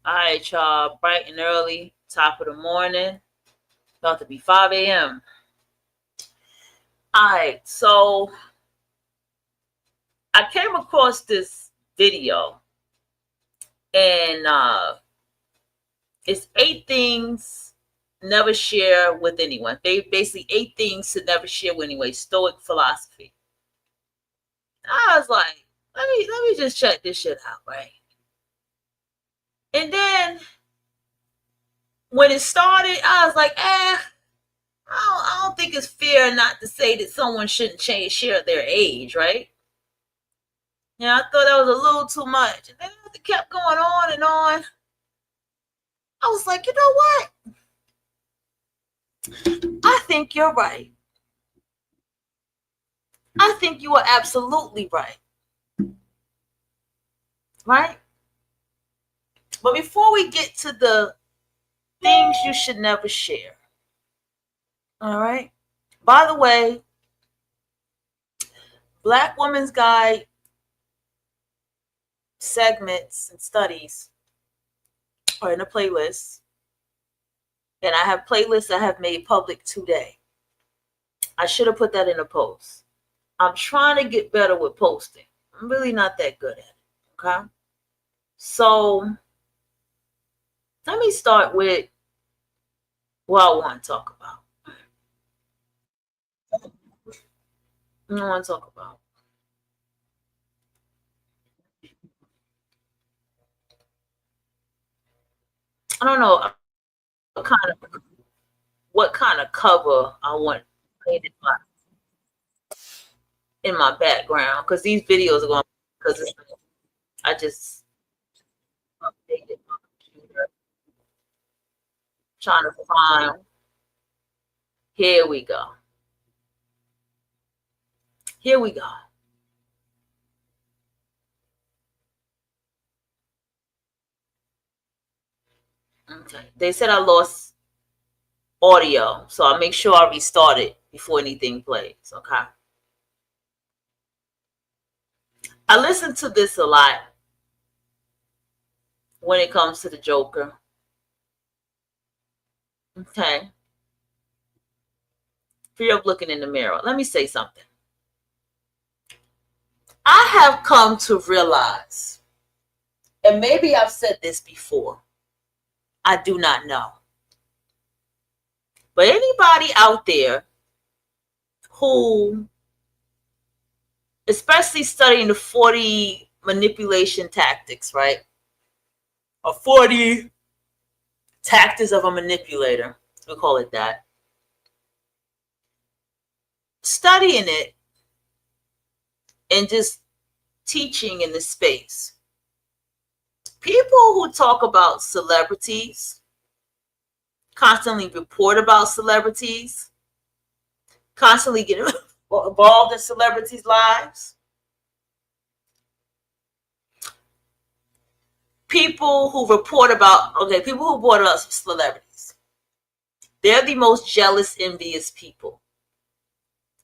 All right, y'all. Bright and early, top of the morning. About to be 5 a.m. All right, so I came across this video, and it's 8 things never share with anyone. They basically 8 things to never share with anyone. Stoic philosophy. I was like, let me just check this shit out, right? And then when it started, I was like, I don't think it's fair not to say that someone shouldn't share their age, right? Yeah, I thought that was a little too much. And then it kept going on and on. I was like, you know what? I think you're right. I think you are absolutely right. Right? But before we get to the things you should never share, all right? By the way, Black Woman's Guide segments and studies are in a playlist. And I have playlists I have made public today. I should have put that in a post. I'm trying to get better with posting. I'm really not that good at it. Okay. So let me start with what I want to talk about. I want to talk about. I don't know what kind of cover I want played in my background, because these videos are going, because I just updated my computer trying to find. Here we go. Here we go. Okay. They said I lost audio, so I'll make sure I restart it before anything plays. Okay. I listen to this a lot when it comes to the Joker. Okay. Fear of looking in the mirror. Let me say something. I have come to realize, and maybe I've said this before, I do not know. But anybody out there who, especially studying the 40 manipulation tactics, right? Or 40 tactics of a manipulator, we'll call it that. Studying it and just teaching in this space. People who talk about celebrities, constantly report about celebrities, constantly get involved in celebrities' lives. People who report about celebrities. They're the most jealous, envious people.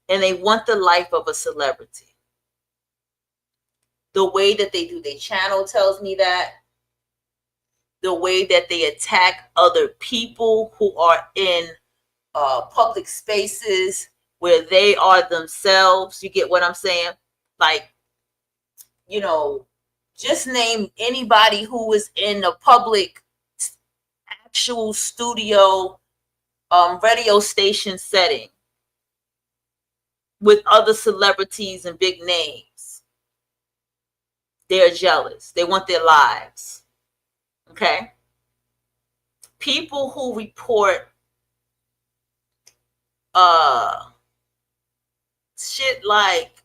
And they want the life of a celebrity. The way that they do their channel tells me that. The way that they attack other people who are in public spaces where they are themselves. You get what I'm saying? Like, just name anybody who is in a public actual studio radio station setting with other celebrities and big names. They're jealous. They want their lives. Okay? People who report shit like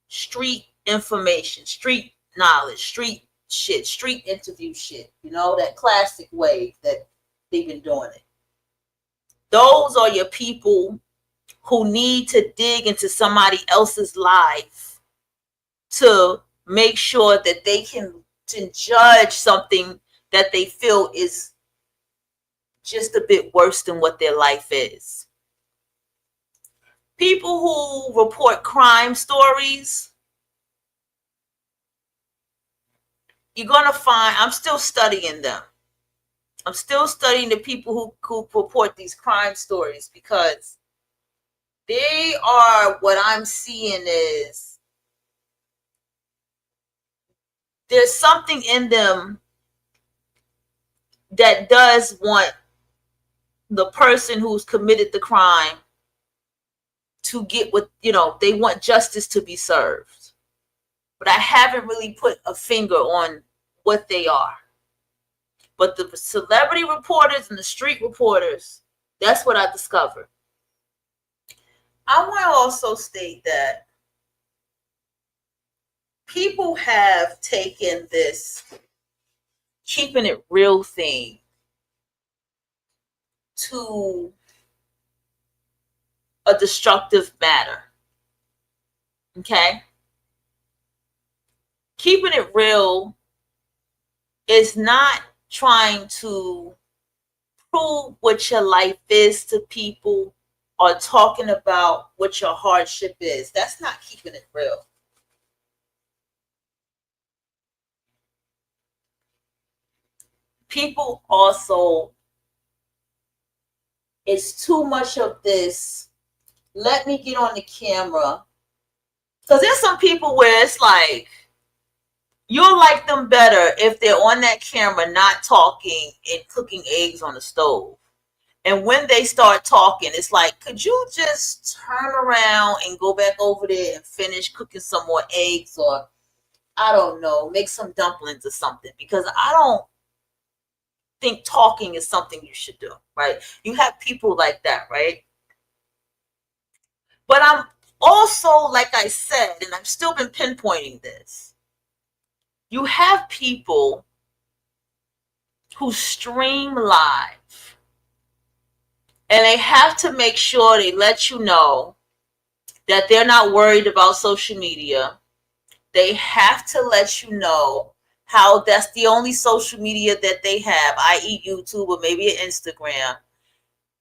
street information, street knowledge, street shit, street interview shit, that classic wave that they've been doing it. Those are your people who need to dig into somebody else's life to make sure that they can judge something that they feel is just a bit worse than what their life is. People who report crime stories, you're going to find, I'm still studying them. I'm still studying the people who report these crime stories, because they are, what I'm seeing is there's something in them that does want the person who's committed the crime to get what, they want justice to be served. But I haven't really put a finger on what they are. But the celebrity reporters and the street reporters, that's what I discovered. I want to also state that people have taken this keeping it real thing to a destructive matter. Okay? Keeping it real is not trying to prove what your life is to people or talking about what your hardship is. That's not keeping it real. People also, it's too much of this, let me get on the camera. Because there's some people where it's like, you'll like them better if they're on that camera not talking and cooking eggs on the stove. And when they start talking, it's like, could you just turn around and go back over there and finish cooking some more eggs, or I don't know, make some dumplings or something? Because I don't think talking is something you should do, right? You have people like that, right? But I'm also, like I said, and I've still been pinpointing this, you have people who stream live, and they have to make sure they let you know that they're not worried about social media. They have to let you know how that's the only social media that they have, i.e. YouTube or maybe an Instagram.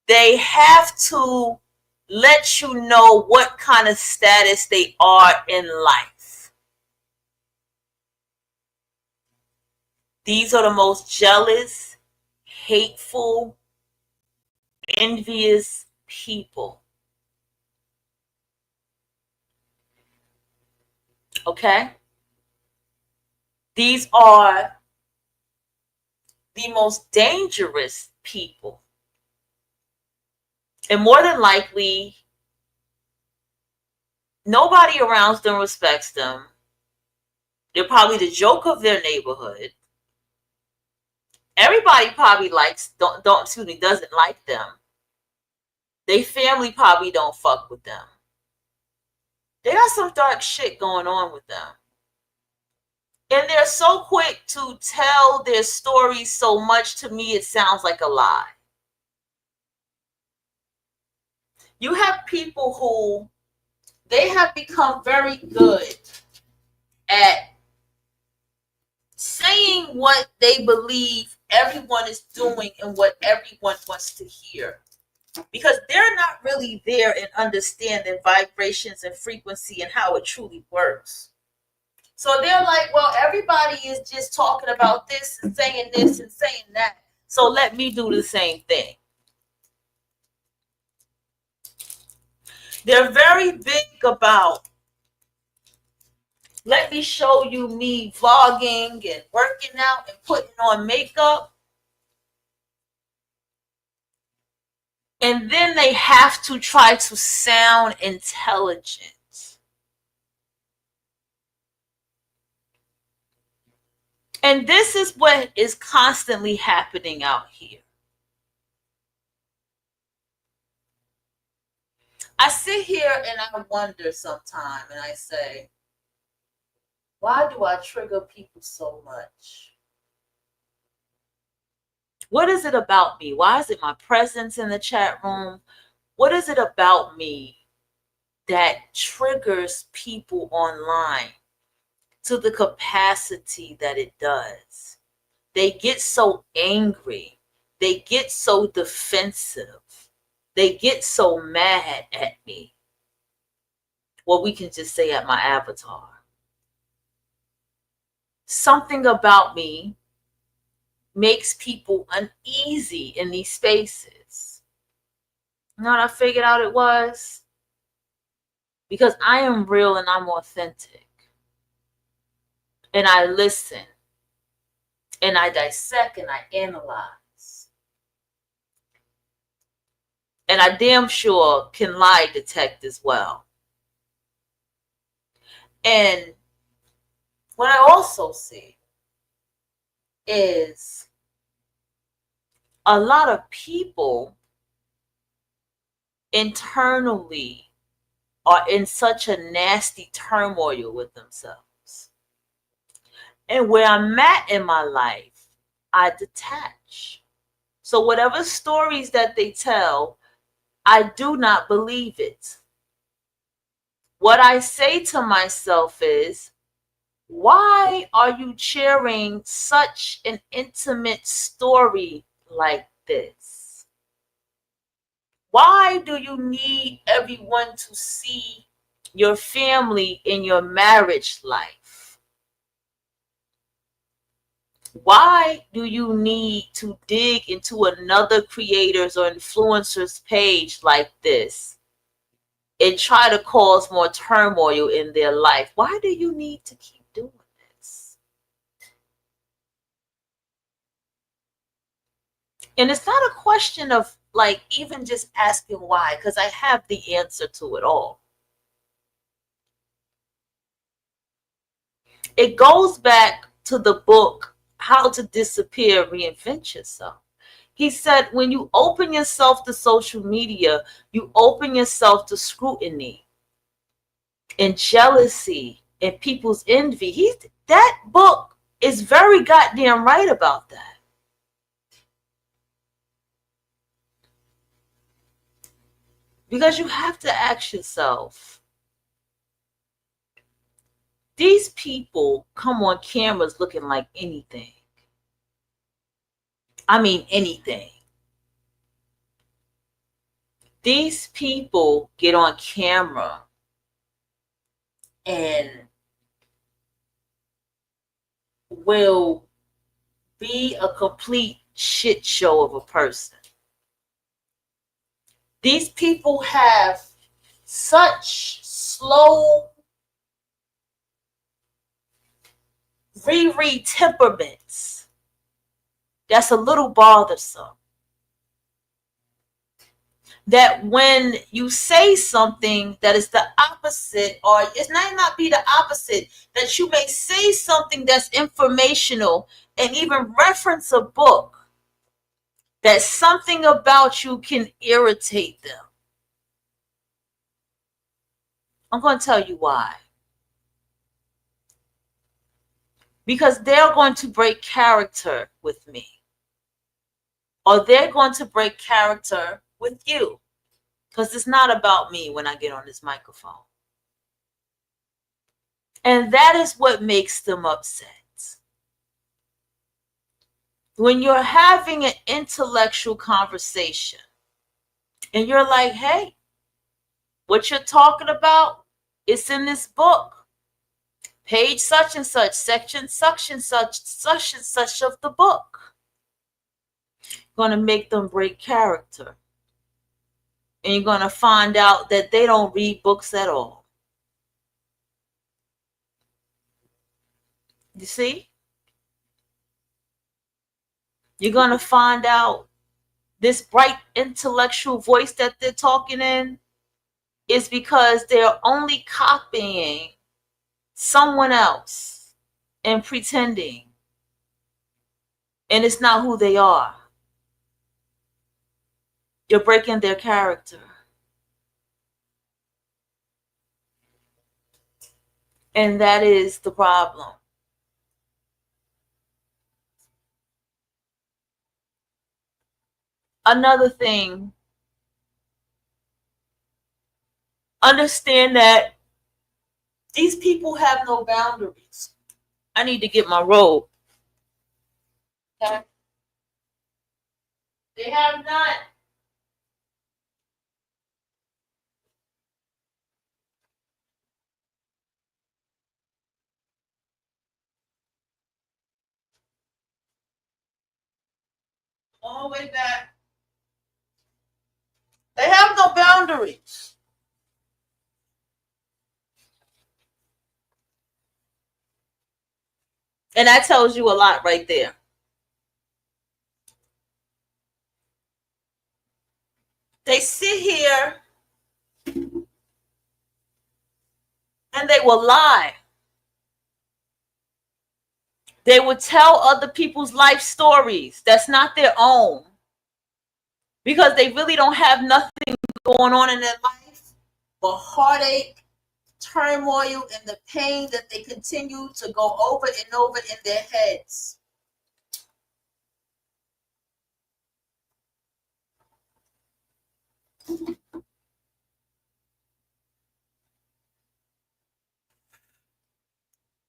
They have to let you know what kind of status they are in life. These are the most jealous, hateful, envious people. Okay? These are the most dangerous people. And more than likely, nobody around them respects them. They're probably the joke of their neighborhood. Everybody probably doesn't like them. Their family probably don't fuck with them. They got some dark shit going on with them. And they're so quick to tell their stories so much, to me it sounds like a lie. You have people who, they have become very good at saying what they believe everyone is doing and what everyone wants to hear, because they're not really there and understanding vibrations and frequency and how it truly works. So they're like, well, everybody is just talking about this and saying that, so let me do the same thing. They're very big about, let me show you me vlogging and working out and putting on makeup. And then they have to try to sound intelligent. And this is what is constantly happening out here. I sit here and I wonder sometimes, and I say, why do I trigger people so much? What is it about me? Why is it my presence in the chat room? What is it about me that triggers people online to the capacity that it does? They get so angry. They get so defensive. They get so mad at me. Well, we can just say at my avatar. Something about me makes people uneasy in these spaces. You know what I figured out it was? Because I am real and I'm authentic. And I listen. And I dissect and I analyze. And I damn sure can lie detect as well. And what I also see is a lot of people internally are in such a nasty turmoil with themselves. And where I'm at in my life, I detach. So whatever stories that they tell, I do not believe it. What I say to myself is, why are you sharing such an intimate story like this? Why do you need everyone to see your family in your marriage life? Why do you need to dig into another creator's or influencer's page like this and try to cause more turmoil in their life? Why do you need to keep doing this? And it's not a question of like even just asking why, because I have the answer to it all. It goes back to the book, How to Disappear, Reinvent Yourself. He said, when you open yourself to social media, you open yourself to scrutiny and jealousy and people's envy. That book is very goddamn right about that. Because you have to ask yourself, these people come on cameras looking like anything. I mean, anything. These people get on camera and will be a complete shit show of a person. These people have such slow reread temperaments that's a little bothersome. That when you say something that is the opposite, or it's not be the opposite, that you may say something that's informational and even reference a book, that something about you can irritate them. I'm going to tell you why. Because they're going to break character with me. Or they're going to break character with you. Because it's not about me when I get on this microphone. And that is what makes them upset. When you're having an intellectual conversation and you're like, hey, what you're talking about, it's in this book. Page such and such, section such and such of the book. Going to make them break character. And you're going to find out that they don't read books at all. You see? You're going to find out this bright intellectual voice that they're talking in is because they're only copying someone else and pretending. And it's not who they are. You're breaking their character. And that is the problem. Another thing, understand that these people have no boundaries. I need to get my robe. Okay? They have none. all the way back. They have no boundaries. And that tells you a lot right there. They sit here and they will lie. They will tell other people's life stories that's not their own, because they really don't have nothing going on in their life but heartache, turmoil, and the pain that they continue to go over and over in their heads.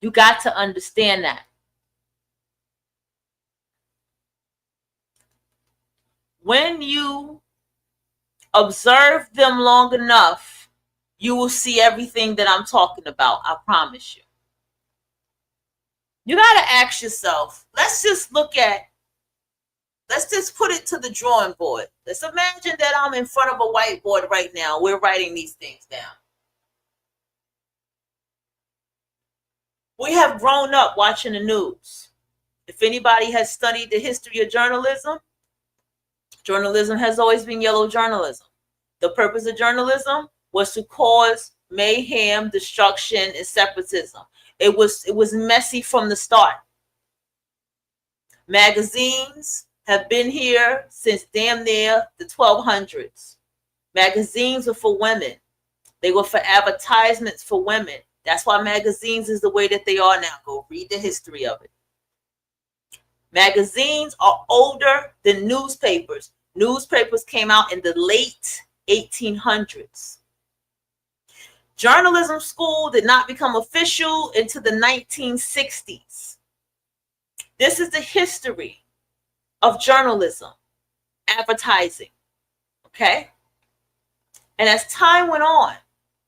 You got to understand that. When you observe them long enough, you will see everything that I'm talking about. I promise you. You got to ask yourself, let's just put it to the drawing board. Let's imagine that I'm in front of a whiteboard right now. We're writing these things down. We have grown up watching the news. If anybody has studied the history of journalism, journalism has always been yellow journalism. The purpose of journalism was to cause mayhem, destruction, and separatism. It was messy from the start. Magazines have been here since damn near the 1200s. Magazines were for women. They were for advertisements for women. That's why magazines is the way that they are now. Go read the history of it. Magazines are older than newspapers. Newspapers came out in the late 1800s. Journalism school did not become official until the 1960s. This is the history of journalism, advertising, okay? And as time went on,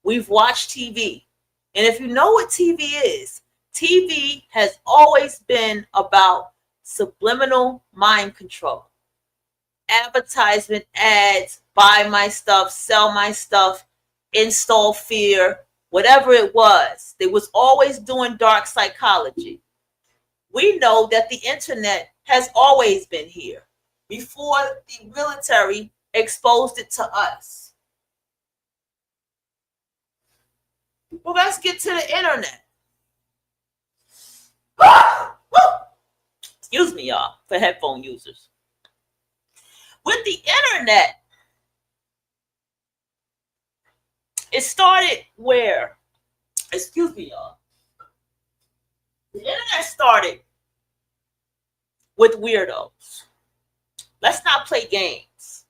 we've watched TV. And if you know what TV has always been about subliminal mind control. Advertisement, ads, buy my stuff, sell my stuff, install fear, whatever it was. They was always doing dark psychology. We know that the internet has always been here before the military exposed it to us. Well, let's get to the internet. Excuse me, y'all, for headphone users. With the internet, it started where? Excuse me, y'all. The internet started with weirdos. Let's not play games.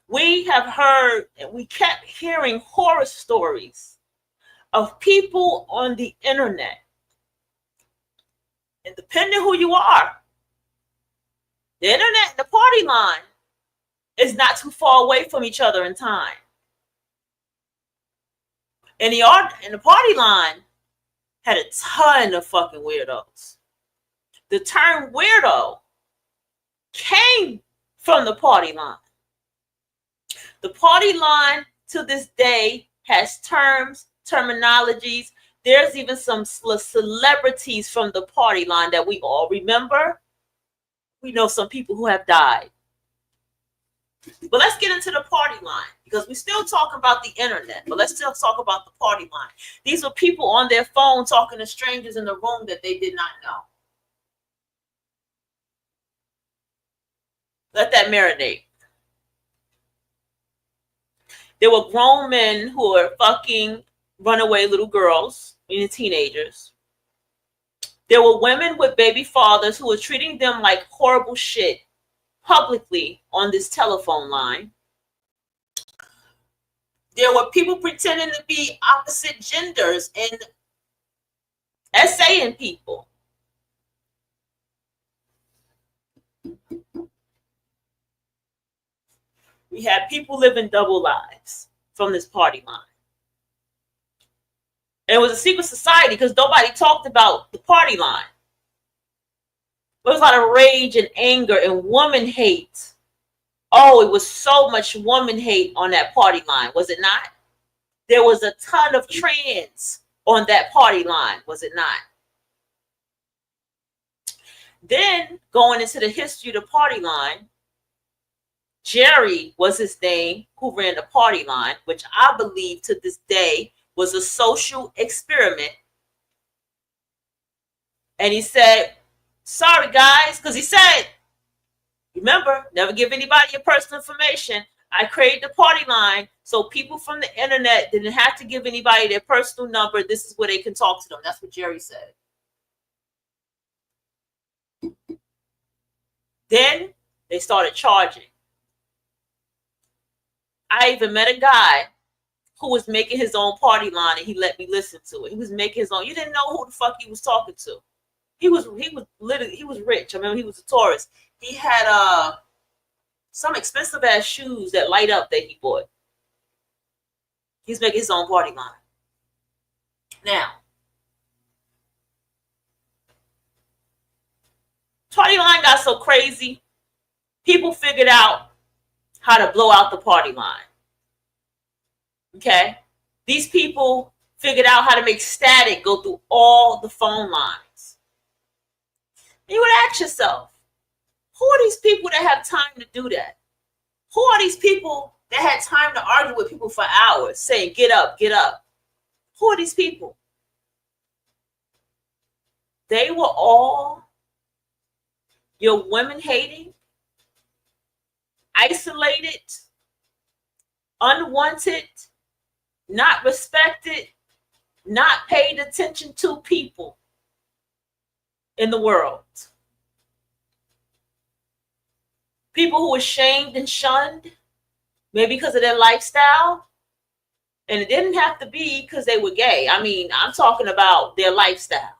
We have heard and we kept hearing horror stories of people on the internet. And depending who you are, the internet and the party line is not too far away from each other in time. And the party line had a ton of fucking weirdos. The term weirdo came from the party line. The party line to this day has terms, terminologies. There's even some celebrities from the party line that we all remember. We know some people who have died. But let's get into the party line, because we're still talking about the internet, but let's still talk about the party line. These were people on their phone talking to strangers in the room that they did not know. Let that marinate. There were grown men who were fucking runaway little girls, meaning teenagers. There were women with baby fathers who were treating them like horrible shit publicly on this telephone line. There were people pretending to be opposite genders and essaying people. We had people living double lives from this party line. And it was a secret society because nobody talked about the party line. There was a lot of rage and anger and woman hate. Oh, it was so much woman hate on that party line, was it not? There was a ton of trans on that party line, was it not? Then going into the history of the party line, Jerry was his name, who ran the party line, which I believe to this day was a social experiment. And he said, sorry guys, because he said, remember, never give anybody your personal information. I created the party line so people from the internet didn't have to give anybody their personal number. This is where they can talk to them. That's what Jerry said. Then they started charging. I even met a guy who was making his own party line, and he let me listen to it. He was making his own. You didn't know who the fuck he was talking to. He was rich. I mean, he was a tourist. He had some expensive ass shoes that light up that he bought. He's making his own party line. Now, party line got so crazy, people figured out how to blow out the party line. Okay? These people figured out how to make static go through all the phone lines. And you would ask yourself, who are these people that have time to do that? Who are these people that had time to argue with people for hours saying, get up, get up? Who are these people? They were all your women hating, isolated, unwanted, not respected, not paid attention to people in the world. People who were shamed and shunned, maybe because of their lifestyle. And it didn't have to be because they were gay. I mean, I'm talking about their lifestyle.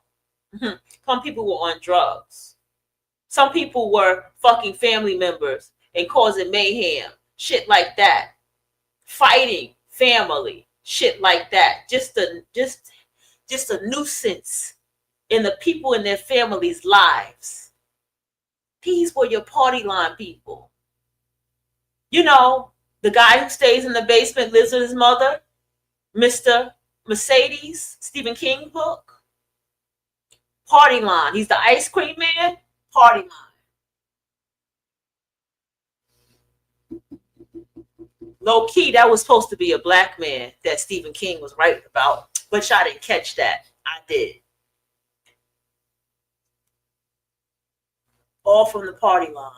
Some people were on drugs. Some people were fucking family members and causing mayhem. Shit like that. Fighting family. Shit like that. Just a nuisance in the people in their families' lives. These were your party line people. You know, the guy who stays in the basement, lives with his mother, Mr. Mercedes, Stephen King book. Party line. He's the ice cream man. Party line. Low key, that was supposed to be a black man that Stephen King was writing about, but I didn't catch that. I did. All from the party line.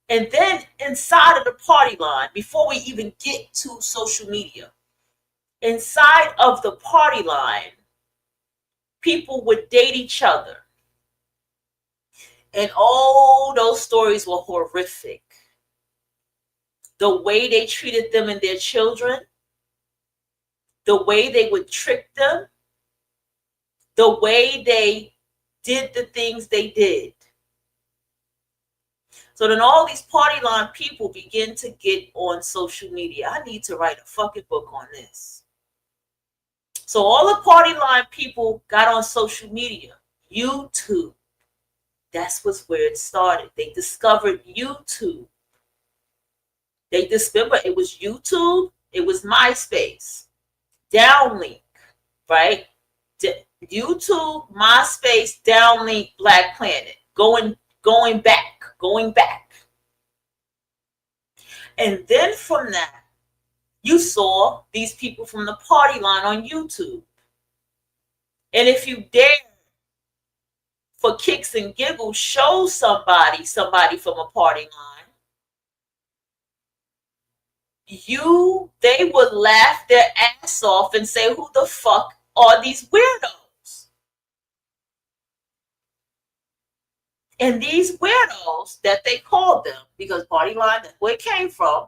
And then inside of the party line, before we even get to social media, inside of the party line, people would date each other. And all those stories were horrific. The way they treated them and their children, the way they would trick them, the way they did the things they did. So then all these party line people begin to get on social media. I need to write a fucking book on this. So all the party line people got on social media. YouTube. That's where it started. They discovered YouTube. They discovered it was YouTube. It was MySpace. Downlink, right? YouTube, MySpace, Downlink, Black Planet. Going back. And then from that, you saw these people from the party line on YouTube. And if you dare, for kicks and giggles, show somebody from a party line, they would laugh their ass off and say, who the fuck are these weirdos? And these weirdos that they called them, because party line, that's where it came from.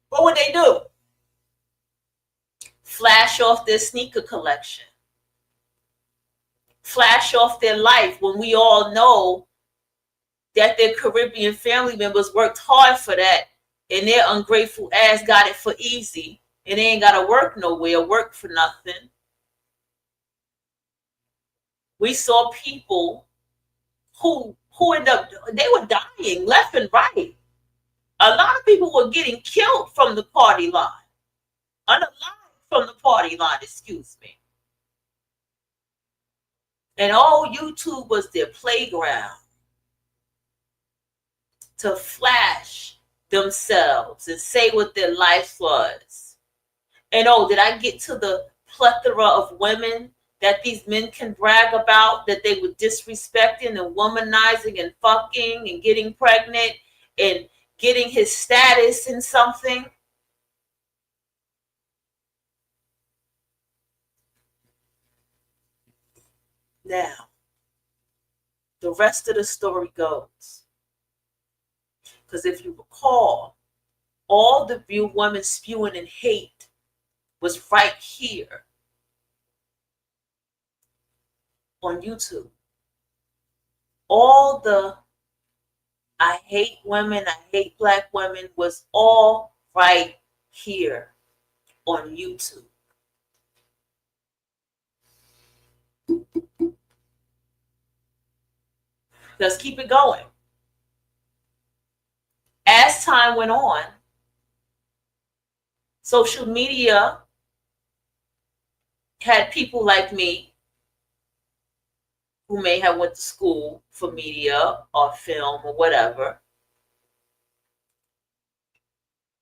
What would they do? Flash off their sneaker collection. Flash off their life when we all know that their Caribbean family members worked hard for that and their ungrateful ass got it for easy and they ain't got to work nowhere, work for nothing. We saw people who ended up, they were dying left and right. A lot of people were getting killed from the party line, unalive from the party line, excuse me. And all YouTube was their playground to flash themselves and say what their life was. And oh, did I get to the plethora of women that these men can brag about, that they were disrespecting and womanizing and fucking and getting pregnant and getting his status in something? Now, the rest of the story goes. Because if you recall, all the women spewing in hate was right here on YouTube. All the I hate women, I hate black women was all right here on YouTube. Let's keep it going. As time went on, social media had people like me who may have went to school for media or film or whatever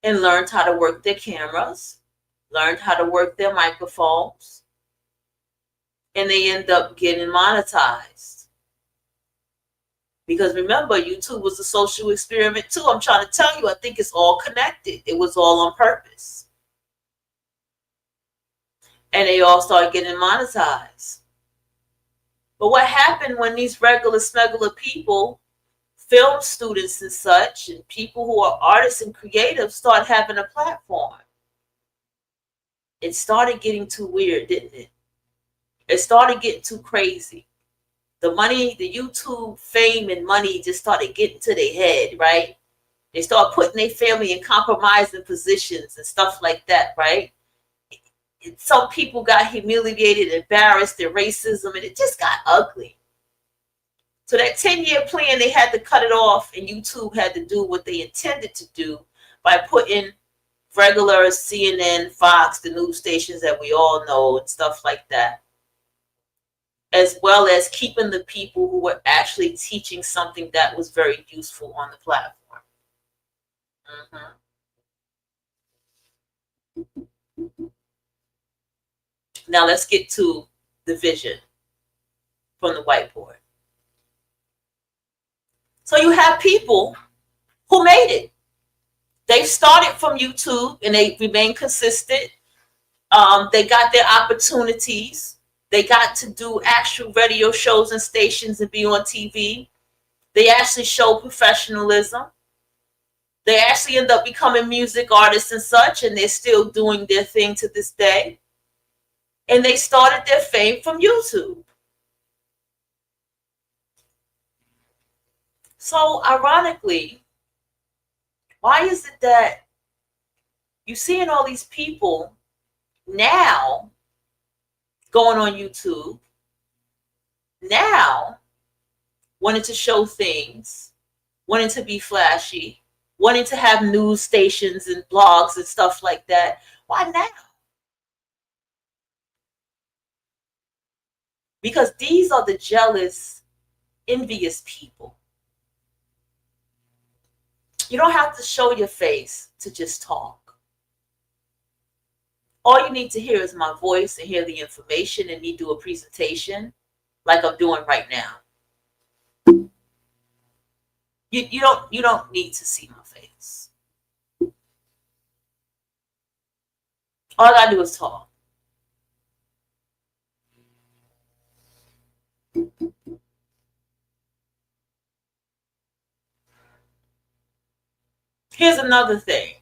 and learned how to work their cameras, learned how to work their microphones, and they end up getting monetized. Because remember, YouTube was a social experiment too. I'm trying to tell you, I think it's all connected. It was all on purpose. And they all started getting monetized. But what happened when these regular smuggler people, film students and such, and people who are artists and creatives start having a platform? It started getting too weird, didn't it? It started getting too crazy. The money, the YouTube fame and money just started getting to their head, right? They start putting their family in compromising positions and stuff like that, right? Some people got humiliated, embarrassed, and racism, and it just got ugly. So that 10-year plan, they had to cut it off, and YouTube had to do what they intended to do by putting regular CNN, Fox, the news stations that we all know, and stuff like that, as well as keeping the people who were actually teaching something that was very useful on the platform. Now let's get to the vision from the whiteboard. So you have people who made it. They started from YouTube and they remained consistent. They got their opportunities. They got to do actual radio shows and stations and be on TV. They actually show professionalism. They actually end up becoming music artists and such, and they're still doing their thing to this day. And they started their fame from YouTube. So ironically, why is it that you're seeing all these people now going on YouTube, now wanting to show things, wanting to be flashy, wanting to have news stations and blogs and stuff like that? Why now? Because these are the jealous, envious people. You don't have to show your face to just talk. All you need to hear is my voice and hear the information and me do a presentation like I'm doing right now. You don't need to see my face. All I gotta do is talk. Here's another thing.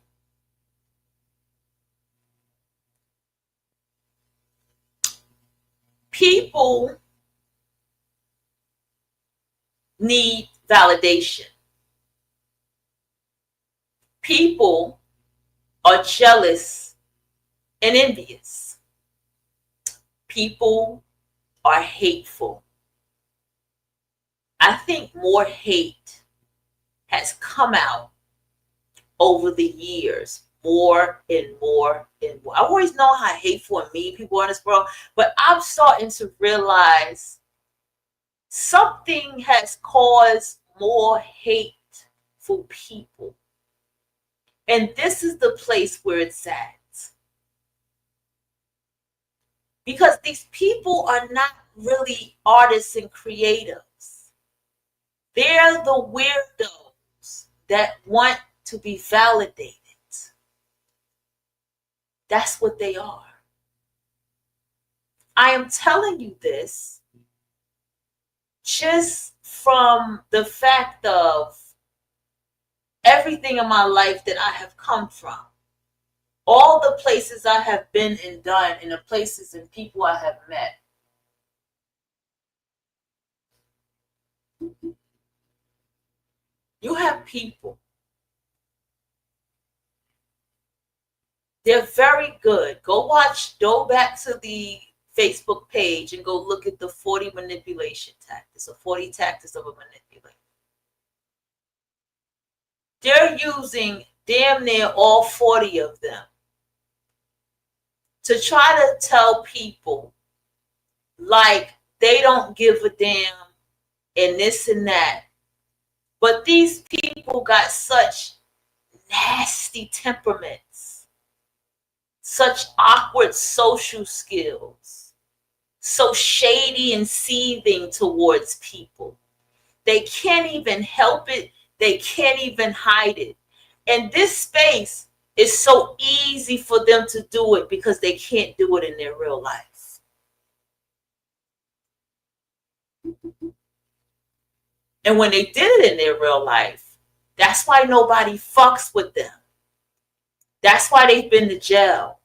People need validation. People are jealous and envious. People are hateful. I think more hate has come out over the years, more and more and more. I always know how hateful and mean people are in this world, but I'm starting to realize something has caused more hateful people. And this is the place where it's at. Because these people are not really artists and creatives. They're the weirdos that want to be validated. That's what they are. I am telling you this just from the fact of everything in my life that I have come from. All the places I have been and done, and the places and people I have met. You have people. They're very good. Go back to the Facebook page and go look at the 40 manipulation tactics, or 40 tactics of a manipulator. They're using damn near all 40 of them to try to tell people like they don't give a damn and this and that. But these people got such nasty temperaments, such awkward social skills, so shady and seething towards people. They can't even help it. They can't even hide it. And this space is so easy for them to do it because they can't do it in their real life. And when they did it in their real life, that's why nobody fucks with them. That's why they've been to jail.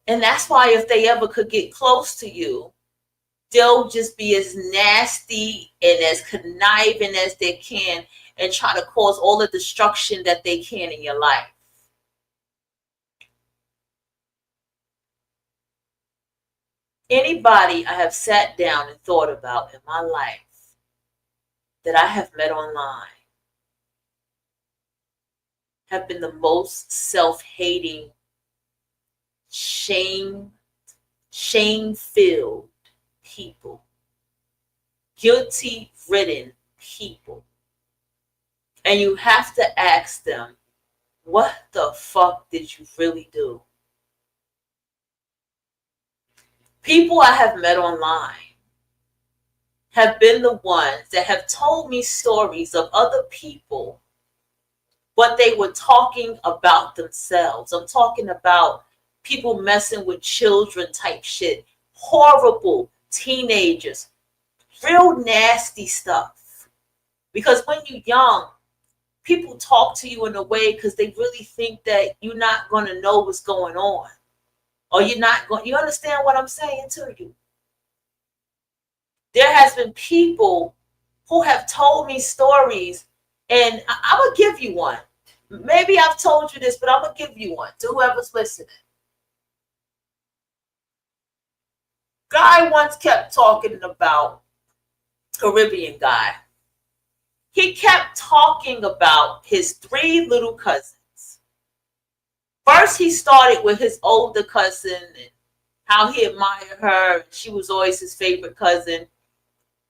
And that's why if they ever could get close to you, they'll just be as nasty and as conniving as they can and try to cause all the destruction that they can in your life. Anybody I have sat down and thought about in my life that I have met online have been the most self-hating, shame-filled people, guilty-ridden people. And you have to ask them, what the fuck did you really do? People I have met online have been the ones that have told me stories of other people, but they were talking about themselves. I'm talking about people messing with children type shit, horrible teenagers, real nasty stuff. Because when you're young, people talk to you in a way because they really think that you're not going to know what's going on. Or you understand what I'm saying to you? There has been people who have told me stories, and I'm going to give you one. Maybe I've told you this, but I'm going to give you one to whoever's listening. Guy once kept talking about, Caribbean guy. He kept talking about his 3 little cousins. First, he started with his older cousin and how he admired her. She was always his favorite cousin.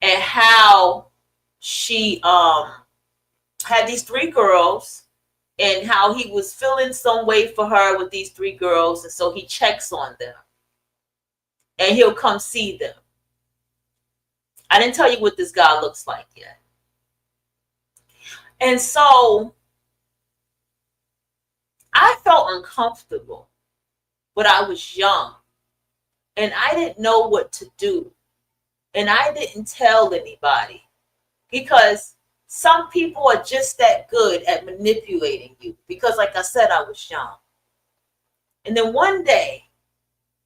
And how she had these 3 girls and how he was feeling some way for her with these 3 girls. And so he checks on them. And he'll come see them. I didn't tell you what this guy looks like yet. And so I felt uncomfortable, but I was young and I didn't know what to do. And I didn't tell anybody because some people are just that good at manipulating you because, like I said, I was young. And then one day,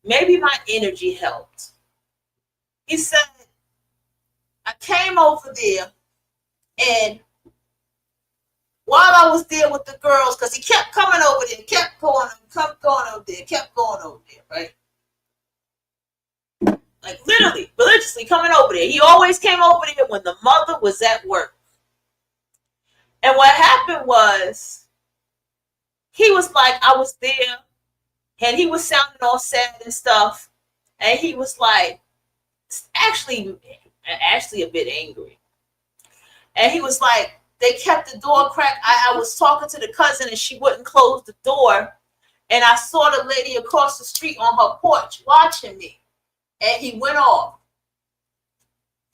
maybe my energy helped. He said, I came over there and while I was there with the girls, because he kept coming over there, kept going over there, right? Like literally, religiously coming over there. He always came over there when the mother was at work. And what happened was, he was like, I was there, and he was sounding all sad and stuff. And he was like, actually a bit angry. And he was like, they kept the door cracked. I was talking to the cousin, and she wouldn't close the door. And I saw the lady across the street on her porch watching me. And he went off.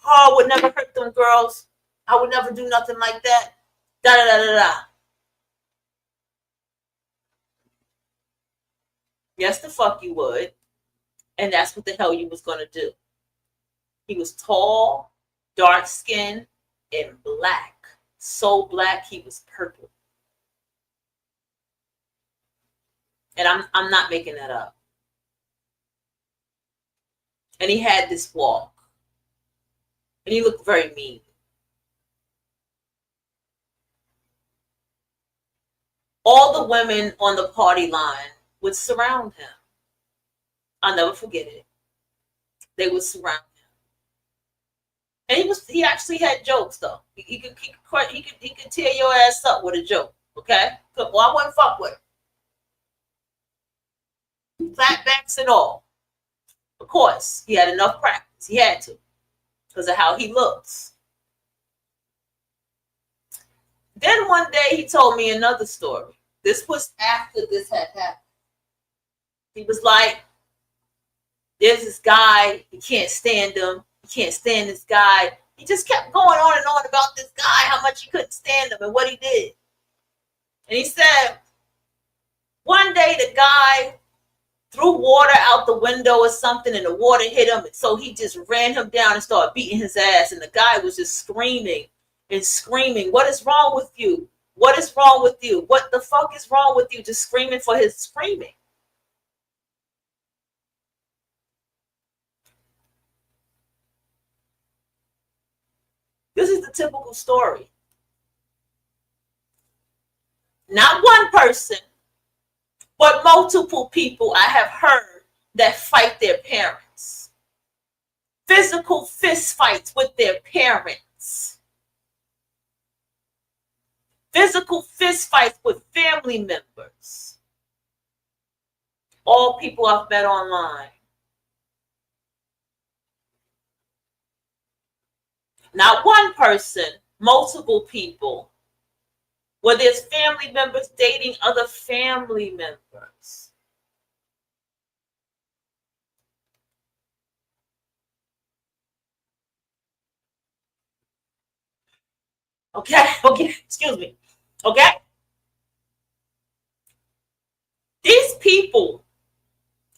Oh, I would never hurt them girls. I would never do nothing like that. Da da da da da. Yes, the fuck you would. And that's what the hell you was going to do. He was tall, dark skinned, and black. So black, he was purple. And I'm not making that up. And he had this walk. And he looked very mean. All the women on the party line would surround him. I'll never forget it. They would surround him. And he actually had jokes though. He could tear your ass up with a joke. Okay? Well, I wouldn't fuck with him. Flat backs and all. Of course, he had enough practice. He had to. Because of how he looks. Then one day he told me another story. This was after this had happened. He was like, there's this guy, he can't stand him. He can't stand this guy. He just kept going on and on about this guy, how much he couldn't stand him and what he did. And he said, one day the guy threw water out the window or something, and the water hit him. So he just ran him down and started beating his ass. And the guy was just screaming and screaming, what is wrong with you? What is wrong with you? What the fuck is wrong with you? Just screaming for his screaming. This is the typical story. Not one person, but multiple people I have heard that fight their parents. Physical fist fights with their parents. Physical fist fights with family members. All people I've met online. Not one person, multiple people. Where there's family members dating other family members. Okay, excuse me. Okay? These people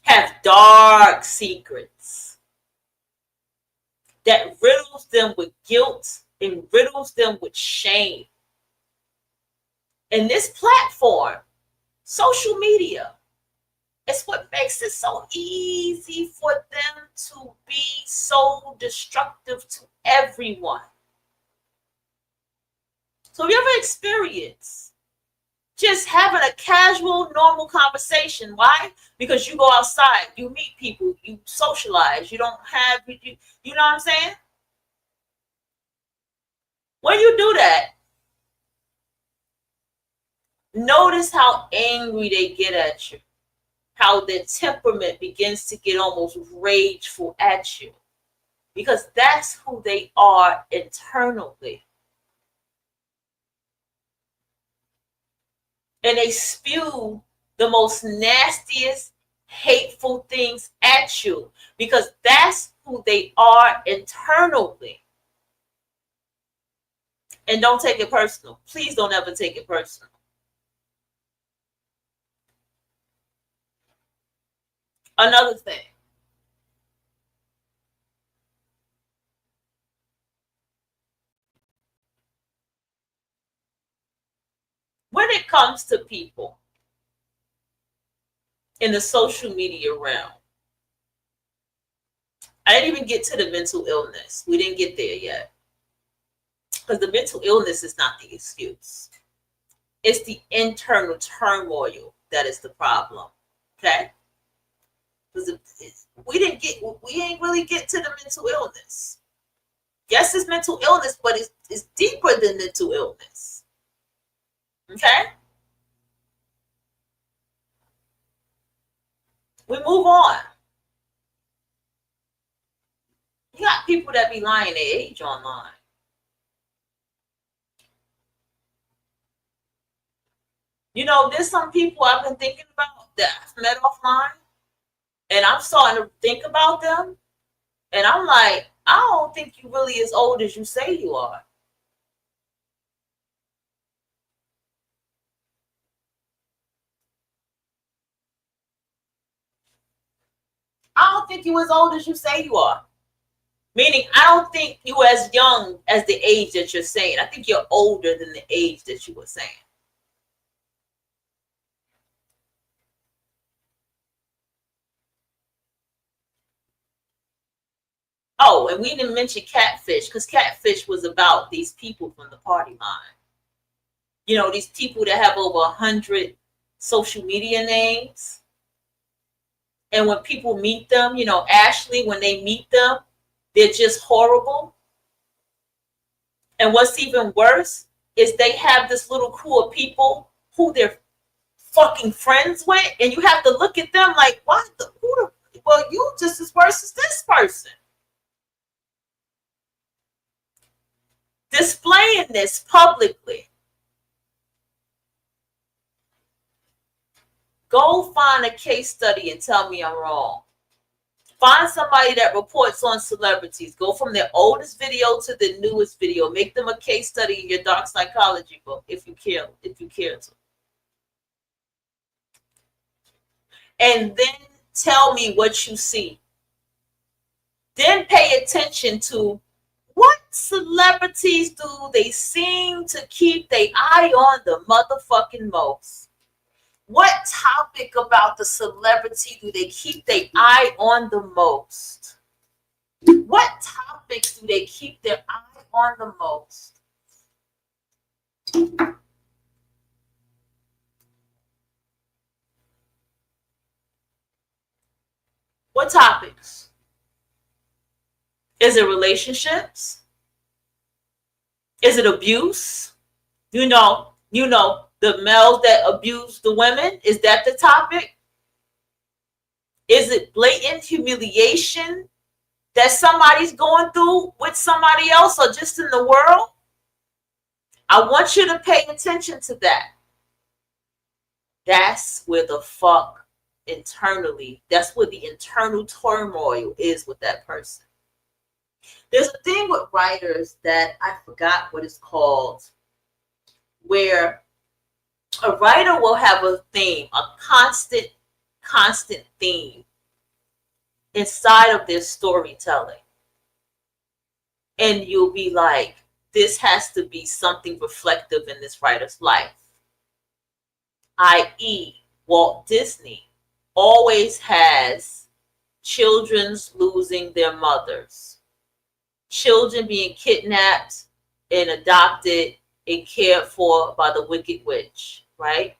have dark secrets that riddles them with guilt and riddles them with shame. And this platform, social media, is what makes it so easy for them to be so destructive to everyone. So have you ever experienced just having a casual, normal conversation? Why? Because you go outside, you meet people, you socialize, you don't have, you know what I'm saying? When you do that, notice how angry they get at you, how their temperament begins to get almost rageful at you, because that's who they are internally. And they spew the most nastiest, hateful things at you, because that's who they are internally. And don't take it personal. Please don't ever take it personal. Another thing. When it comes to people in the social media realm, I didn't even get to the mental illness. We didn't get there yet. Because the mental illness is not the excuse. It's the internal turmoil that is the problem. Okay? Because we ain't really get to the mental illness. Yes, it's mental illness, but it's deeper than mental illness. Okay? We move on. You got people that be lying their age online. You know, there's some people I've been thinking about that I've met offline, and I'm starting to think about them, and I'm like, I don't think you really as old as you say you are. I don't think you as old as you say you are. Meaning, I don't think you as young as the age that you're saying. I think you're older than the age that you were saying. Oh, and we didn't mention catfish, because catfish was about these people from the party line. You know, these people that have over 100 social media names. And when people meet them, you know, Ashley, when they meet them, they're just horrible. And what's even worse is they have this little crew of people who they're fucking friends with, and you have to look at them like, what the, who the, well, you just as worse as this person. Displaying this publicly. Go find a case study and tell me I'm wrong. Find somebody that reports on celebrities. Go from their oldest video to the newest video. Make them a case study in your dark psychology book if you care to. And then tell me what you see. Then pay attention to what celebrities do they seem to keep their eye on the motherfucking most. What topic about the celebrity do they keep their eye on the most? What topics do they keep their eye on the most? What topics? Is it relationships? Is it abuse? You know, the males that abuse the women. Is that the topic? Is it blatant humiliation that somebody's going through with somebody else or just in the world? I want you to pay attention to that. That's where the fuck internally, that's where the internal turmoil is with that person. There's a thing with writers that I forgot what it's called, where a writer will have a theme, a constant theme inside of their storytelling. And you'll be like, this has to be something reflective in this writer's life. i.e., Walt Disney always has children losing their mothers, children being kidnapped and adopted and cared for by the Wicked Witch, right?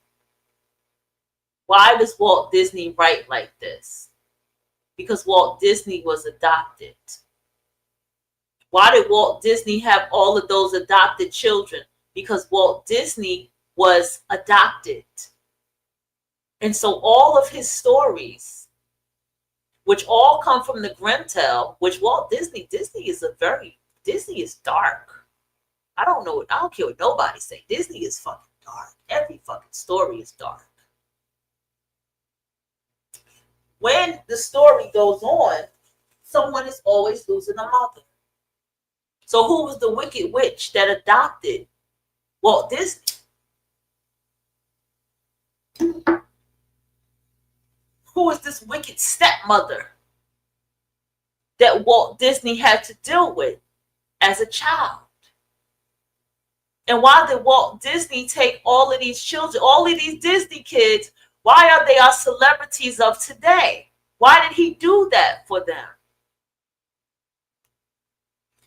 Why does Walt Disney write like this? Because Walt Disney was adopted. Why did Walt Disney have all of those adopted children? Because Walt Disney was adopted. And so all of his stories, which all come from the Grimm tale, which Disney is dark. I don't care what nobody say. Disney is fucking dark. Every fucking story is dark. When the story goes on, someone is always losing a mother. So who was the Wicked Witch that adopted Walt Disney? Who was this wicked stepmother that Walt Disney had to deal with as a child? And why did Walt Disney take all of these children, all of these Disney kids? Why are they our celebrities of today? Why did he do that for them?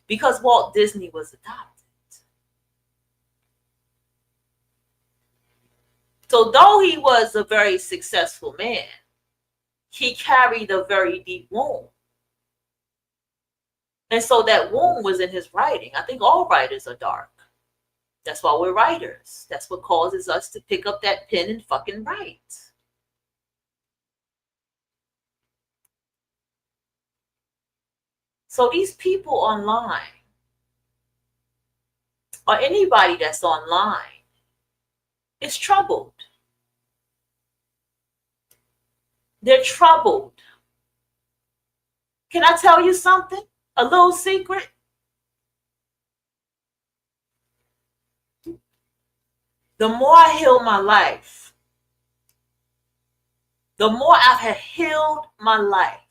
Because Walt Disney was adopted. So though he was a very successful man, he carried a very deep wound. And so that wound was in his writing. I think all writers are dark. That's why we're writers. That's what causes us to pick up that pen and fucking write. So these people online, or anybody that's online, is troubled. They're troubled. Can I tell you something? A little secret? The more I heal my life, the more I have healed my life,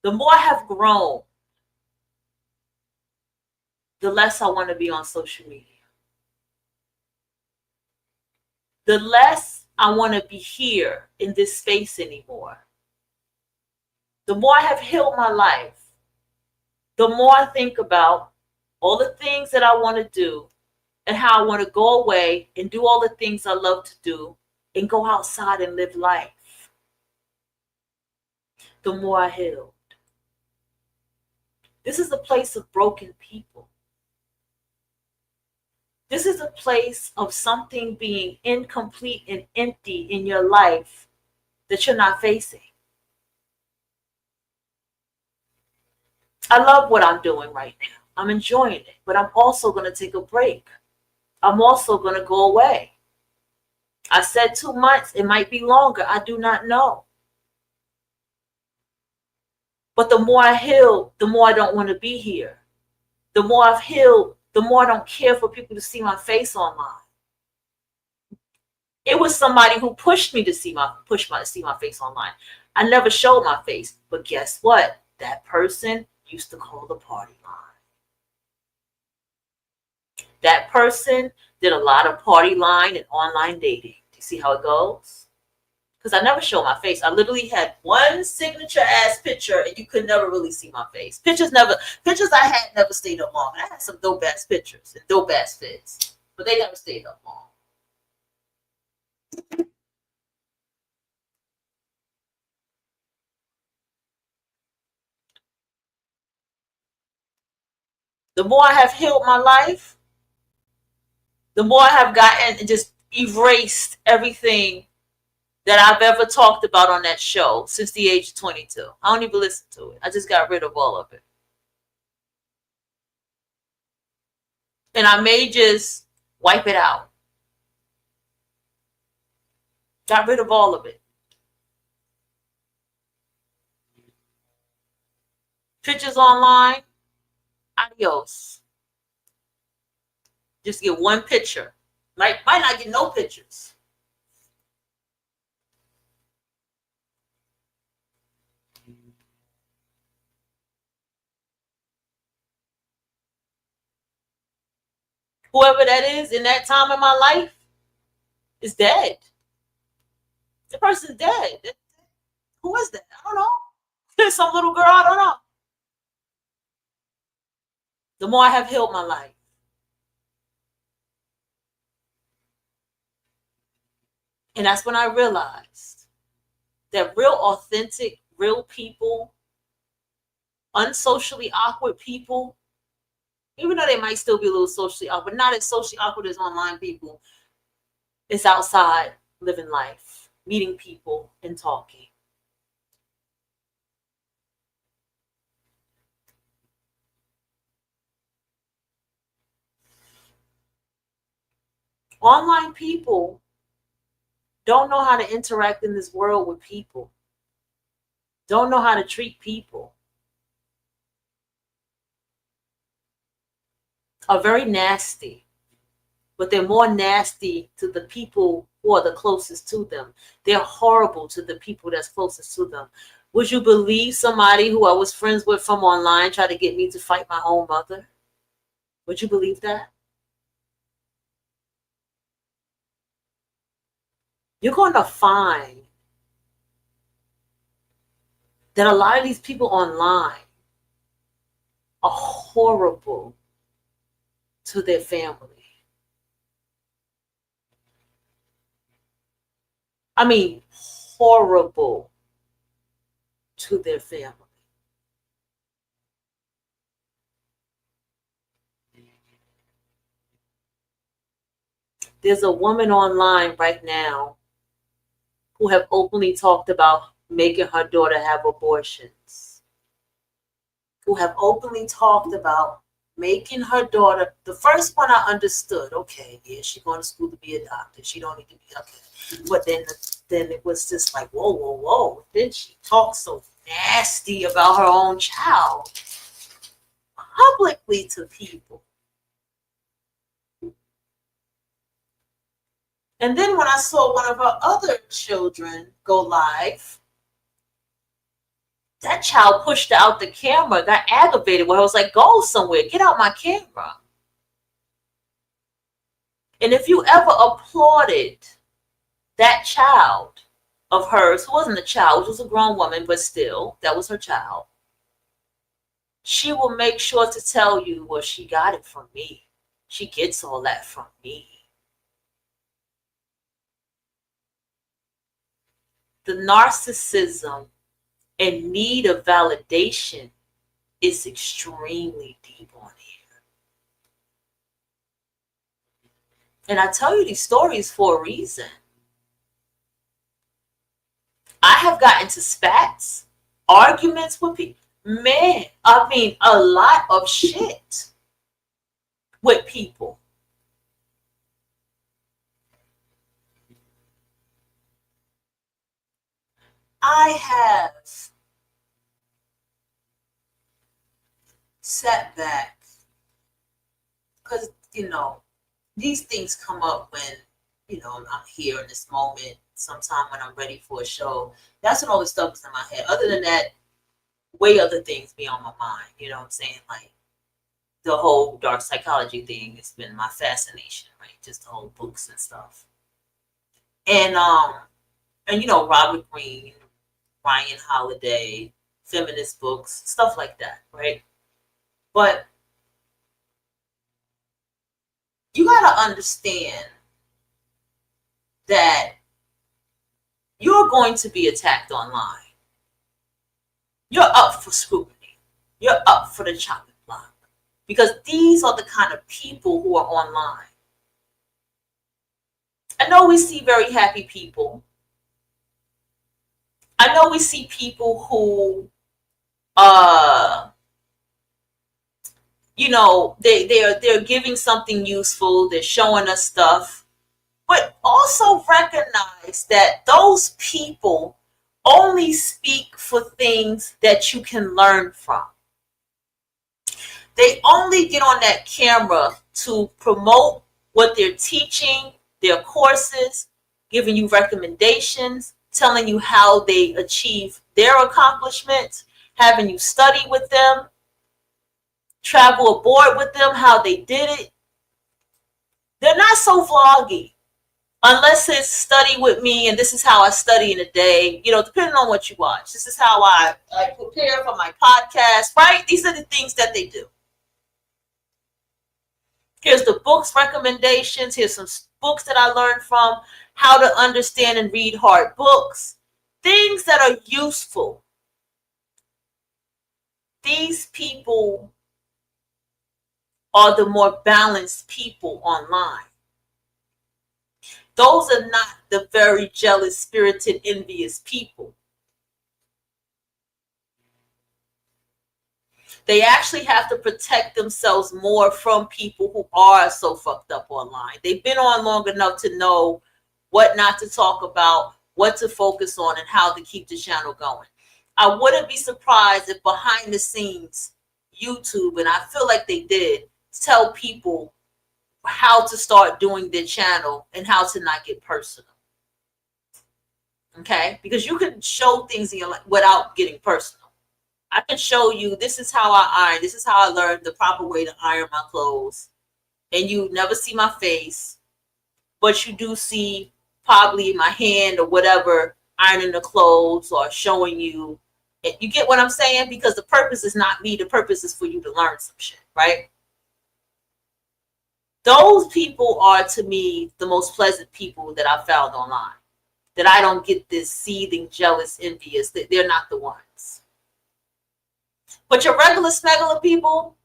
the more I have grown, the less I want to be on social media. The less I want to be here in this space anymore. The more I have healed my life, the more I think about all the things that I want to do and how I want to go away and do all the things I love to do and go outside and live life. The more I healed. This is a place of broken people. This is a place of something being incomplete and empty in your life that you're not facing. I love what I'm doing right now. I'm enjoying it, but I'm also going to take a break. I'm also going to go away. I said 2 months. It might be longer. I do not know. But the more I heal, the more I don't want to be here. The more I've healed, the more I don't care for people to see my face online. It was somebody who pushed me to see my face online. I never showed my face, but guess what? That person used to call the party line. That person did a lot of party line and online dating. Do you see how it goes? Because I never showed my face. I literally had one signature ass picture, and you could never really see my face. Pictures I had never stayed up long. I had some dope ass pictures and dope ass fits, but they never stayed up long. The more I have healed my life, the more I have gotten and just erased everything that I've ever talked about on that show since the age of 22. I don't even listen to it. I just got rid of all of it. And I may just wipe it out. Got rid of all of it. Pictures online, adios. Just get one picture. Might not get no pictures. Whoever that is in that time of my life is dead. The person's dead. Who is that? I don't know. Some little girl, I don't know. The more I have healed my life. And that's when I realized that real authentic, real people, unsocially awkward people, even though they might still be a little socially awkward, not as socially awkward as online people, it's outside living life, meeting people and talking. Online people don't know how to interact in this world with people, don't know how to treat people, are very nasty, but they're more nasty to the people who are the closest to them. They're horrible to the people that's closest to them. Would you believe somebody who I was friends with from online tried to get me to fight my own mother? Would you believe that? You're going to find that a lot of these people online are horrible to their family. I mean, horrible to their family. There's a woman online right now who have openly talked about making her daughter have abortions, who have openly talked about making her daughter, the first one I understood, okay, yeah, she's going to school to be a doctor. She don't need to be, okay. But then it was just like, whoa, whoa, whoa. Then she talked so nasty about her own child publicly to people. And then when I saw one of her other children go live, that child pushed out the camera, got aggravated, where I was like, go somewhere, get out my camera. And if you ever applauded that child of hers, who wasn't a child, she was a grown woman, but still, that was her child, she will make sure to tell you, well, she got it from me. She gets all that from me. The narcissism and need of validation is extremely deep on here. And I tell you these stories for a reason. I have gotten to spats, arguments with people. Man, I mean, a lot of shit with people. I have sat back because, these things come up when, I'm here in this moment, sometime when I'm ready for a show. That's when all this stuff is in my head. Other than that, way other things be on my mind. You know what I'm saying? Like the whole dark psychology thing has been my fascination, right? Just the whole books and stuff. And Robert Greene, Ryan Holiday, feminist books, stuff like that, right? But you got to understand that you're going to be attacked online. You're up for scrutiny. You're up for the chopping block. Because these are the kind of people who are online. I know we see very happy people. I know we see people who they're giving something useful, they're showing us stuff. But also recognize that those people only speak for things that you can learn from. They only get on that camera to promote what they're teaching, their courses, giving you recommendations, telling you how they achieve their accomplishments, having you study with them, travel aboard with them, how they did it. They're not so vloggy. Unless it's study with me and this is how I study in a day, depending on what you watch. This is how I prepare for my podcast, right? These are the things that they do. Here's the books recommendations. Here's some books that I learned from, how to understand and read hard books, things that are useful. These people are the more balanced people online. Those are not the very jealous, spirited, envious people. They actually have to protect themselves more from people who are so fucked up online. They've been on long enough to know what not to talk about, what to focus on, and how to keep the channel going. I wouldn't be surprised if behind the scenes, YouTube, and I feel like they did, tell people how to start doing their channel and how to not get personal. Okay? Because you can show things in your life without getting personal. I can show you, this is how I iron. This is how I learned the proper way to iron my clothes. And you never see my face, but you do see probably my hand or whatever ironing the clothes or showing you. You get what I'm saying? Because the purpose is not me. The purpose is for you to learn some shit, right? Those people are, to me, the most pleasant people that I found online. That I don't get this seething, jealous, envious. They're not the ones. But your regular smegular people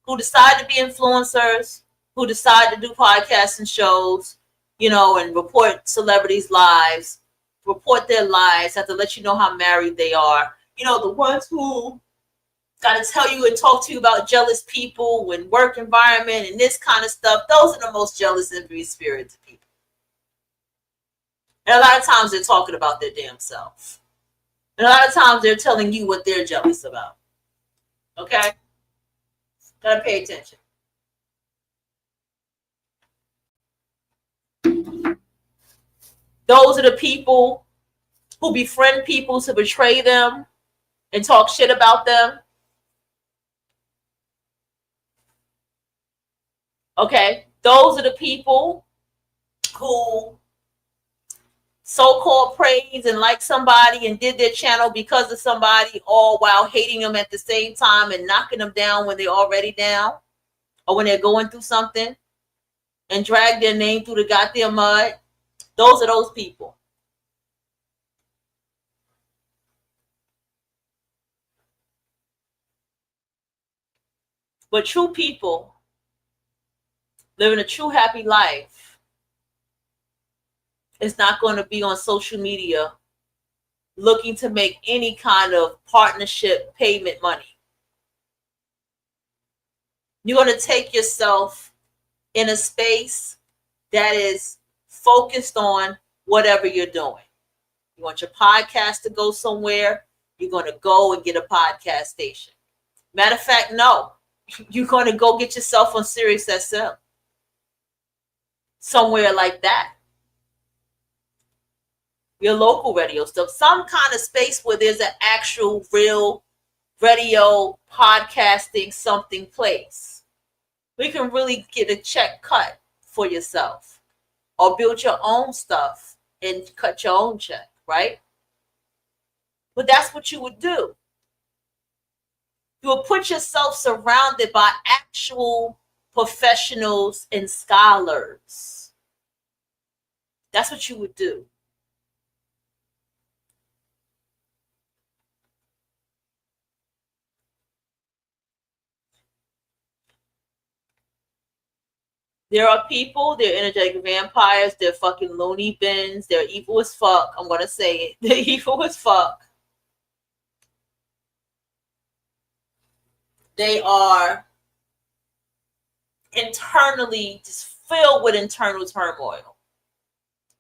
who decide to be influencers, who decide to do podcasts and shows, and report celebrities' lives, report their lives, have to let you know how married they are. The ones who got to tell you and talk to you about jealous people and work environment and this kind of stuff. Those are the most jealous, envious spirited people. And a lot of times they're talking about their damn self. And a lot of times they're telling you what they're jealous about. Okay? Gotta pay attention. Those are the people who befriend people to betray them and talk shit about them. Okay? Those are the people who so-called praise and like somebody and did their channel because of somebody, all while hating them at the same time and knocking them down when they're already down or when they're going through something and drag their name through the goddamn mud. Those are those people. But true people living a true happy life is not going to be on social media looking to make any kind of partnership payment money. You're going to take yourself in a space that is focused on whatever you're doing. You want your podcast to go somewhere, you're going to go and get a podcast station. Matter of fact, no. You're going to go get yourself on Sirius XM. Somewhere like that. Your local radio stuff. Some kind of space where there's an actual real radio podcasting something place. We can really get a check cut for yourself. Or build your own stuff and cut your own check, right? But that's what you would do. You will put yourself surrounded by actual professionals and scholars. That's what you would do. There are people, they're energetic vampires, they're fucking loony bins, they're evil as fuck. I'm going to say it. They're evil as fuck. They are internally just filled with internal turmoil.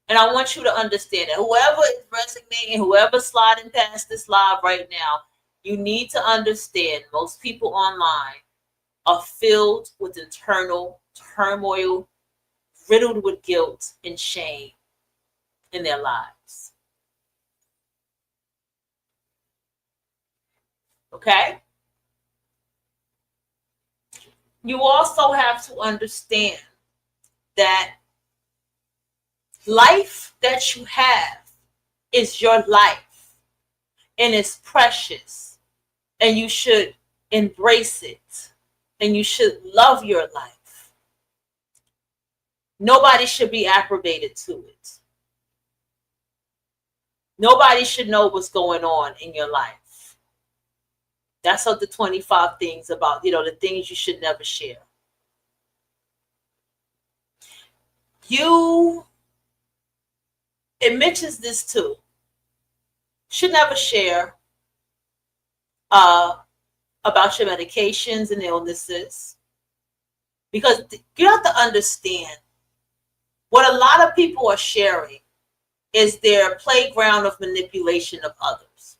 And I want you to understand that whoever is resonating, whoever's sliding past this live right now, you need to understand most people online are filled with internal turmoil, riddled with guilt and shame in their lives. Okay? You also have to understand that life that you have is your life and it's precious and you should embrace it and you should love your life. Nobody should be approbated to it. Nobody should know what's going on in your life. That's what the 25 things about, the things you should never share. It mentions this too. Should never share about your medications and illnesses. Because you have to understand what a lot of people are sharing is their playground of manipulation of others.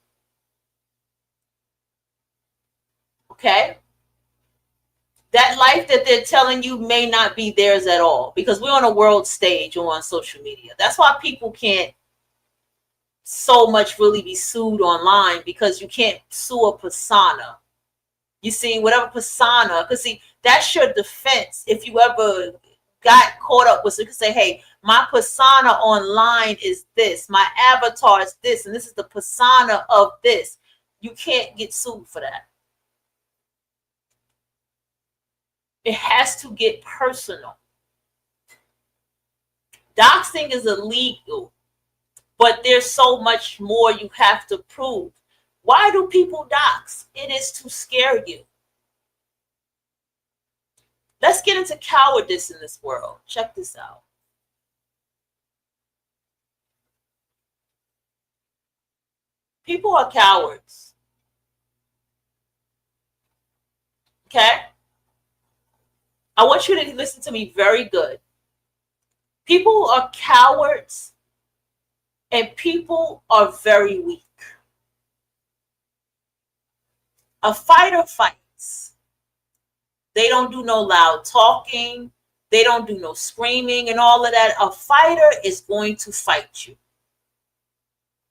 Okay? That life that they're telling you may not be theirs at all because we're on a world stage or on social media. That's why people can't so much really be sued online because you can't sue a persona. You see, whatever persona, because see, that's your defense. If you ever got caught up with, so you can say, hey, my persona online is this, my avatar is this, and this is the persona of this. You can't get sued for that. It has to get personal. Doxing is illegal, but there's so much more you have to prove. Why do people dox? It is to scare you. Let's get into cowardice in this world. Check this out. People are cowards. Okay? I want you to listen to me very good. People are cowards and people are very weak. A fighter fights. They don't do no loud talking. They don't do no screaming and all of that. A fighter is going to fight you.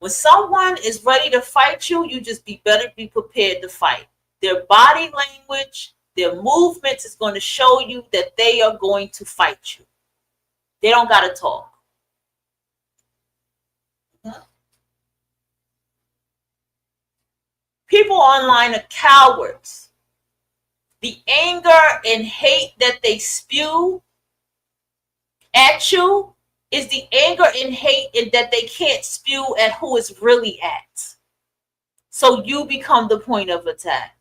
When someone is ready to fight you, you just better be prepared to fight. Their body language, their movements is going to show you that they are going to fight you. They don't got to talk. People online are cowards. The anger and hate that they spew at you is the anger and hate that they can't spew at who it's really at. So you become the point of attack.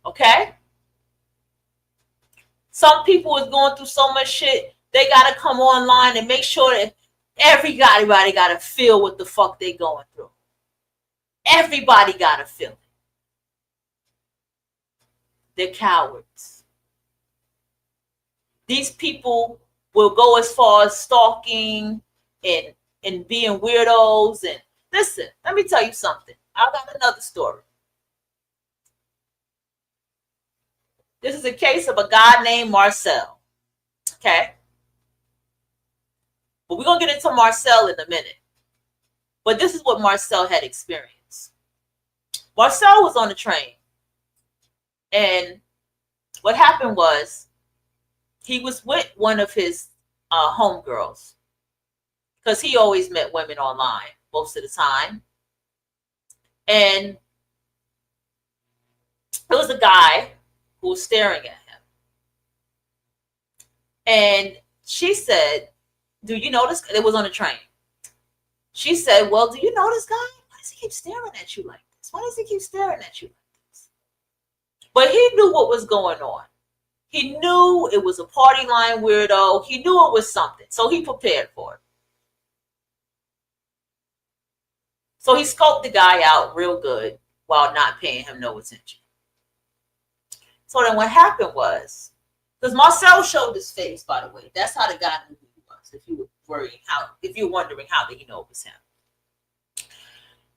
Okay? Some people is going through so much shit, they got to come online and make sure that everybody got to feel what the fuck they going through. Everybody got to feel it. They're cowards. These people will go as far as stalking and being weirdos. And listen, let me tell you something. I got another story. This is a case of a guy named Marcel. Okay? But we're going to get into Marcel in a minute. But this is what Marcel had experienced. Marcel was on the train. And what happened was he was with one of his homegirls. Because he always met women online most of the time. And there was a guy who was staring at him. And she said, do you know this? It was on a train. She said, well, do you know this guy? Why does he keep staring at you like this? Why does he keep staring at you like this? But he knew what was going on. He knew it was a party line weirdo. He knew it was something. So he prepared for it. So he scoped the guy out real good while not paying him no attention. So then what happened was, because Marcel showed his face, by the way. That's how the guy knew who he was, if you were wondering how did he know it was him.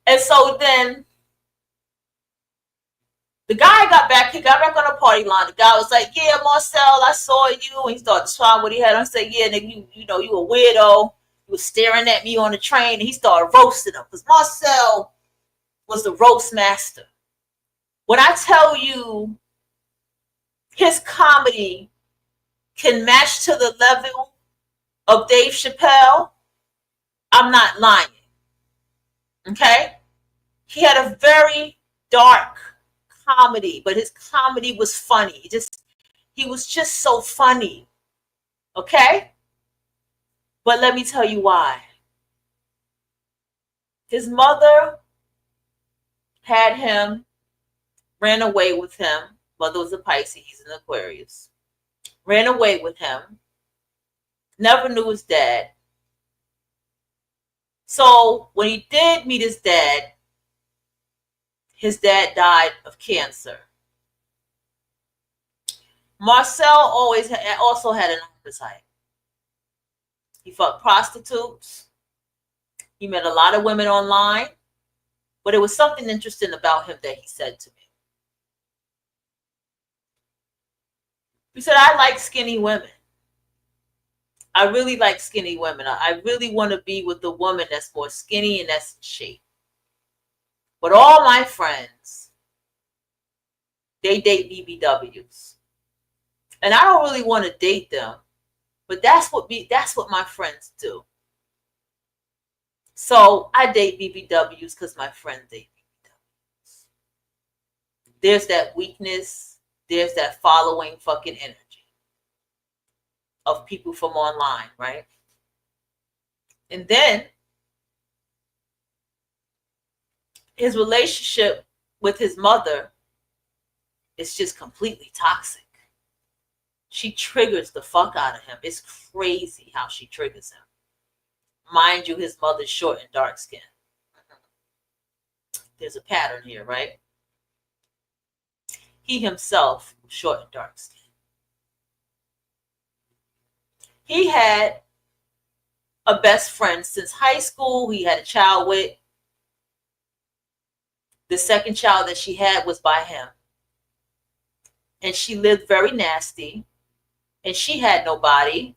And so then the guy got back on the party line. The guy was like, yeah, Marcel, I saw you. And he started describing what he had on. I said, yeah, nigga, you know, you a weirdo. You was staring at me on the train. And he started roasting him because Marcel was the roast master. When I tell you his comedy can match to the level of Dave Chappelle, I'm not lying. Okay? He had a very dark comedy, but his comedy was funny. He was just so funny. Okay? But let me tell you why. His mother had him, ran away with him. Mother was a Pisces, he's an Aquarius. Ran away with him. Never knew his dad. So when he did meet his dad died of cancer. Marcel also had an appetite. He fucked prostitutes. He met a lot of women online. But it was something interesting about him that he said to me. He said, I like skinny women. I really like skinny women. I really want to be with a woman that's more skinny and that's in shape. But all my friends, they date BBWs. And I don't really want to date them. But that's what my friends do. So I date BBWs because my friends date BBWs. There's that weakness. There's that following fucking energy of people from online, right? And then his relationship with his mother is just completely toxic. She triggers the fuck out of him. It's crazy how she triggers him. Mind you, his mother's short and dark skinned. There's a pattern here, right? He himself was short and dark skinned. He had a best friend since high school. He had a child with. The second child that she had was by him. And she lived very nasty. And she had nobody.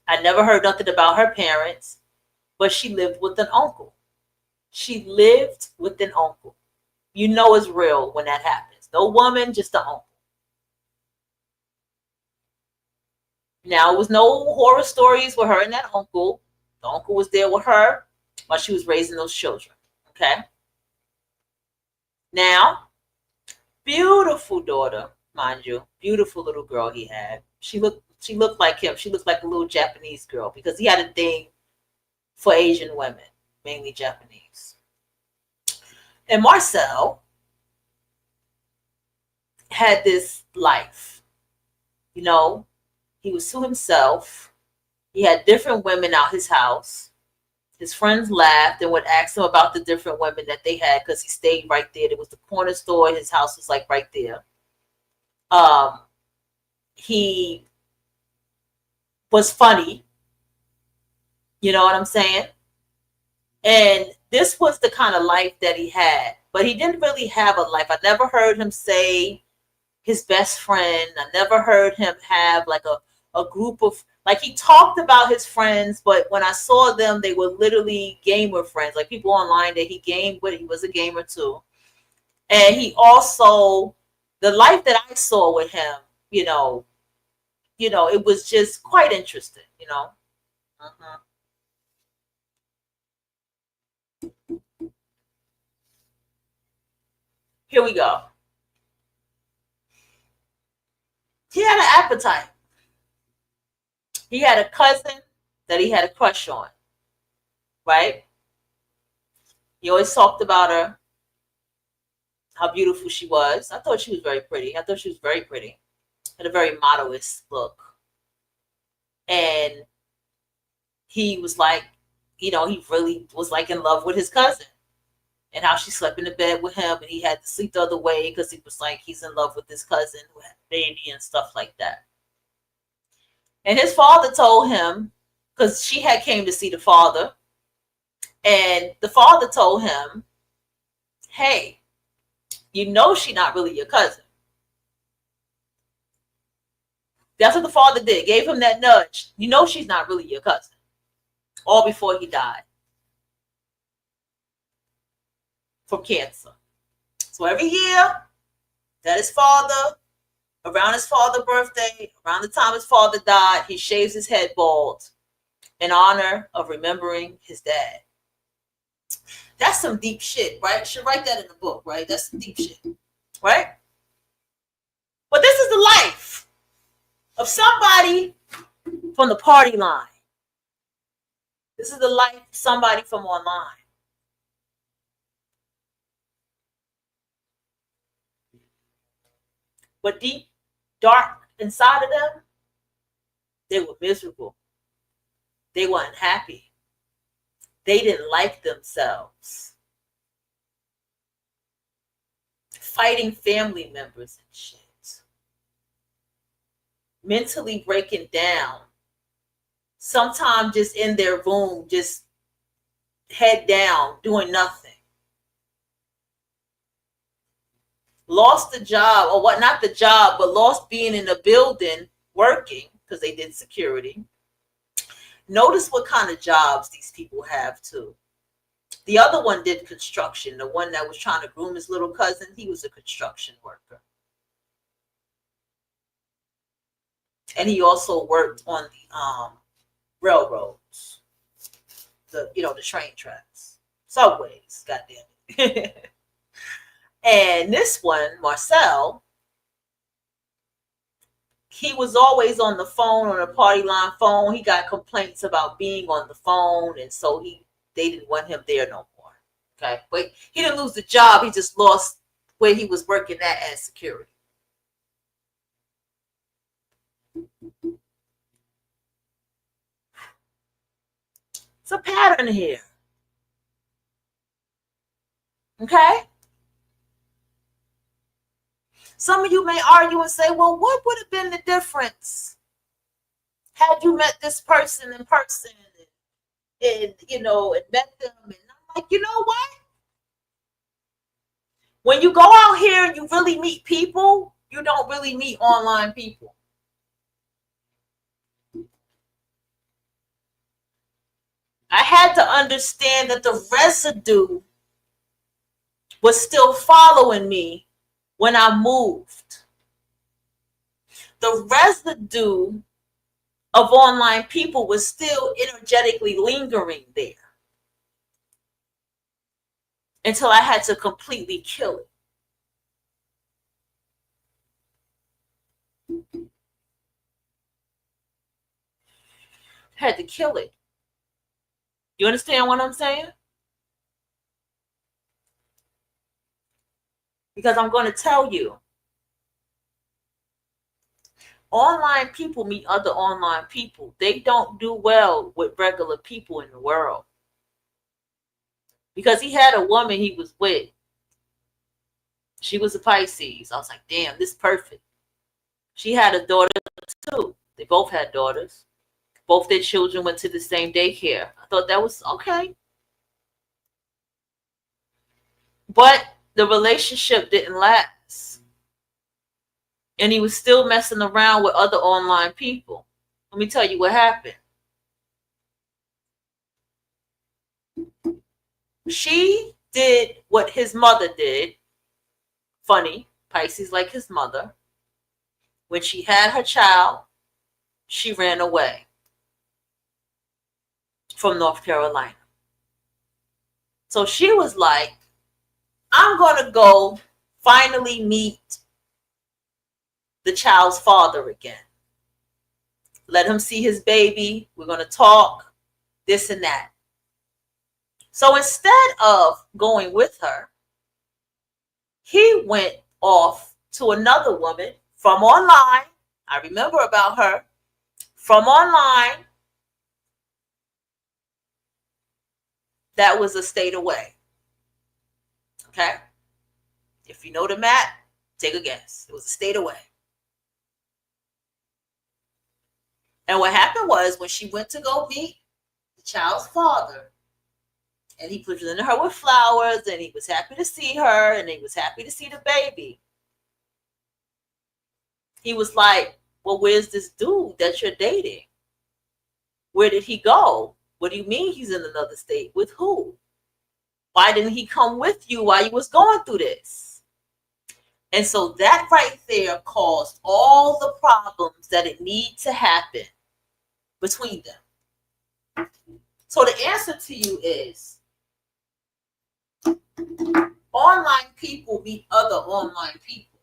I never heard nothing about her parents. But she lived with an uncle. She lived with an uncle. You know it's real when that happens. No woman, just an uncle. Now, it was no horror stories with her and that uncle. The uncle was there with her while she was raising those children. Okay? Now, beautiful daughter, mind you. Beautiful little girl he had. She looked like him. She looked like a little Japanese girl because he had a thing for Asian women, mainly Japanese. And Marcel had this life. You know, he was to himself. He had different women out his house. His friends laughed and would ask him about the different women that they had because he stayed right there. There was the corner store. His house was like right there. He was funny. You know what I'm saying? And this was the kind of life that he had. But he didn't really have a life. I never heard him say his best friend. I never heard him have like a group of, like he talked about his friends, but when I saw them, they were literally gamer friends, like people online that he gamed with. He was a gamer too. And he also, the life that I saw with him, it was just quite interesting, Uh-huh. Here we go. He had an appetite. He had a cousin that he had a crush on, right? He always talked about her, how beautiful she was. I thought she was very pretty. Had a very modest look. And he was like, he really was like in love with his cousin. And how she slept in the bed with him, and he had to sleep the other way because he was like he's in love with his cousin who had a baby and stuff like that. And his father told him, because she had came to see the father, and the father told him, hey, she's not really your cousin. That's what the father did. Gave him that nudge. She's not really your cousin. All before he died. From cancer. So every year that his father, around his father's birthday, around the time his father died, he shaves his head bald in honor of remembering his dad. That's some deep shit, right? Should write that in the book, right? That's some deep shit, right? But this is the life of somebody from the party line. This is the life of somebody from online. But deep, dark inside of them, they were miserable. They weren't happy. They didn't like themselves. Fighting family members and shit. Mentally breaking down. Sometimes just in their room, just head down, doing nothing. Lost the job, or what, not the job, but lost being in the building working because they did security. Notice what kind of jobs these people have too. The other one did construction. The one that was trying to groom his little cousin, he was a construction worker. And he also worked on the railroads, the train tracks, subways, goddamn it. And this one, Marcel, he was always on the phone, on a party line phone. He got complaints about being on the phone, and so they didn't want him there no more. Okay, but he didn't lose the job. He just lost where he was working at as security. It's a pattern here. Okay? Some of you may argue and say, well, what would have been the difference had you met this person in person and met them? And I'm like, you know what? When you go out here and you really meet people, you don't really meet online people. I had to understand that the residue was still following me when I moved. The residue of online people was still energetically lingering there until I had to completely kill it. Had to kill it. You understand what I'm saying? Because I'm going to tell you, online people meet other online people. They don't do well with regular people in the world. Because he had a woman he was with. She was a Pisces. I was like, damn, this is perfect. She had a daughter too. They both had daughters. Both their children went to the same daycare. I thought that was okay. But the relationship didn't last. And he was still messing around with other online people. Let me tell you what happened. She did what his mother did. Funny, Pisces like his mother. When she had her child, she ran away from North Carolina. So she was like, I'm going to go finally meet the child's father again. Let him see his baby. We're going to talk, this and that. So instead of going with her, he went off to another woman from online. I remember about her. From online. That was a state away. Okay? If you know the map, take a guess. It was a state away. And what happened was when she went to go meet the child's father, and he presented her with flowers, and he was happy to see her, and he was happy to see the baby. He was like, well, where's this dude that you're dating? Where did he go? What do you mean he's in another state? With who? Why didn't he come with you while you was going through this? And so that right there caused all the problems that it need to happen between them. So the answer to you is, online people meet other online people.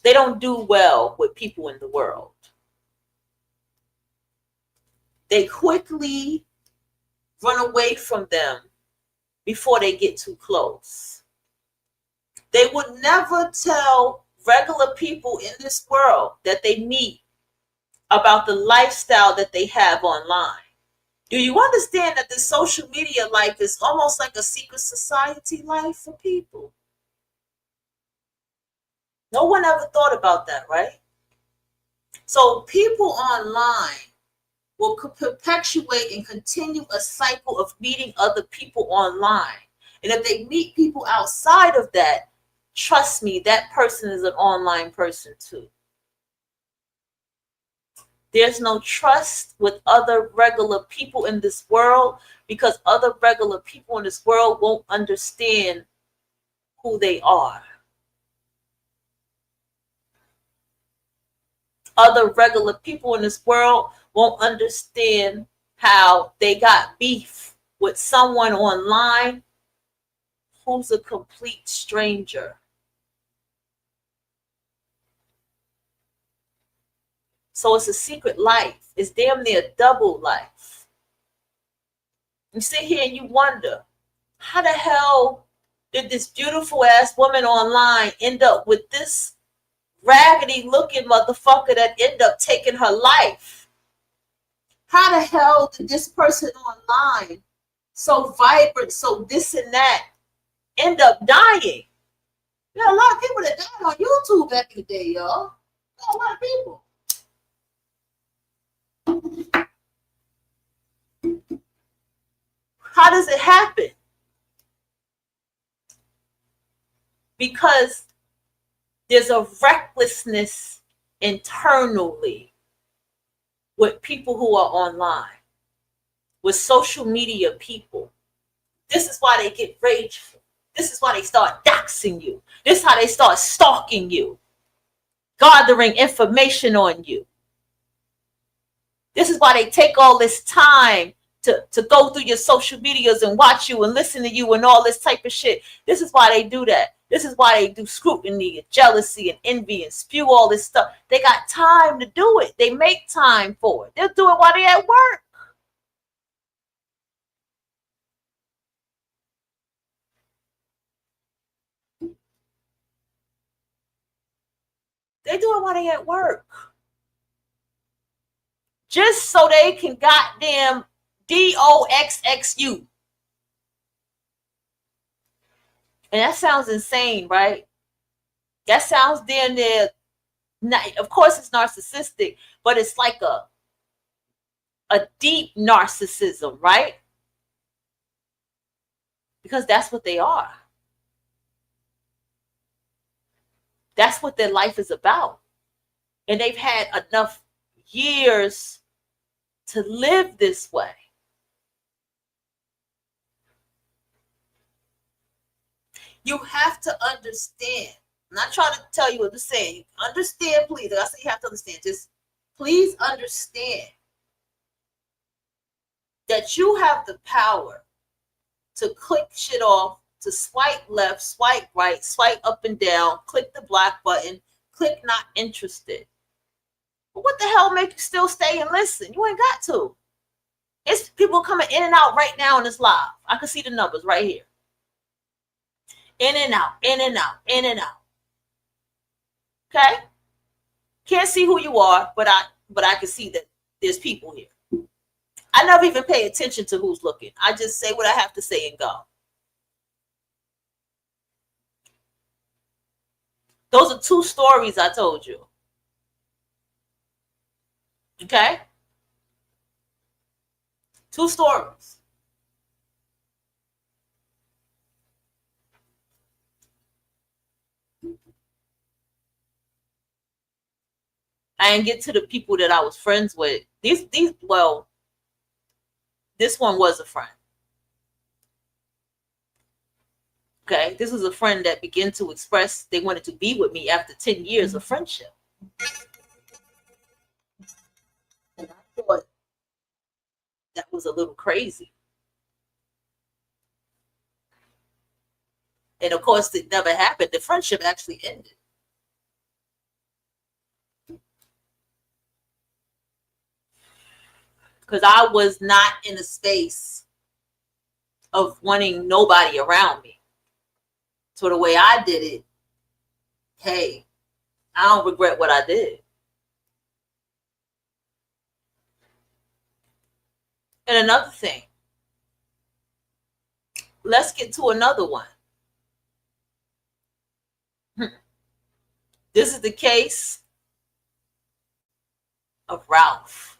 They don't do well with people in the world. They quickly run away from them before they get too close. They would never tell regular people in this world that they meet about the lifestyle that they have online. Do you understand that the social media life is almost like a secret society life for people? No one ever thought about that, right? So people online will perpetuate and continue a cycle of meeting other people online. And if they meet people outside of that, trust me, that person is an online person too. There's no trust with other regular people in this world because other regular people in this world won't understand who they are. Other regular people in this world won't understand how they got beef with someone online who's a complete stranger. So it's a secret life. It's damn near double life. You sit here and you wonder, how the hell did this beautiful ass woman online end up with this raggedy looking motherfucker that end up taking her life? How the hell did this person online, so vibrant, so this and that, end up dying? There are a lot of people that died on YouTube back in the day, y'all. A lot of people. How does it happen? Because there's a recklessness internally with people who are online, with social media people. This is why they get rageful. This is why they start doxing you. This is how they start stalking you, gathering information on you. This is why they take all this time to go through your social medias and watch you and listen to you and all this type of shit. This is why they do that. This is why they do scrutiny and jealousy and envy and spew all this stuff. They got time to do it. They make time for it. They'll do it while they're at work. They do it while they're at work. Just so they can goddamn DOXXU. And that sounds insane, right? That sounds damn near, of course it's narcissistic, but it's like a deep narcissism, right? Because that's what they are. That's what their life is about. And they've had enough years to live this way. You have to understand. I'm not trying to tell you what to say. Understand, please. I say you have to understand. Just please understand that you have the power to click shit off, to swipe left, swipe right, swipe up and down, click the block button, click not interested. But what the hell make you still stay and listen? You ain't got to. It's people coming in and out right now in this live. I can see the numbers right here. In and out, in and out, in and out. Okay? Can't see who you are, but I can see that there's people here. I never even pay attention to who's looking. I just say what I have to say and go. Those are 2 stories I told you. Okay? 2 stories. I didn't get to the people that I was friends with. Well, this one was a friend. Okay, this was a friend that began to express they wanted to be with me after 10 years of friendship. And I thought that was a little crazy. And of course, it never happened. The friendship actually ended. Because I was not in a space of wanting nobody around me. So the way I did it, hey, I don't regret what I did. And another thing, let's get to another one. This is the case of Ralph.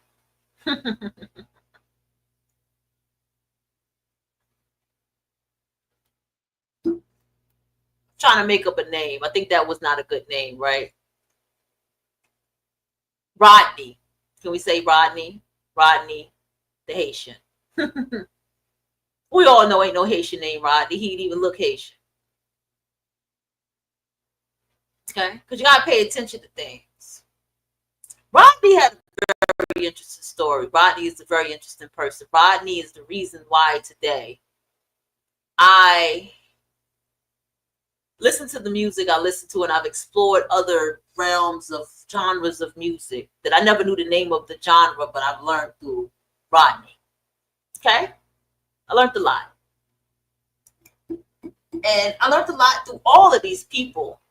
Trying to make up a name. I think that was not a good name, right? Rodney. Can we say Rodney? Rodney, the Haitian. We all know ain't no Haitian named Rodney. He'd even look Haitian. Okay? Because you got to pay attention to things. Rodney had a very interesting story. Rodney is a very interesting person. Rodney is the reason why today I listen to the music I listen to, and I've explored other realms of genres of music that I never knew the name of the genre, but I've learned through Rodney. Okay? I learned a lot. And I learned a lot through all of these people.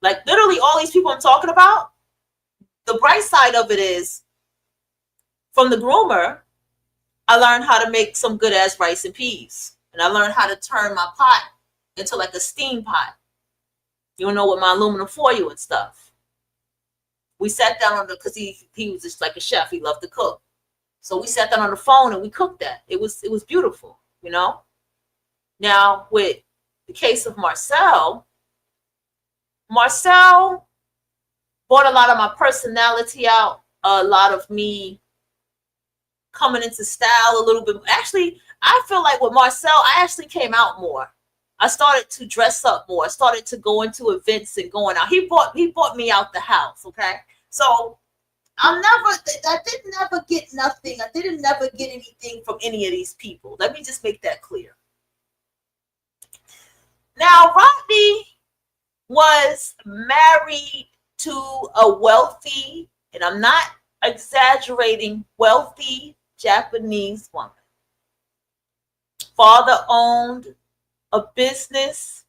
Like literally all these people I'm talking about. The bright side of it is from the groomer, I learned how to make some good ass rice and peas. And I learned how to turn my pot into like a steam pot. You know, with my aluminum foil and stuff. We sat down on the, because he was just like a chef. He loved to cook. So we sat down on the phone and we cooked that. It was beautiful, you know. Now with the case of Marcel brought a lot of my personality out, a lot of me coming into style a little bit. Actually, I feel like with Marcel, I actually came out more. I started to dress up more. I started to go into events and going out. He brought me out the house. Okay, so I didn't never get nothing. I didn't never get anything from any of these people. Let me just make that clear. Now, Rodney was married to a wealthy, and I'm not exaggerating, wealthy Japanese woman. Father owned a business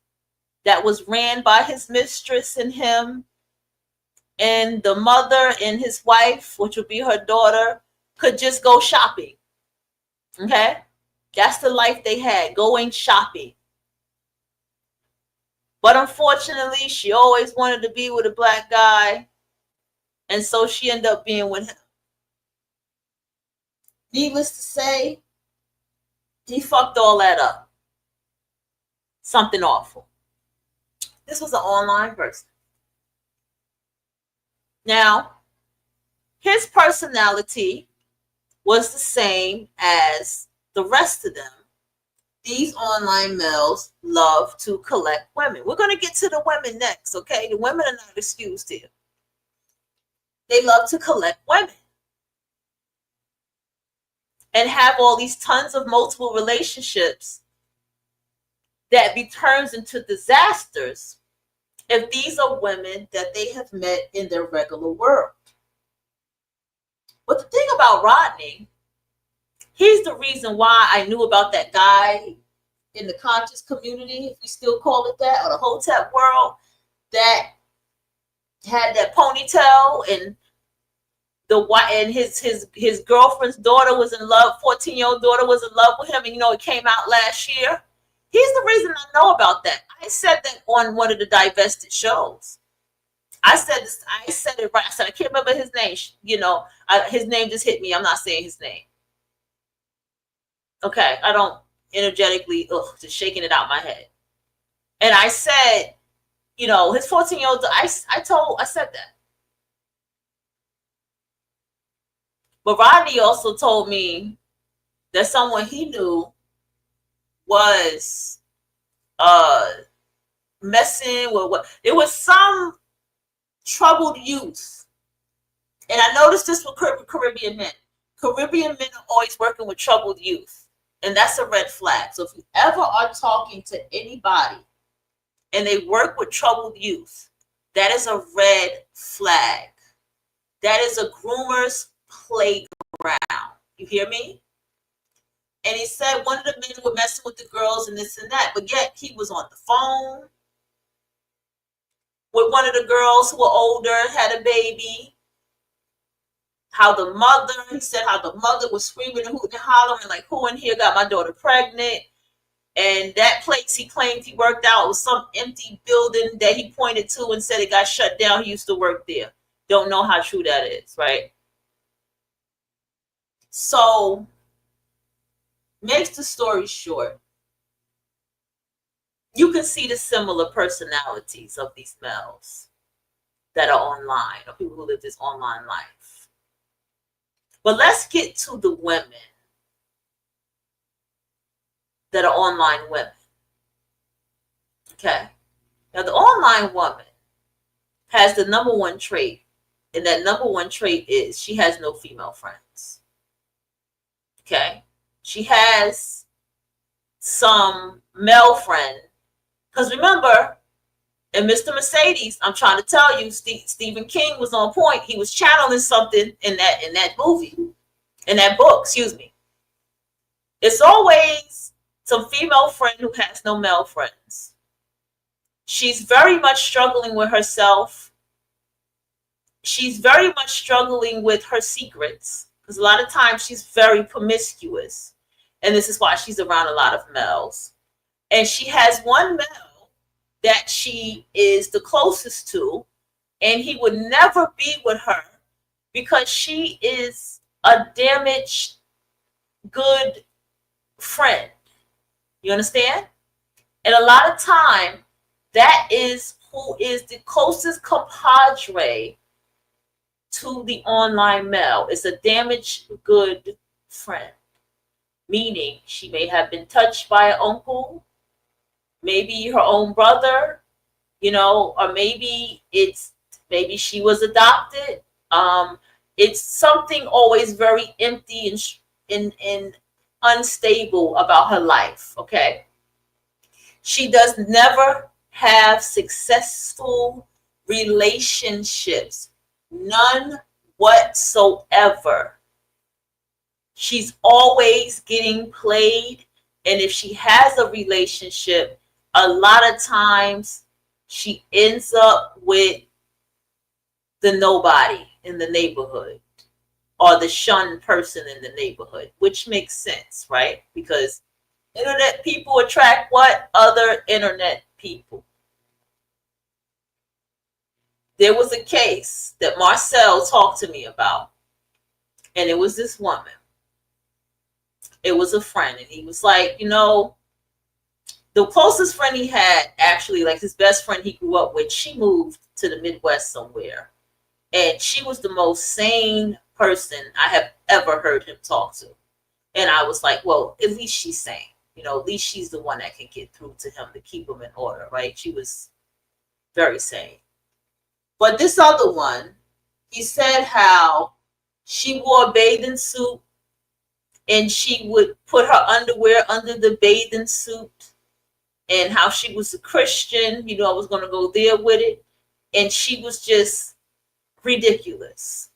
that was ran by his mistress and him, and the mother and his wife, which would be her daughter, could just go shopping. Okay? That's the life they had, going shopping. But unfortunately, she always wanted to be with a black guy, and so she ended up being with him. Needless to say, he fucked all that up. Something awful. This was an online person. Now, his personality was the same as the rest of them. These online males love to collect women. We're going to get to the women next, okay? The women are not excused here. They love to collect women and have all these tons of multiple relationships that turns into disasters if these are women that they have met in their regular world. But the thing about Rodney, he's the reason why I knew about that guy in the conscious community, if we still call it that, or the Hotep world, that had that ponytail, and his girlfriend's daughter was in love, 14-year-old daughter was in love with him, and you know it came out last year. He's the reason I know about that. I said that on one of the divested shows. I said it right. I said I can't remember his name. You know, his name just hit me. I'm not saying his name. Okay, I don't energetically, just shaking it out my head. And I said, you know, his 14-year-old. I said that. But Rodney also told me that someone he knew was messing with what it was, some troubled youth. And I noticed this with Caribbean men. Caribbean men are always working with troubled youth. And that's a red flag. So if you ever are talking to anybody and they work with troubled youth, that is a red flag. That is a groomer's playground. You hear me? And he said one of the men were messing with the girls and this and that, but yet he was on the phone with one of the girls who were older, had a baby. He said how the mother was screaming and hooting and hollering, like, who in here got my daughter pregnant? And that place he claimed he worked out was some empty building that he pointed to and said it got shut down. He used to work there. Don't know how true that is, right? So, makes the story short, you can see the similar personalities of these males that are online, or people who live this online life. But let's get to the women that are online women. Okay. Now, the online woman has the number one trait, and that number one trait is she has no female friends. Okay. She has some male friend. Because remember, And Mr. Mercedes, I'm trying to tell you, Stephen King was on point. He was channeling something in that movie, in that book, excuse me. It's always some female friend who has no male friends. She's very much struggling with herself. She's very much struggling with her secrets, because a lot of times she's very promiscuous. And this is why she's around a lot of males. And she has one male that she is the closest to, and he would never be with her because she is a damaged good friend. You understand? And a lot of time, that is who is the closest compadre to the online male. It's a damaged good friend. Meaning she may have been touched by an uncle, maybe her own brother, or maybe she was adopted. It's something always very empty and unstable about her life. Okay. She does never have successful relationships. None whatsoever. She's always getting played. And if she has a relationship, a lot of times she ends up with the nobody in the neighborhood or the shunned person in the neighborhood, which makes sense, right? Because internet people attract what? Other internet people. There was a case that Marcel talked to me about, and it was this woman. It was a friend, and he was like, the closest friend he had, actually, like his best friend he grew up with, she moved to the Midwest somewhere. And she was the most sane person I have ever heard him talk to. And I was like, well, at least she's sane. At least she's the one that can get through to him to keep him in order, right? She was very sane. But this other one, he said how she wore a bathing suit and she would put her underwear under the bathing suit, and how she was a Christian. I was going to go there with it. And she was just ridiculous.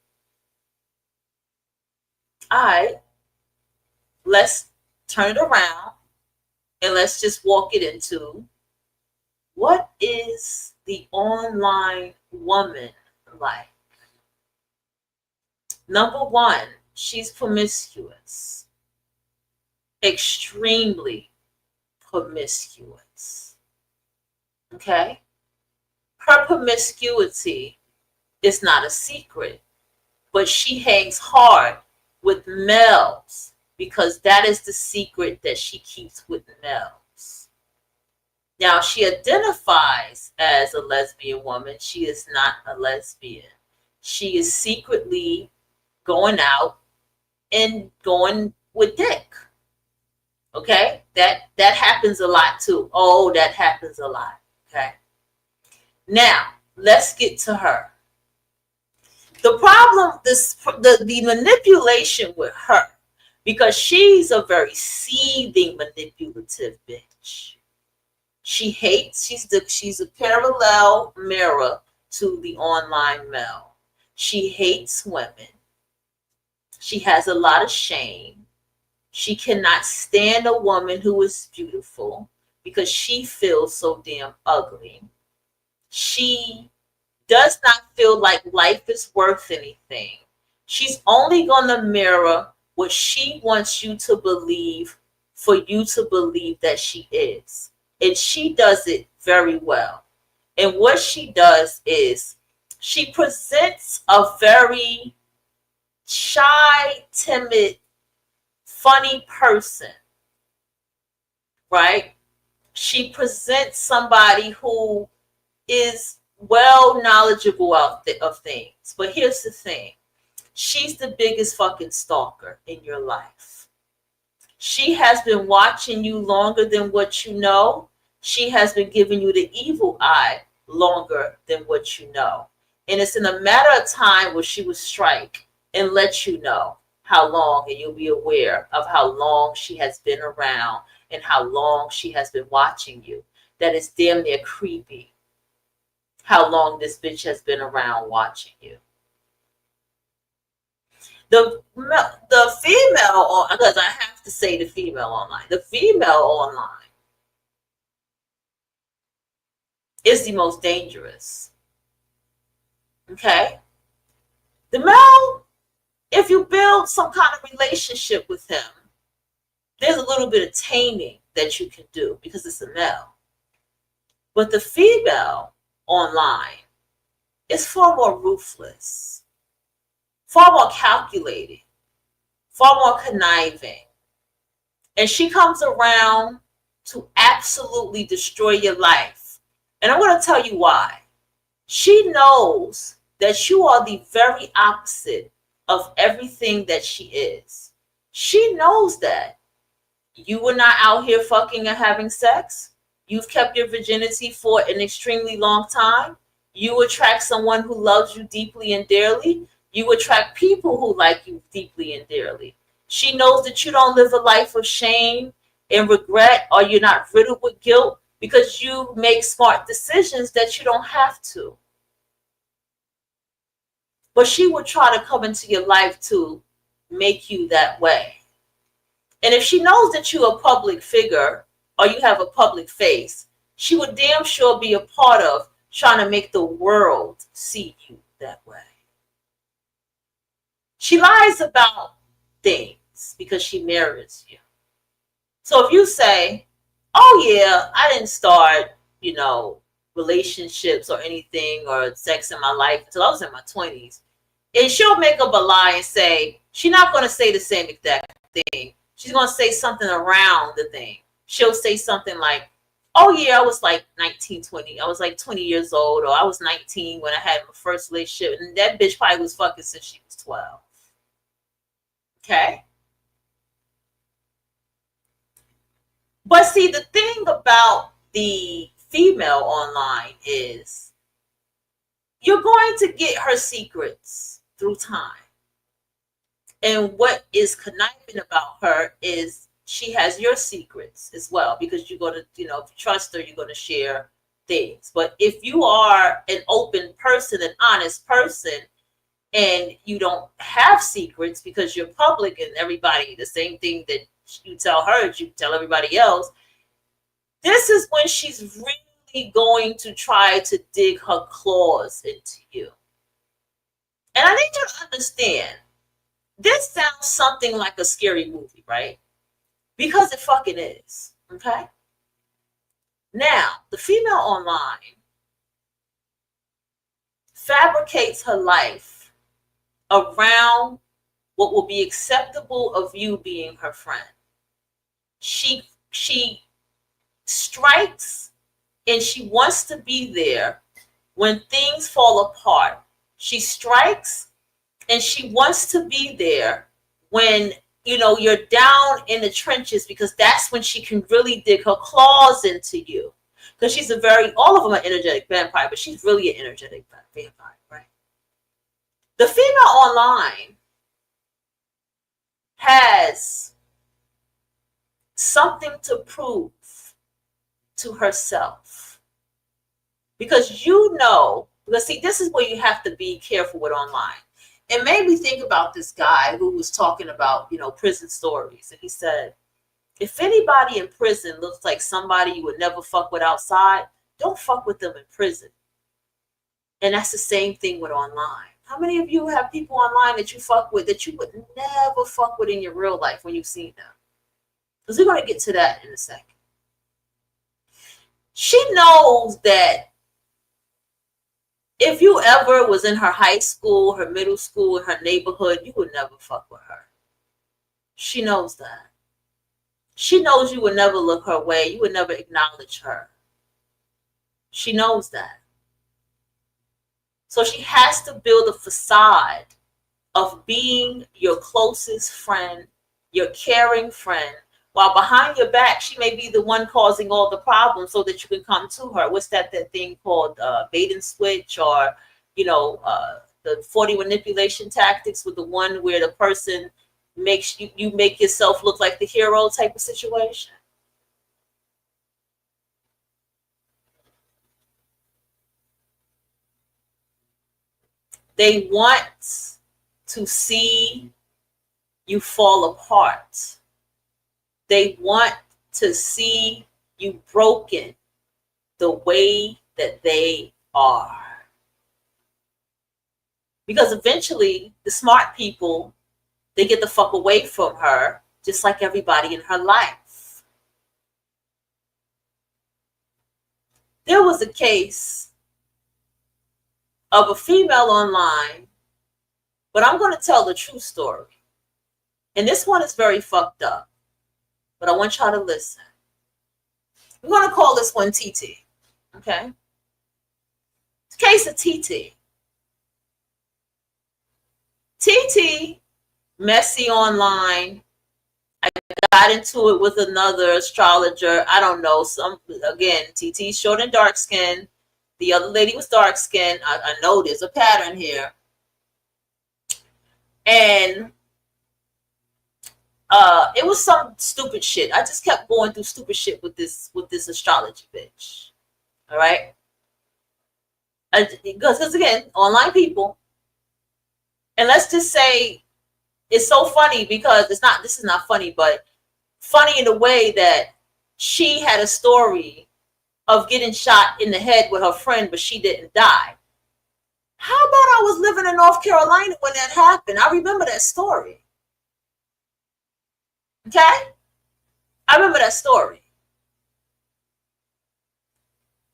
All right, let's turn it around and let's just walk it into, what is the online woman like? Number one, she's promiscuous. Extremely promiscuous. Okay? Her promiscuity is not a secret, but she hangs hard with males because that is the secret that she keeps with males. Now, she identifies as a lesbian woman. She is not a lesbian. She is secretly going out and going with dick. Okay? That happens a lot too. Oh, that happens a lot. Okay? Now, let's get to her. The problem, the manipulation with her, because she's a very seething, manipulative bitch. She hates, she's a parallel mirror to the online male. She hates women. She has a lot of shame. She cannot stand a woman who is beautiful because she feels so damn ugly. She does not feel like life is worth anything. She's only going to mirror what she wants you to believe for you to believe that she is. And she does it very well. And what she does is she presents a very shy, timid, funny person, right? She presents somebody who is well knowledgeable of things. But here's the thing. She's the biggest fucking stalker in your life. She has been watching you longer than what you know. She has been giving you the evil eye longer than what you know. And it's in a matter of time where she will strike and let you know how long, and you'll be aware of how long she has been around and how long she has been watching you. That is damn near creepy. how long this bitch has been around watching you. The female, because I have to say the female online. The female online is the most dangerous. Okay? The male, if you build some kind of relationship with him, there's a little bit of taming that you can do because it's a male. But the female online is far more ruthless, far more calculating, far more conniving. And she comes around to absolutely destroy your life. And I'm going to tell you why. She knows that you are the very opposite of everything that she is. She knows that. You were not out here fucking and having sex. You've kept your virginity for an extremely long time. You attract someone who loves you deeply and dearly. You attract people who like you deeply and dearly. She knows that you don't live a life of shame and regret, or you're not riddled with guilt because you make smart decisions that you don't have to. But she would try to come into your life to make you that way. And if she knows that you're a public figure or you have a public face, she would damn sure be a part of trying to make the world see you that way. She lies about things because she mirrors you. So if you say, oh yeah, I didn't start, relationships or anything or sex in my life until I was in my 20s, and she'll make up a lie and say, she's not going to say the same exact thing. She's going to say something around the thing. She'll say something like, oh yeah, I was like 19, 20. I was like 20 years old, or I was 19 when I had my first relationship. And that bitch probably was fucking since she was 12. Okay? But see, the thing about the female online is you're going to get her secrets through time. And what is conniving about her is she has your secrets as well, because you're going to, if you trust her, you're going to share things. But if you are an open person, an honest person, and you don't have secrets because you're public and everybody, the same thing that you tell her, you tell everybody else, this is when she's really going to try to dig her claws into you. And I need you to understand, this sounds something like a scary movie, right? Because it fucking is, okay? Now, the female online fabricates her life around what will be acceptable of you being her friend. She strikes and she wants to be there when things fall apart. She strikes and she wants to be there when, you're down in the trenches, because that's when she can really dig her claws into you. Because she's all of them are energetic vampire, but she's really an energetic vampire, right? The female online has something to prove to herself. Because see, this is where you have to be careful with online. It made me think about this guy who was talking about, prison stories. And he said, if anybody in prison looks like somebody you would never fuck with outside, don't fuck with them in prison. And that's the same thing with online. How many of you have people online that you fuck with that you would never fuck with in your real life when you've seen them? Because we're going to get to that in a second. She knows that if you ever was in her high school, her middle school, her neighborhood, you would never fuck with her. She knows that. She knows you would never look her way. You would never acknowledge her. She knows that. So she has to build a facade of being your closest friend, your caring friend, while behind your back, she may be the one causing all the problems so that you can come to her. What's that thing called bait and switch, or, the 40 manipulation tactics, with the one where the person makes you make yourself look like the hero type of situation. They want to see you fall apart. They want to see you broken the way that they are. Because eventually, the smart people, they get the fuck away from her, just like everybody in her life. There was a case of a female online, but I'm going to tell the true story. And this one is very fucked up, but I want y'all to listen. I'm going to call this one TT. Okay? It's a case of TT. TT, messy online. I got into it with another astrologer. I don't know. Again, TT short and dark skin. The other lady was dark skin. I know there's a pattern here. And it was some stupid shit. I just kept going through stupid shit with this astrology bitch. All right? Because again, online people. And let's just say it's so funny because this is not funny, but funny in a way that she had a story of getting shot in the head with her friend, but she didn't die. How about I was living in North Carolina when that happened? I remember that story. Okay? I remember that story.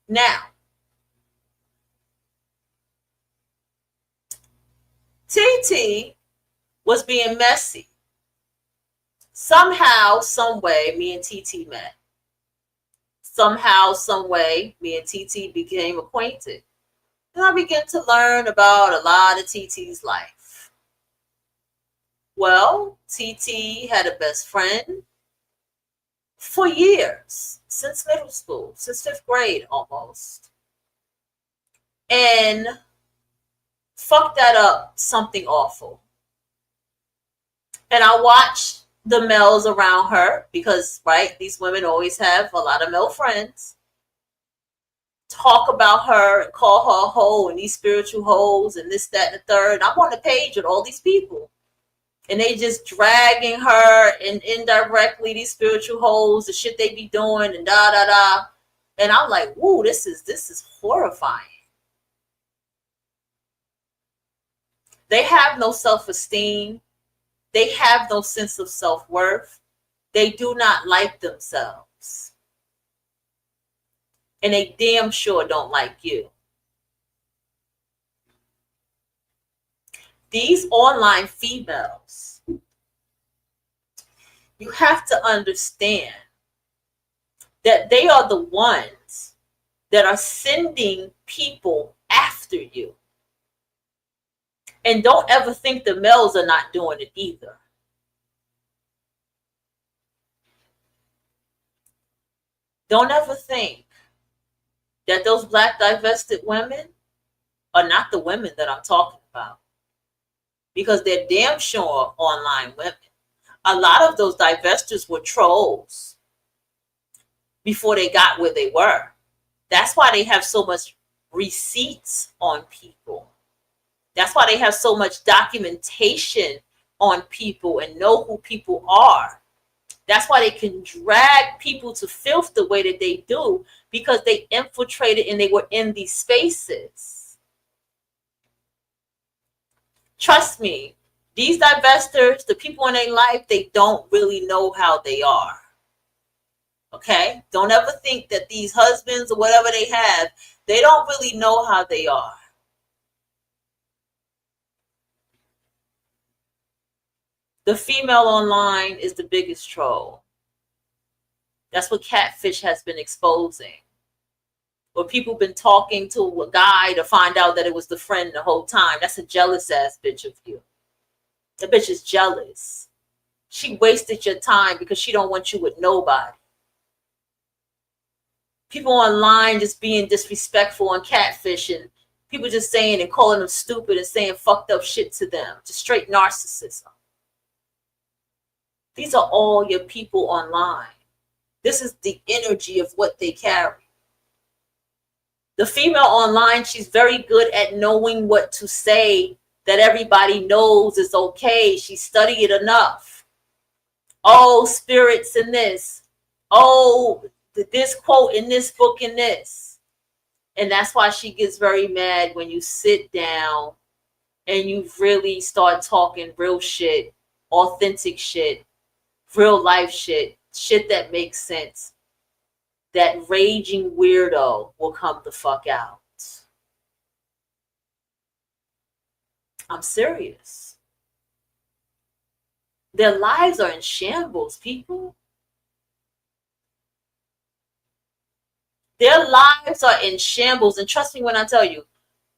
Now, TT was being messy. Somehow, some way, me and TT met. Somehow, some way, me and TT became acquainted. And I began to learn about a lot of TT's life. Well, TT had a best friend for years, since middle school, since 5th grade almost. And fucked that up something awful. And I watched the males around her because, right, these women always have a lot of male friends. Talk about her and call her a hoe and these spiritual hoes and this, that, and the third. I'm on the page with all these people. And they just dragging her and indirectly these spiritual hoes, the shit they be doing and da da da. And I'm like, woo, this is horrifying. They have no self-esteem. They have no sense of self-worth. They do not like themselves. And they damn sure don't like you. These online females, you have to understand that they are the ones that are sending people after you. And don't ever think the males are not doing it either. Don't ever think that those black divested women are not the women that I'm talking about. Because they're damn sure online women. A lot of those divestors were trolls before they got where they were. That's why they have so much receipts on people. That's why they have so much documentation on people and know who people are. That's why they can drag people to filth the way that they do, because they infiltrated and they were in these spaces. Trust me, these divestors, the people in their life, they don't really know how they are. Okay? Don't ever think that these husbands or whatever they have, they don't really know how they are. The female online is the biggest troll. That's what Catfish has been exposing. Where people been talking to a guy to find out that it was the friend the whole time. That's a jealous ass bitch of you. The bitch is jealous. She wasted your time because she don't want you with nobody. People online just being disrespectful and catfishing. People just saying and calling them stupid and saying fucked up shit to them. Just straight narcissism. These are all your people online. This is the energy of what they carry. The female online, she's very good at knowing what to say that everybody knows is okay. She studied it enough. Oh, spirits in this. Oh, this quote in this book in this. And that's why she gets very mad when you sit down and you really start talking real shit, authentic shit, real life shit, shit that makes sense. That raging weirdo will come the fuck out. I'm serious. Their lives are in shambles, people. Their lives are in shambles. And trust me when I tell you,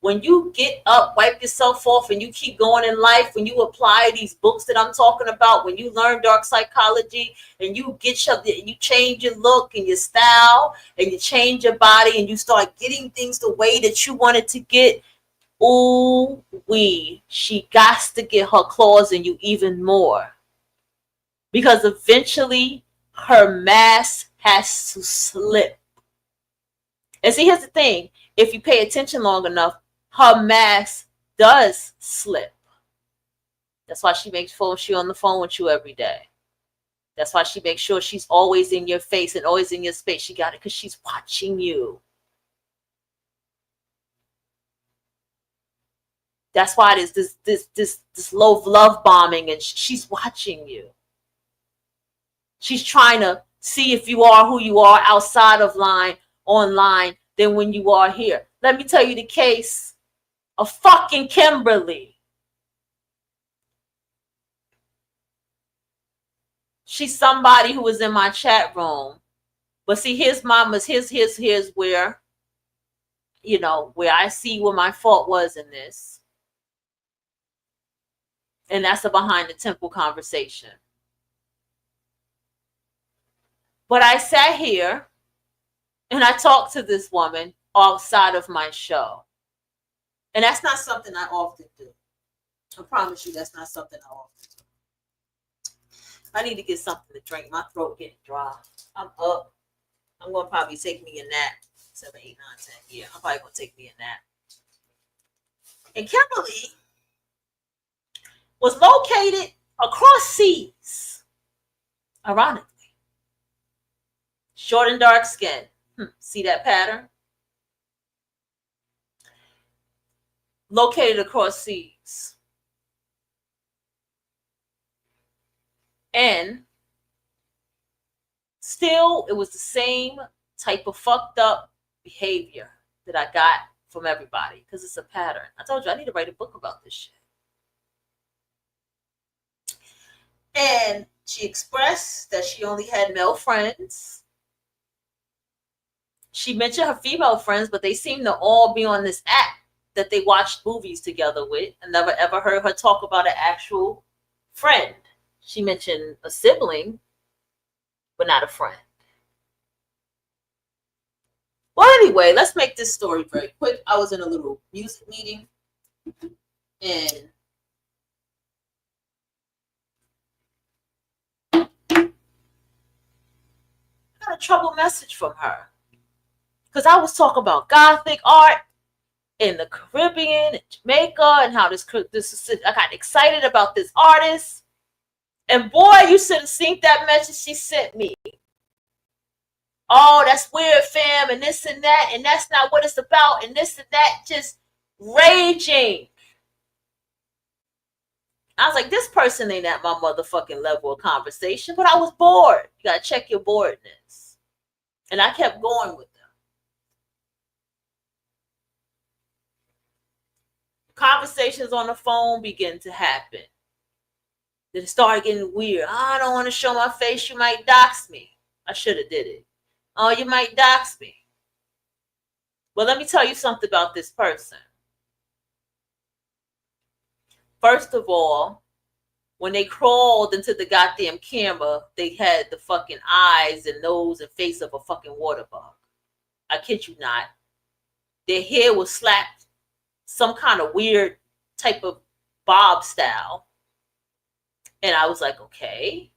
when you get up, wipe yourself off, and you keep going in life, when you apply these books that I'm talking about, when you learn dark psychology, and you change your look and your style, and you change your body, and you start getting things the way that you wanted to get, ooh wee, she got to get her claws in you even more. Because eventually her mask has to slip. And see, here's the thing. If you pay attention long enough, her mask does slip. That's why she makes sure she's on the phone with you every day. That's why she makes sure she's always in your face and always in your space. She got it because she's watching you. That's why there's this love bombing, and she's watching you. She's trying to see if you are who you are outside of line, online, than when you are here. Let me tell you the case of fucking Kimberly. She's somebody who was in my chat room. But see, here's where, you know, where I see where my fault was in this. And that's a behind the temple conversation. But I sat here and I talked to this woman outside of my show. And that's not something I often do. I promise you that's not something I often do. I need to get something to drink. My throat getting dry. I'm up. I'm going to probably take me a nap. 7, 8, 9, 10. Yeah, I'm probably going to take me a nap. And Kimberly was located across seas. Ironically. Short and dark skin. See that pattern? Located across seas. And still, it was the same type of fucked up behavior that I got from everybody because it's a pattern. I told you I need to write a book about this shit. And she expressed that she only had male friends. She mentioned her female friends, but they seem to all be on this app that they watched movies together with. I never ever heard her talk about an actual friend. She mentioned a sibling, but not a friend. Well, anyway, let's make this story very quick. I was in a little music meeting, and I got a trouble message from her. Because I was talking about Gothic art in the Caribbean and Jamaica and how this is, I got excited about this artist. And boy, you should have seen that message she sent me. Oh, that's weird, fam, and this and that, and that's not what it's about, and this and that, just raging. I was like, this person ain't at my motherfucking level of conversation, but I was bored. You gotta check your boredness. And I kept going with them. Conversations on the phone begin to happen. Then it started getting weird. Oh, I don't want to show my face. You might dox me. I should have did it. Oh, you might dox me. Well, let me tell you something about this person. First of all, when they crawled into the goddamn camera, they had the fucking eyes and nose and face of a fucking water bug. I kid you not. Their hair was slapped some kind of weird type of bob style. And I was like, okay.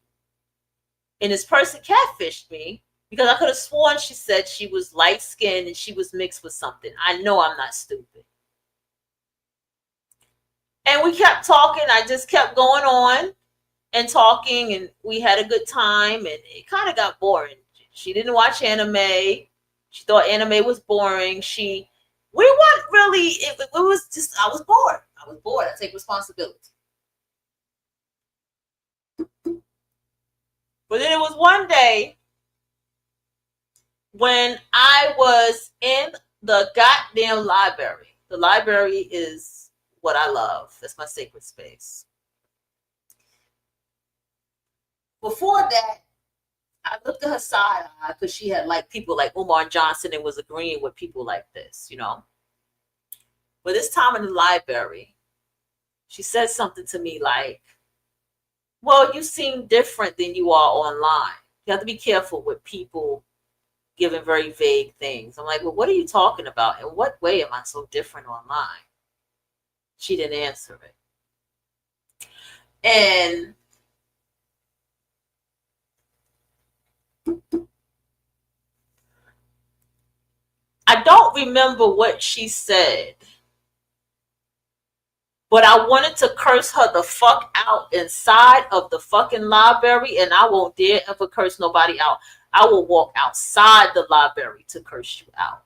And this person catfished me Because I could have sworn she said she was light skinned and she was mixed with something. I know I'm not stupid. And we kept talking. I just kept going on and talking, and we had a good time, and it kind of got boring. She didn't watch anime. She thought anime was boring. We weren't really, it was just, I was bored. I take responsibility. But then it was one day when I was in the goddamn library. The library is what I love. That's my sacred space. Before that, I looked at her side eye because she had like people like Umar Johnson and was agreeing with people like this, you know. But this time in the library, she said something to me like, well, you seem different than you are online. You have to be careful with people giving very vague things. I'm like, well, what are you talking about? In what way am I so different online? She didn't answer it. And I don't remember what she said, but I wanted to curse her the fuck out inside of the fucking library, and I won't dare ever curse nobody out. I will walk outside the library to curse you out.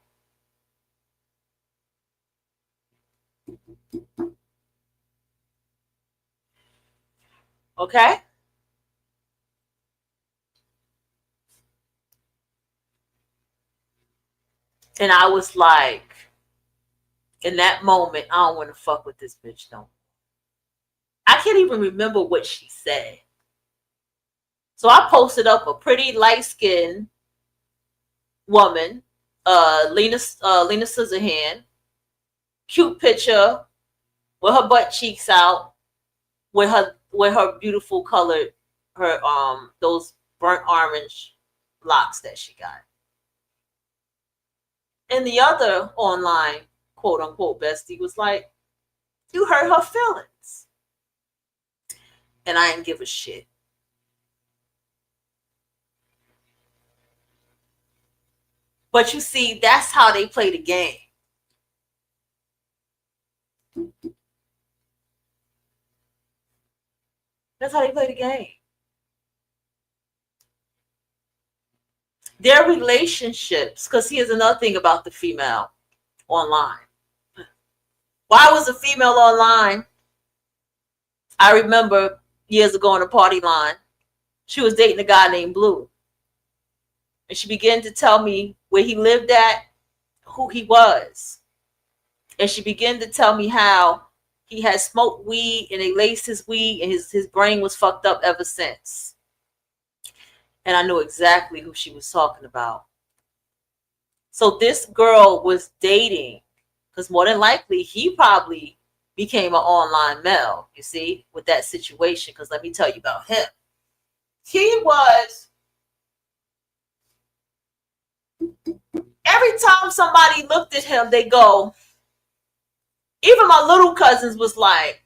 Okay? And I was like, in that moment, I don't want to fuck with this bitch no more. I can't even remember what she said. So I posted up a pretty light-skinned woman, Lena Scissorhand, cute picture with her butt cheeks out, with her beautiful colored, her those burnt orange locks that she got. And the other online quote unquote bestie was like, you hurt her feelings. And I didn't give a shit. But you see, that's how they play the game. That's how they play the game. Their relationships, because here's another thing about the female online. Why was a female online? I remember years ago on a party line, she was dating a guy named Blue. And she began to tell me where he lived at, who he was. And she began to tell me how he had smoked weed and they laced his weed and his brain was fucked up ever since. And I knew exactly who she was talking about. So this girl was dating, because more than likely he probably became an online male, you see, with that situation. Because let me tell you about him. He was, every time somebody looked at him, they go, even my little cousins was like,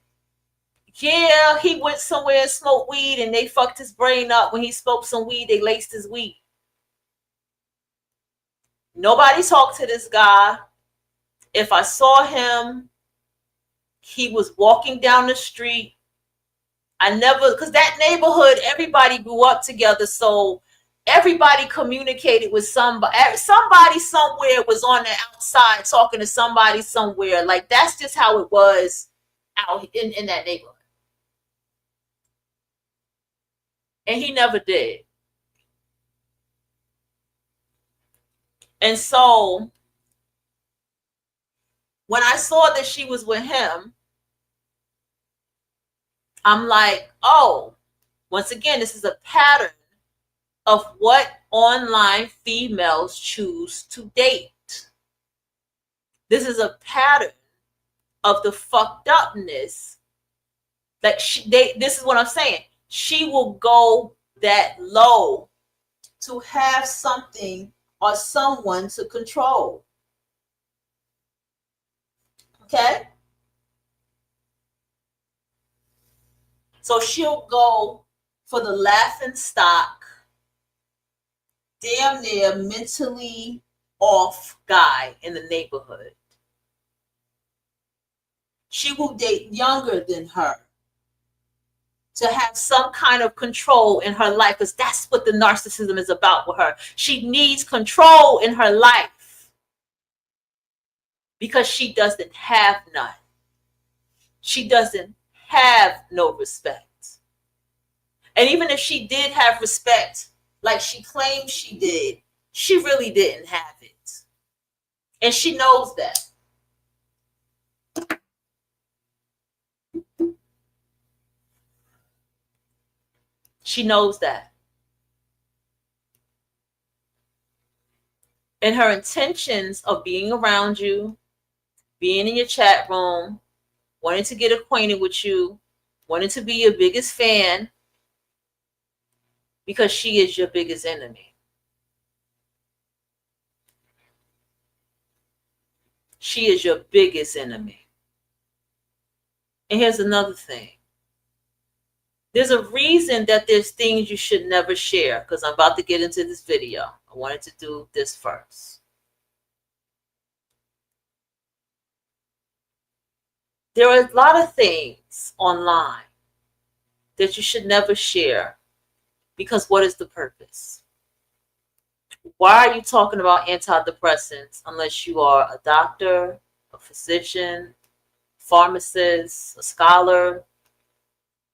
yeah, he went somewhere and smoked weed and they fucked his brain up. When he smoked some weed, they laced his weed. Nobody talked to this guy. If I saw him, he was walking down the street. I never, because that neighborhood, everybody grew up together. So everybody communicated with somebody. Somebody somewhere was on the outside talking to somebody somewhere. Like, that's just how it was out in that neighborhood. And he never did. And so when I saw that she was with him, I'm like, oh, once again, this is a pattern of what online females choose to date. This is a pattern of the fucked upness. Like this is what I'm saying. She will go that low to have something or someone to control. Okay? So she'll go for the laughing stock damn near mentally off guy in the neighborhood. She will date younger than her to have some kind of control in her life, because that's what the narcissism is about with her. She needs control in her life because she doesn't have none. She doesn't have no respect. And even if she did have respect, like she claims she did, she really didn't have it. And she knows that. She knows that. And her intentions of being around you, being in your chat room, wanting to get acquainted with you, wanting to be your biggest fan, because she is your biggest enemy. She is your biggest enemy. And here's another thing. There's a reason that there's things you should never share, because I'm about to get into this video. I wanted to do this first. There are a lot of things online that you should never share, because what is the purpose? Why are you talking about antidepressants unless you are a doctor, a physician, pharmacist, a scholar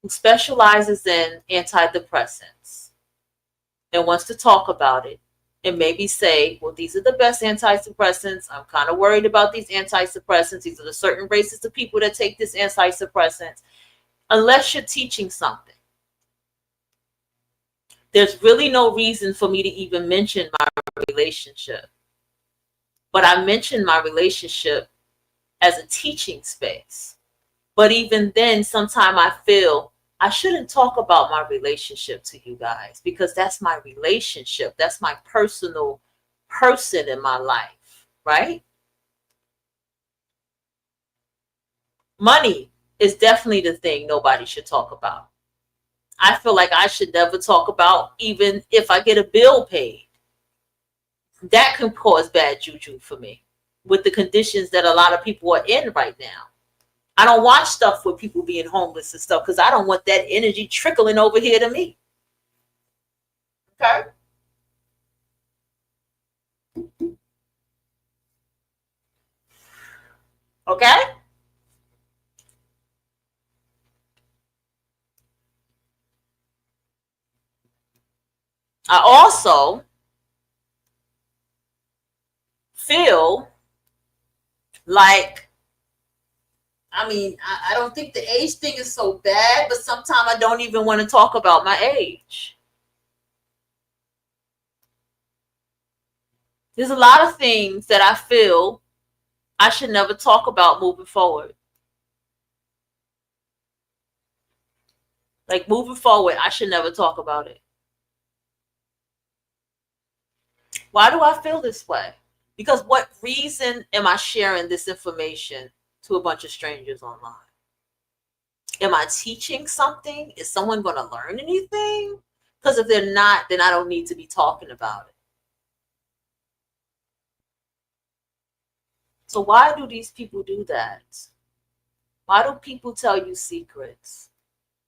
who specializes in antidepressants and wants to talk about it and maybe say, well, these are the best antidepressants. I'm kind of worried about these antidepressants. These are the certain races of people that take this antidepressants. Unless you're teaching something, there's really no reason for me to even mention my relationship. But I mentioned my relationship as a teaching space. But even then, sometimes I feel I shouldn't talk about my relationship to you guys, because that's my relationship. That's my personal person in my life, right? Money is definitely the thing nobody should talk about. I feel like I should never talk about, even if I get a bill paid. That can cause bad juju for me with the conditions that a lot of people are in right now. I don't watch stuff with people being homeless and stuff, because I don't want that energy trickling over here to me. Okay? Okay? I also feel like, I don't think the age thing is so bad, but sometimes I don't even want to talk about my age. There's a lot of things that I feel I should never talk about moving forward. Like moving forward, I should never talk about it. Why do I feel this way? Because what reason am I sharing this information to a bunch of strangers online? Am I teaching something? Is someone going to learn anything? Because if they're not, then I don't need to be talking about it. So why do these people do that? Why do people tell you secrets?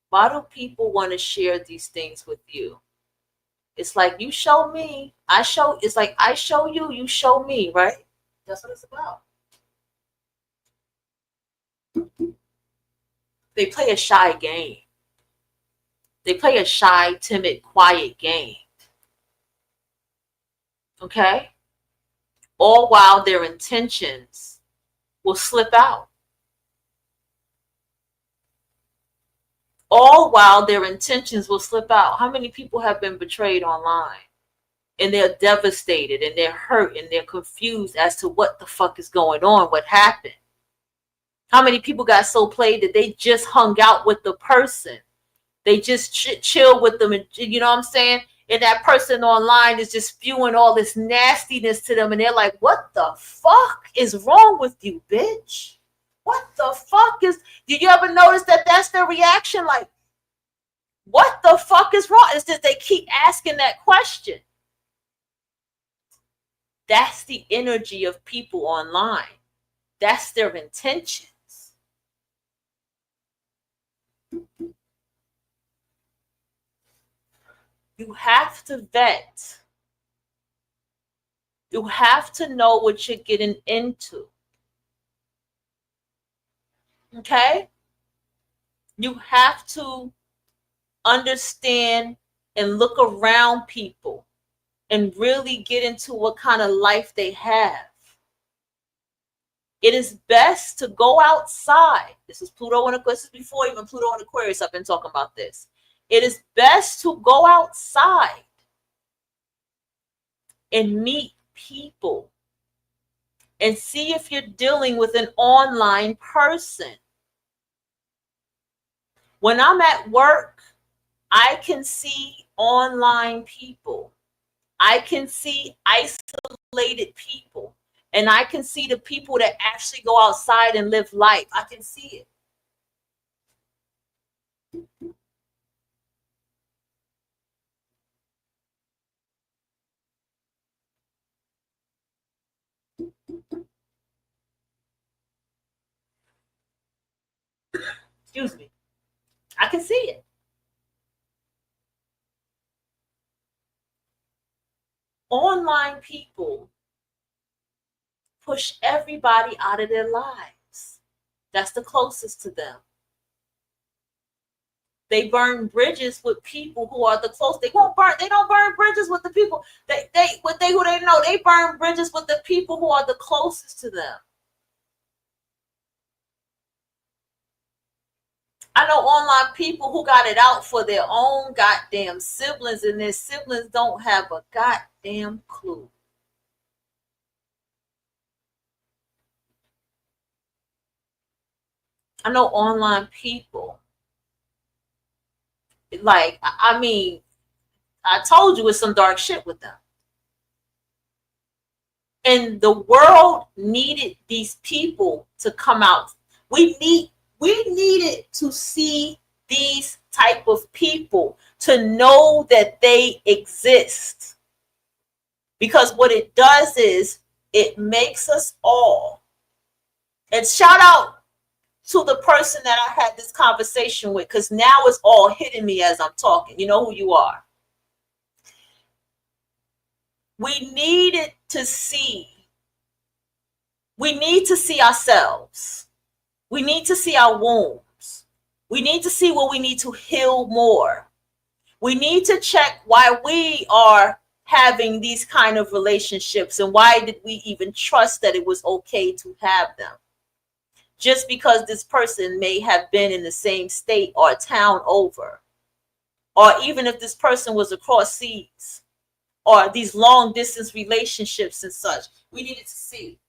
Why do people want to share these things with you? It's like, you show me, it's like I show you, you show me, right? That's what it's about. They play a shy game. They play a shy, timid, quiet game. Okay? All while their intentions will slip out. All while their intentions will slip out. How many people have been betrayed online? And they're devastated and they're hurt and they're confused as to what the fuck is going on, what happened. How many people got so played that they just hung out with the person? They just chill with them, and you know what I'm saying? And that person online is just spewing all this nastiness to them, and they're like, what the fuck is wrong with you, bitch? What the fuck is... Did you ever notice that that's their reaction? Like, what the fuck is wrong? It's just they keep asking that question. That's the energy of people online. That's their intentions. You have to vet. You have to know what you're getting into. Okay? You have to understand and look around people and really get into what kind of life they have. It is best to go outside. This is Pluto and Aquarius. This is before even Pluto and Aquarius. I've been talking about this. It is best to go outside and meet people and see if you're dealing with an online person. When I'm at work, I can see online people. I can see isolated people. And I can see the people that actually go outside and live life. I can see it. Excuse me. I can see it. Online people push everybody out of their lives. That's the closest to them. They burn bridges with people who are the close. They don't burn bridges with the people. Who they know. They burn bridges with the people who are the closest to them. I know online people who got it out for their own goddamn siblings, and their siblings don't have a goddamn clue. I know online people. Like, I mean, I told you it's some dark shit with them. And the world needed these people to come out. We needed to see these type of people, to know that they exist. Because what it does is it makes us all. And shout out to the person that I had this conversation with, because now it's all hitting me as I'm talking. You know who you are. We need to see ourselves. We need to see our wounds. We need to see where we need to heal more. We need to check why we are having these kind of relationships, and why did we even trust that it was okay to have them? Just because this person may have been in the same state or a town over, or even if this person was across seas, or these long distance relationships and such. We needed to see.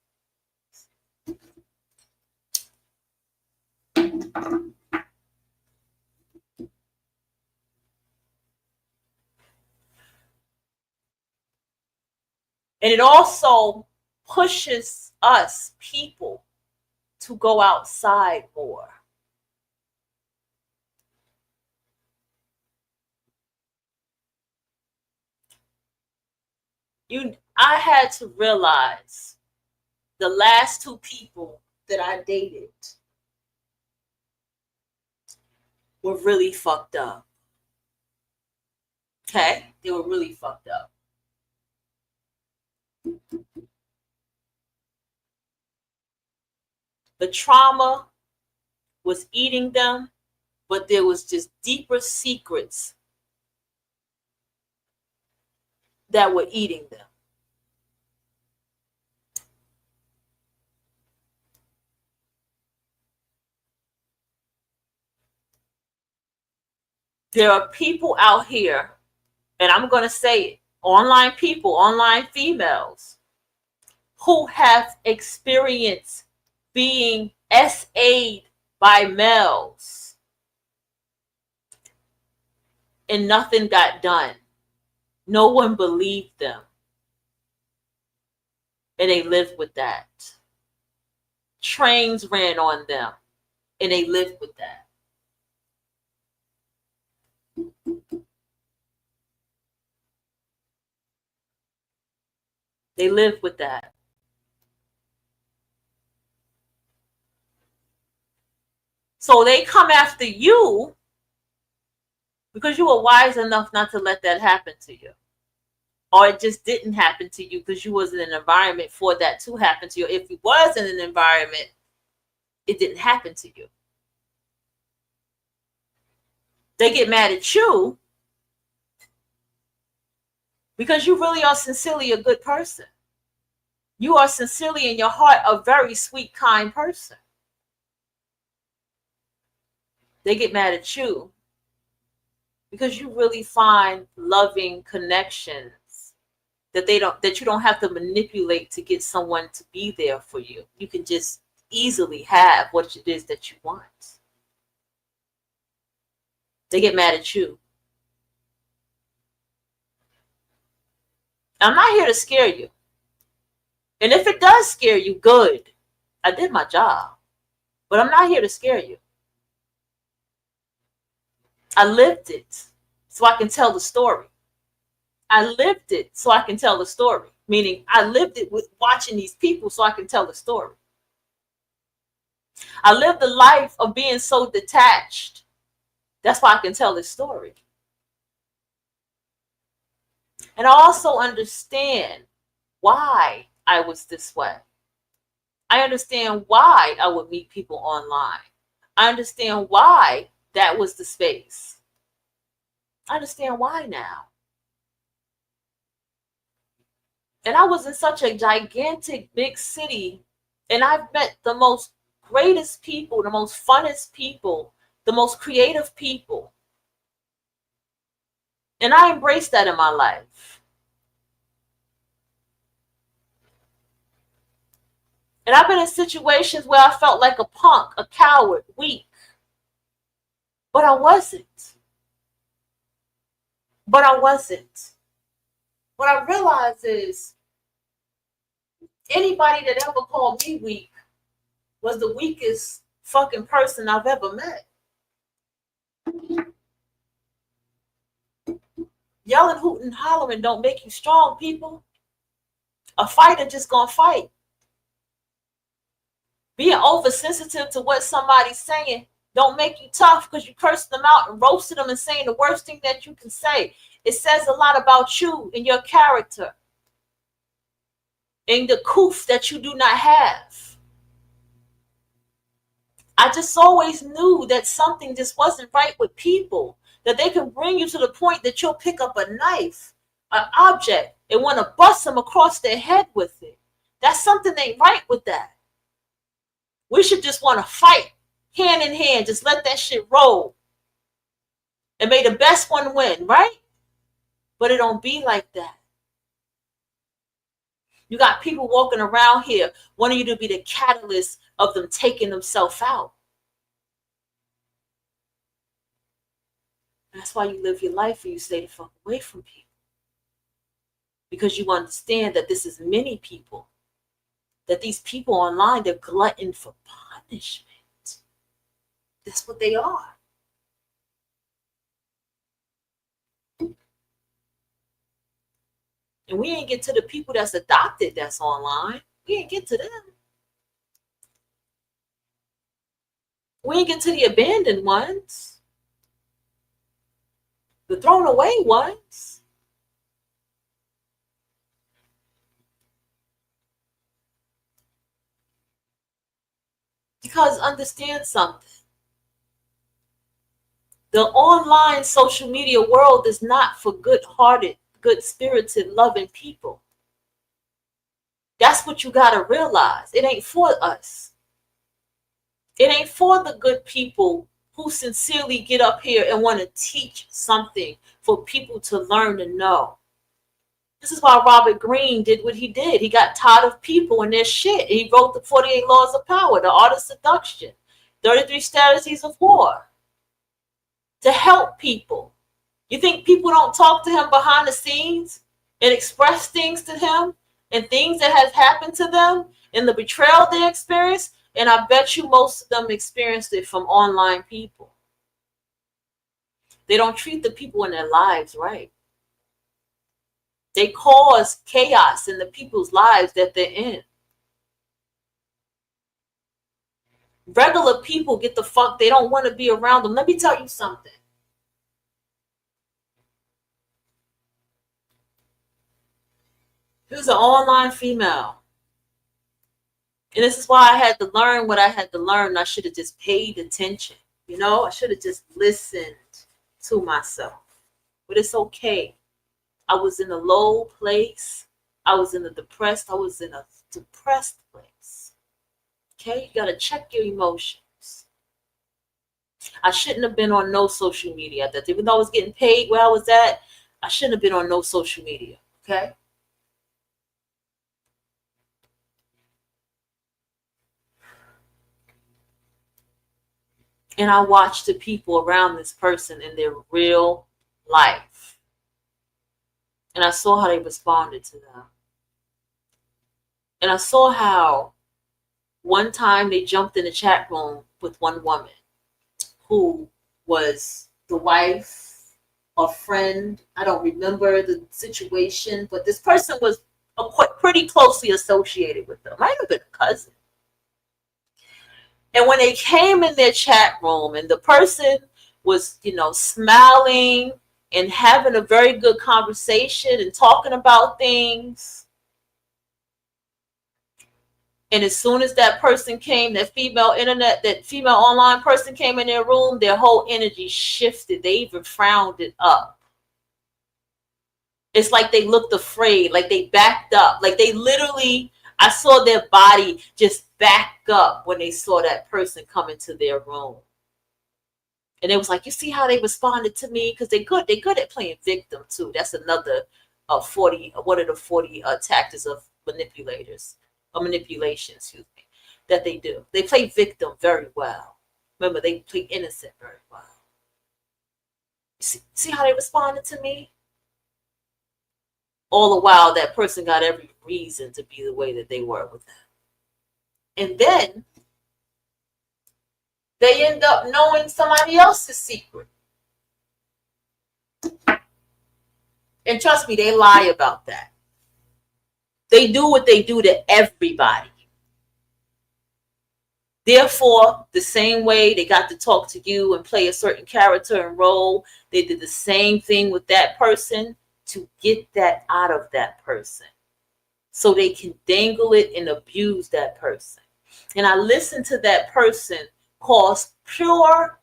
And it also pushes us people to go outside more. I had to realize the last two people that I dated were really fucked up. Okay? They were really fucked up. The trauma was eating them, but there was just deeper secrets that were eating them. There are people out here, and I'm going to say it, online people, online females, who have experienced being SA'd by males, and nothing got done. No one believed them. And they lived with that. Trains ran on them, and they lived with that. They live with that. So they come after you because you were wise enough not to let that happen to you. Or it just didn't happen to you because you was in an environment for that to happen to you. If you was in an environment, it didn't happen to you. They get mad at you because you really are sincerely a good person. You are sincerely in your heart a very sweet, kind person. They get mad at you because you really find loving connections that you don't have to manipulate to get someone to be there for you. You can just easily have what it is that you want. They get mad at you. I'm not here to scare you. And if it does scare you, good. I did my job. But I'm not here to scare you. I lived it so I can tell the story. I lived it so I can tell the story. Meaning I lived it with watching these people so I can tell the story. I lived the life of being so detached. That's why I can tell this story. And I also understand why I was this way. I understand why I would meet people online. I understand why that was the space. I understand why now. And I was in such a gigantic big city, and I've met the most greatest people, the most funnest people, the most creative people. And I embraced that in my life. And I've been in situations where I felt like a punk, a coward, weak. But I wasn't. What I realized is anybody that ever called me weak was the weakest fucking person I've ever met. Yelling, hooting, hollering don't make you strong, people. A fighter just gonna fight. Being oversensitive to what somebody's saying don't make you tough because you cursed them out and roasted them and saying the worst thing that you can say. It says a lot about you and your character and the coof that you do not have. I just always knew that something just wasn't right with people, that they can bring you to the point that you'll pick up a knife, an object, and want to bust them across their head with it. That's something ain't right with that. We should just want to fight hand in hand, just let that shit roll and may the best one win, right? But it don't be like that. You got people walking around here wanting you to be the catalyst of them taking themselves out. That's why you live your life and you stay the fuck away from people. Because you understand that this is many people. That these people online, they're glutton for punishment. That's what they are. And we ain't get to the people that's adopted that's online. We ain't get to them. We ain't get to the abandoned ones. The thrown away ones. Because understand something. The online social media world is not for good-hearted, good-spirited, loving people. That's what you got to realize. It ain't for us. It ain't for the good people who sincerely get up here and want to teach something for people to learn and know. This is why Robert Greene did what he did. He got tired of people and their shit. He wrote the 48 Laws of Power, the Art of Seduction, 33 Strategies of War, to help people. You think people don't talk to him behind the scenes and express things to him and things that have happened to them and the betrayal they experienced? And I bet you most of them experienced it from online people. They don't treat the people in their lives right. They cause chaos in the people's lives that they're in. Regular people get the fuck, they don't want to be around them. Let me tell you something. He was an online female. And this is why I had to learn what I had to learn. I should have just paid attention. You know, I should have just listened to myself. But it's okay. I was in a low place. I was in a depressed place. Okay? You got to check your emotions. I shouldn't have been on no social media at that time. Even though I was getting paid where I was at, I shouldn't have been on no social media. Okay? And I watched the people around this person in their real life. And I saw how they responded to them. And I saw how one time they jumped in the chat room with one woman who was the wife or friend. I don't remember the situation, but this person was pretty closely associated with them. Might have been a cousin. And when they came in their chat room and the person was, smiling and having a very good conversation and talking about things. And as soon as that person came, that female online person came in their room, their whole energy shifted. They even frowned it up. It's like they looked afraid, like they backed up, like they literally, I saw their body just back up when they saw that person come into their room. And it was like, you see how they responded to me? Because they good at playing victim too. That's another one of the 40 tactics of manipulation, that they do. They play victim very well. Remember, they play innocent very well. See how they responded to me? All the while, that person got every reason to be the way that they were with them. And then they end up knowing somebody else's secret. And trust me, they lie about that. They do what they do to everybody. Therefore, the same way they got to talk to you and play a certain character and role, they did the same thing with that person to get that out of that person. So they can dangle it and abuse that person. And I listened to that person cause pure.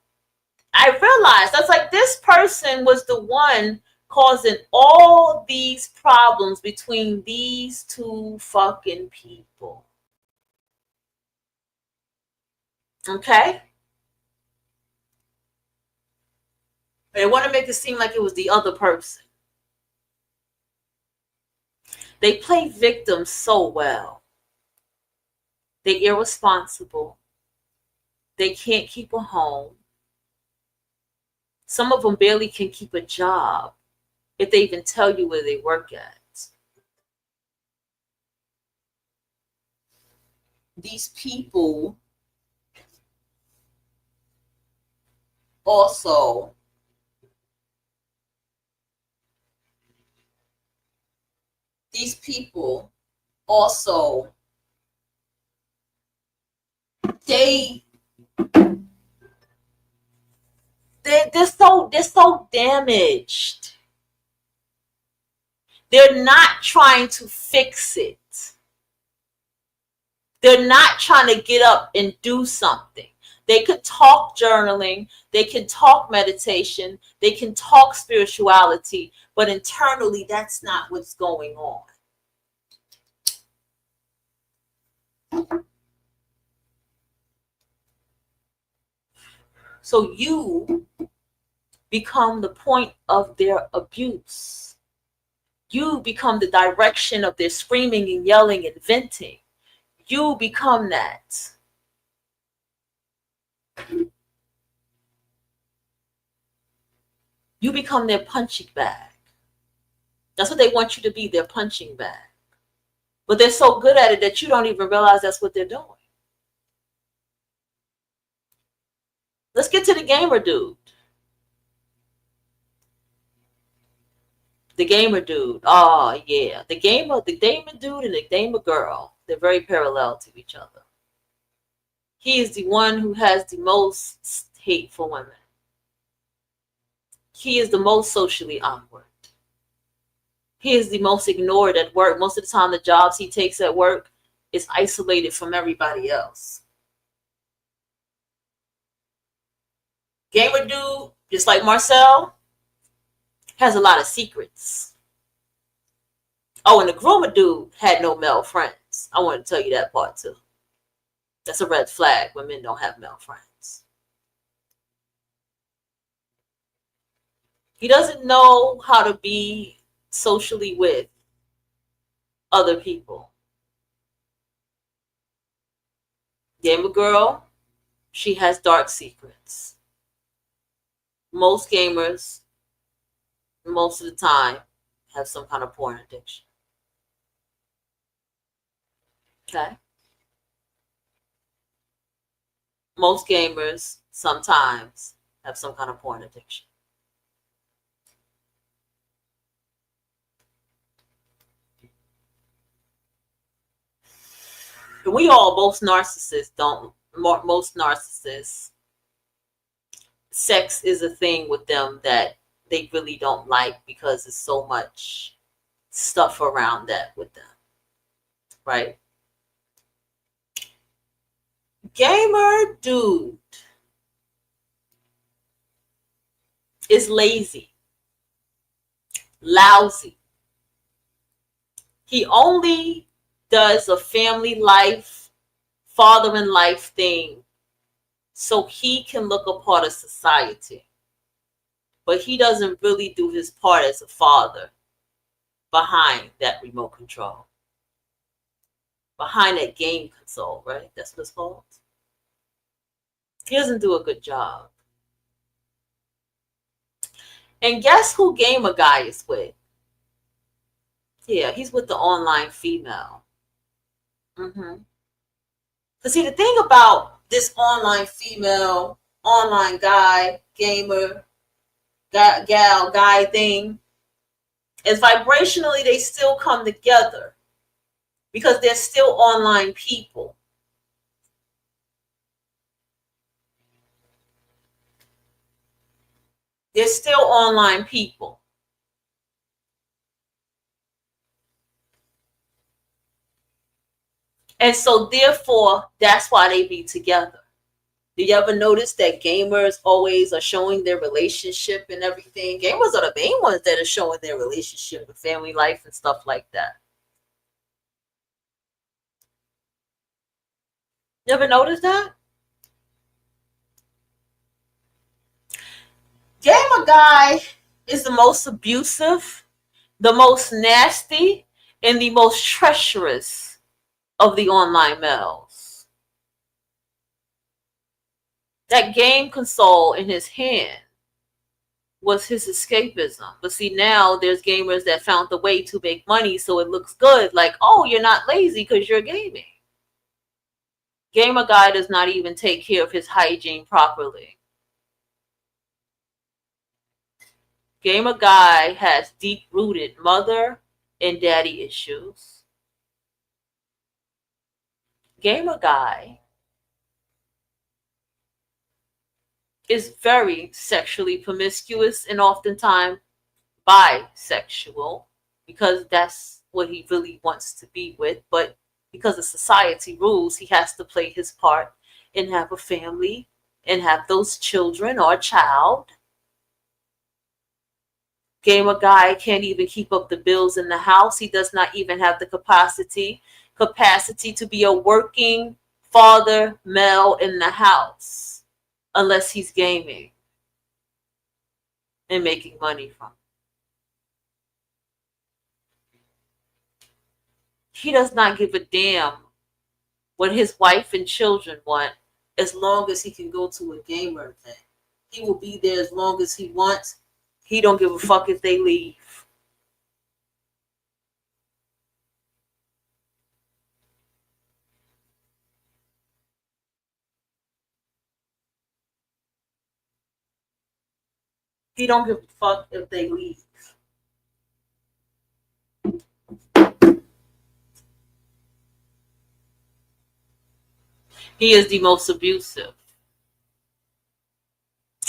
I realized that's like this person was the one causing all these problems between these two fucking people. Okay? They want to make it seem like it was the other person. They play victims so well. They're irresponsible. They can't keep a home. Some of them barely can keep a job if they even tell you where they work at. These people also they're so damaged. They're not trying to fix it. They're not trying to get up and do something. They could talk journaling, they can talk meditation, they can talk spirituality, but internally that's not what's going on. So you become the point of their abuse. You become the direction of their screaming and yelling and venting. You become that. You become their punching bag. That's what they want you to be, their punching bag. But they're so good at it that you don't even realize that's what they're doing. Let's get to the gamer dude. The gamer dude. Oh yeah. The gamer dude and the gamer girl. They're very parallel to each other. He is the one who has the most hate for women. He is the most socially awkward. He is the most ignored at work. Most of the time, the jobs he takes at work is isolated from everybody else. Gamer dude, just like Marcel, has a lot of secrets. Oh, and the groomer dude had no male friends. I want to tell you that part too. That's a red flag when men don't have male friends. He doesn't know how to be socially with other people. Gamer girl, she has dark secrets. Most gamers, most of the time, have some kind of porn addiction. Okay? Most gamers sometimes have some kind of porn addiction. And we all, most narcissists, sex is a thing with them that they really don't like because there's so much stuff around that with them, right? Gamer dude is lazy, lousy. He only does a family life, father in life thing so he can look a part of society. But he doesn't really do his part as a father behind that remote control, behind that game console, right? That's what it's called. He doesn't do a good job. And guess who Gamer Guy is with? Yeah, he's with the online female. Because see, the thing about this online female, online guy, gamer, gal, guy thing is vibrationally they still come together because they're still online people. They're still online people. And so therefore, that's why they be together. Do you ever notice that gamers always are showing their relationship and everything? Gamers are the main ones that are showing their relationship with family life and stuff like that. You ever notice that? Gamer Guy is the most abusive, the most nasty, and the most treacherous of the online males. That game console in his hand was his escapism. But see, now there's gamers that found the way to make money so it looks good. Like, oh, you're not lazy because you're gaming. Gamer Guy does not even take care of his hygiene properly. Gamer Guy has deep-rooted mother and daddy issues. Gamer Guy is very sexually promiscuous and oftentimes bisexual because that's what he really wants to be with. But because of society rules, he has to play his part and have a family and have those children or a child. Gamer Guy can't even keep up the bills in the house. He does not even have the capacity to be a working father male in the house unless he's gaming and making money from it. He does not give a damn what his wife and children want as long as he can go to a gamer thing. He will be there as long as he wants. He don't give a fuck if they leave. He don't give a fuck if they leave. He is the most abusive.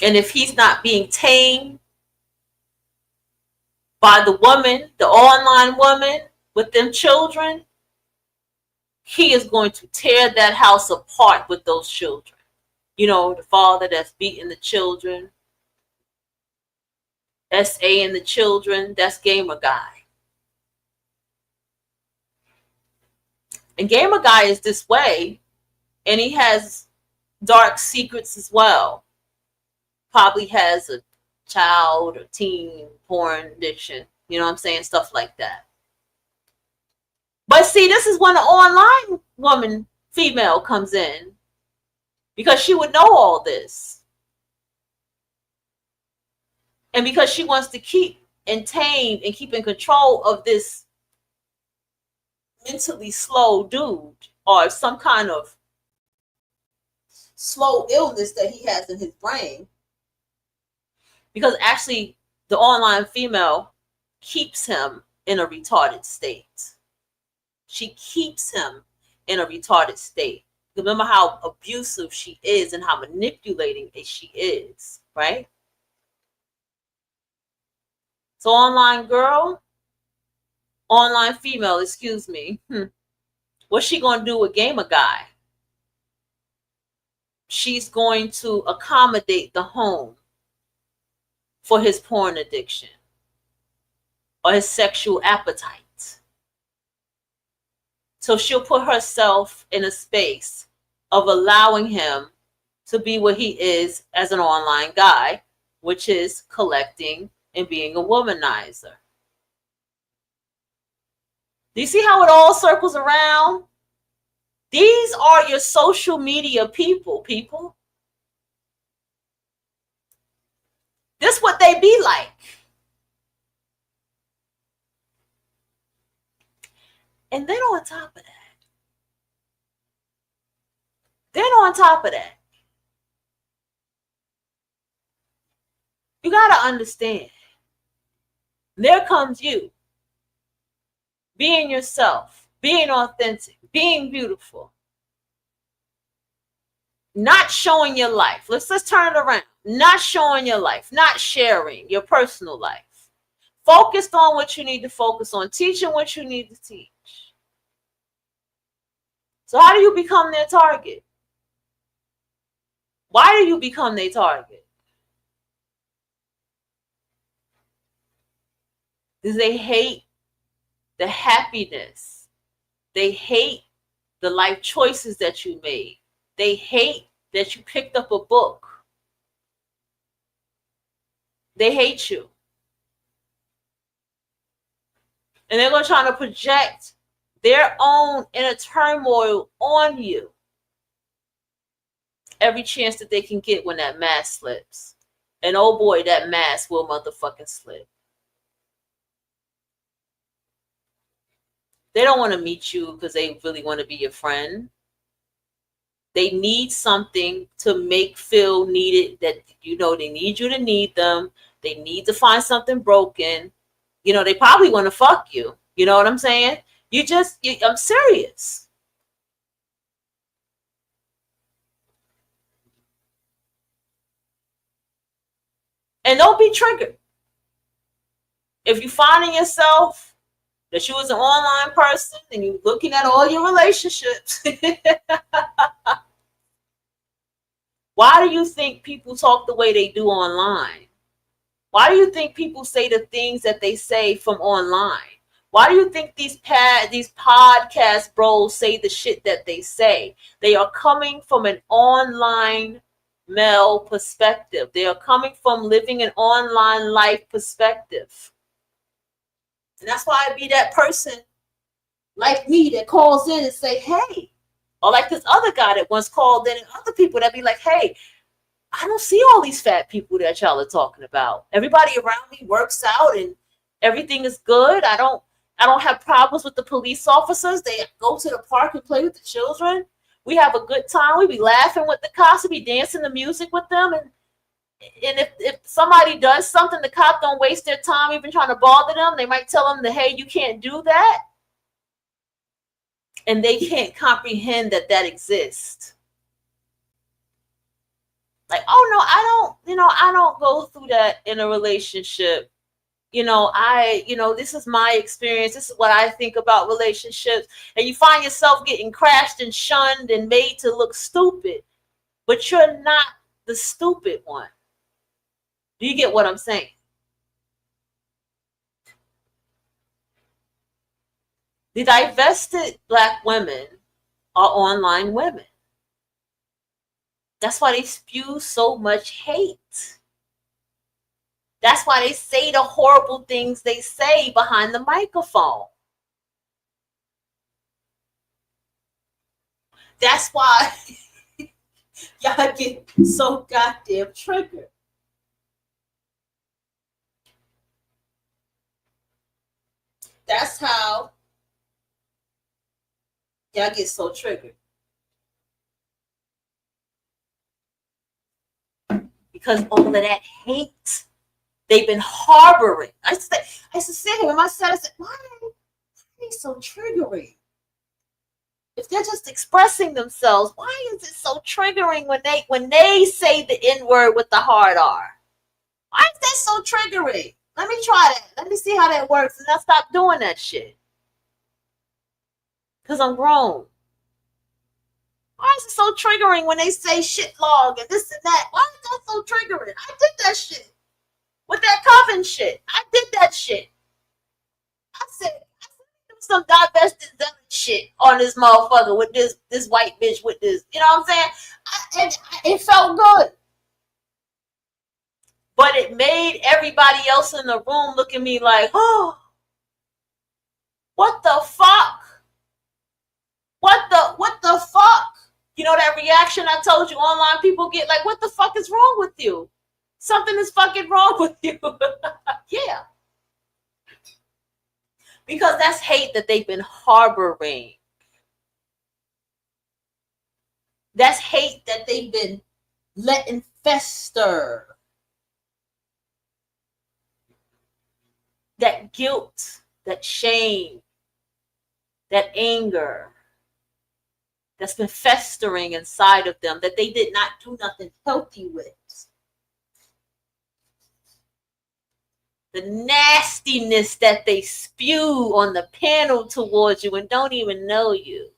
And if he's not being tamed by the woman, the online woman with them children, he is going to tear that house apart with those children. You know, the father that's beating the children, SA and the children, that's Gamer Guy. And Gamer Guy is this way, and he has dark secrets as well. Probably has a child or teen porn addiction. You know what I'm saying? Stuff like that. But see, this is when the online woman, female, comes in. Because she would know all this. And because she wants to keep and tame and keep in control of this mentally slow dude, or some kind of slow illness that he has in his brain. Because actually, the online female keeps him in a retarded state. She keeps him in a retarded state. Remember how abusive she is and how manipulating she is, right? So online girl, online female, excuse me. What's she going to do with Gamer Guy? She's going to accommodate the home for his porn addiction or his sexual appetite. So she'll put herself in a space of allowing him to be what he is as an online guy, which is collecting and being a womanizer. Do you see how it all circles around? These are your social media people. This what they be like. And then on top of that, you got to understand, there comes you being yourself, being authentic, being beautiful, not showing your life. Let's turn it around. Not showing your life, not sharing your personal life. Focused on what you need to focus on, teaching what you need to teach. So how do you become their target? Why do you become their target? Because they hate the happiness. They hate the life choices that you made. They hate that you picked up a book. They hate you. And they're going to try to project their own inner turmoil on you every chance that they can get when that mask slips. And oh boy, that mask will motherfucking slip. They don't want to meet you because they really want to be your friend. They need something to make feel needed, that you know they need you to need them. They need to find something broken. You know, they probably want to fuck you. You know what I'm saying? I'm serious. And don't be triggered. If you're finding yourself that you was an online person and you're looking at all your relationships, why do you think people talk the way they do online? Why do you think people say the things that they say from online? Why do you think these podcast bros say the shit that they say? They are coming from an online male perspective. They are coming from living an online life perspective. And that's why I be that person like me that calls in and say, hey, or like this other guy that once called in, and other people that be like, hey, I don't see all these fat people that y'all are talking about. Everybody around me works out and everything is good. I don't have problems with the police officers. They go to the park and play with the children. We have a good time. We be laughing with the cops. We be dancing the music with them. And if somebody does something, the cop don't waste their time even trying to bother them. They might tell them that, hey, you can't do that. And they can't comprehend that exists. like, oh no, I don't go through that in a relationship. This is my experience. This is what I think about relationships. And you find yourself getting crashed and shunned and made to look stupid, but you're not the stupid one. Do you get what I'm saying? The divested Black women are online women. That's why they spew so much hate. That's why they say the horrible things they say behind the microphone. That's why y'all get so goddamn triggered. That's how y'all get so triggered. Because all of that hate they've been harboring. I used to sit here with myself and say, why are they so triggering? If they're just expressing themselves, why is it so triggering when they say the N-word with the hard R? Why is that so triggering? Let me try that. Let me see how that works. And I'll stop doing that shit. Because I'm grown. Why is it so triggering when they say shit log and this and that? Why is that so triggering? I did that shit. With that coven shit. I did that shit. I said some divested zealot shit on this motherfucker with this white bitch with this. You know what I'm saying? It felt good. But it made everybody else in the room look at me like, oh, what the fuck? What the fuck? You know that reaction I told you online people get, like, what the fuck is wrong with you? Something is fucking wrong with you. Yeah. Because that's hate that they've been harboring. That's hate that they've been letting fester. That guilt, that shame, that anger that's been festering inside of them that they did not do nothing healthy with. The nastiness that they spew on the panel towards you and don't even know you.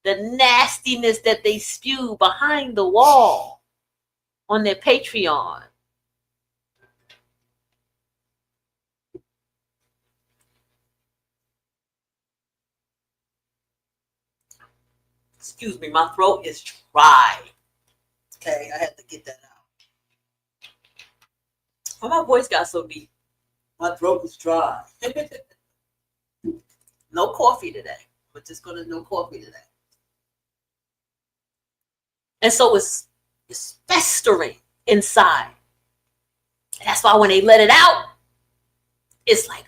The nastiness that they spew behind the wall on their Patreon. Excuse me, my throat is dry. Okay, I had to get that out. Oh, my voice got so deep. My throat is dry. No coffee today. We're just gonna no coffee today. And so it's festering inside. And that's why when they let it out, it's like,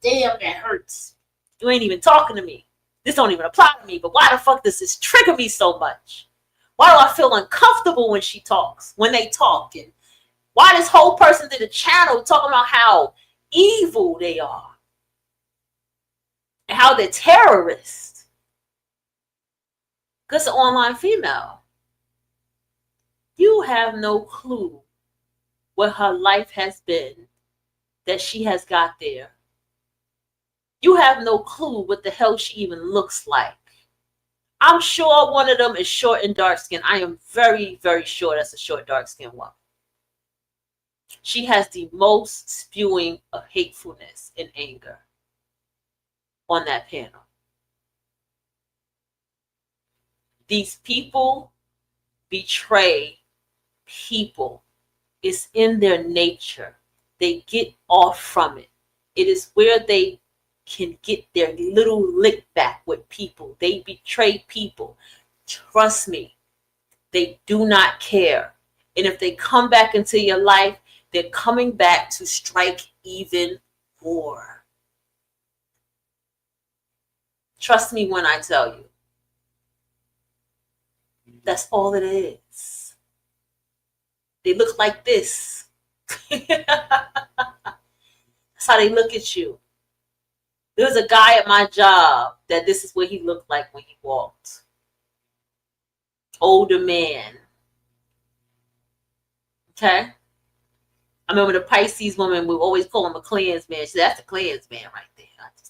damn, that hurts. You ain't even talking to me. This don't even apply to me, but why the fuck does this trigger me so much? Why do I feel uncomfortable when she talks, when they talk? And why this whole person did a channel talking about how evil they are and how they're terrorists? Because an online female, you have no clue what her life has been that she has got there. You have no clue what the hell she even looks like. I'm sure one of them is short and dark skinned. I am very, very sure that's a short, dark skinned woman. She has the most spewing of hatefulness and anger on that panel. These people betray people. It's in their nature. They get off from it. It is where they can get their little lick back with people. They betray people. Trust me, they do not care. And if they come back into your life, they're coming back to strike even more. Trust me when I tell you. That's all it is. They look like this. That's how they look at you. There was a guy at my job that this is what he looked like when he walked. older man. Okay. I remember the Pisces woman would always call him a Klansman. She said, that's a Klansman right there.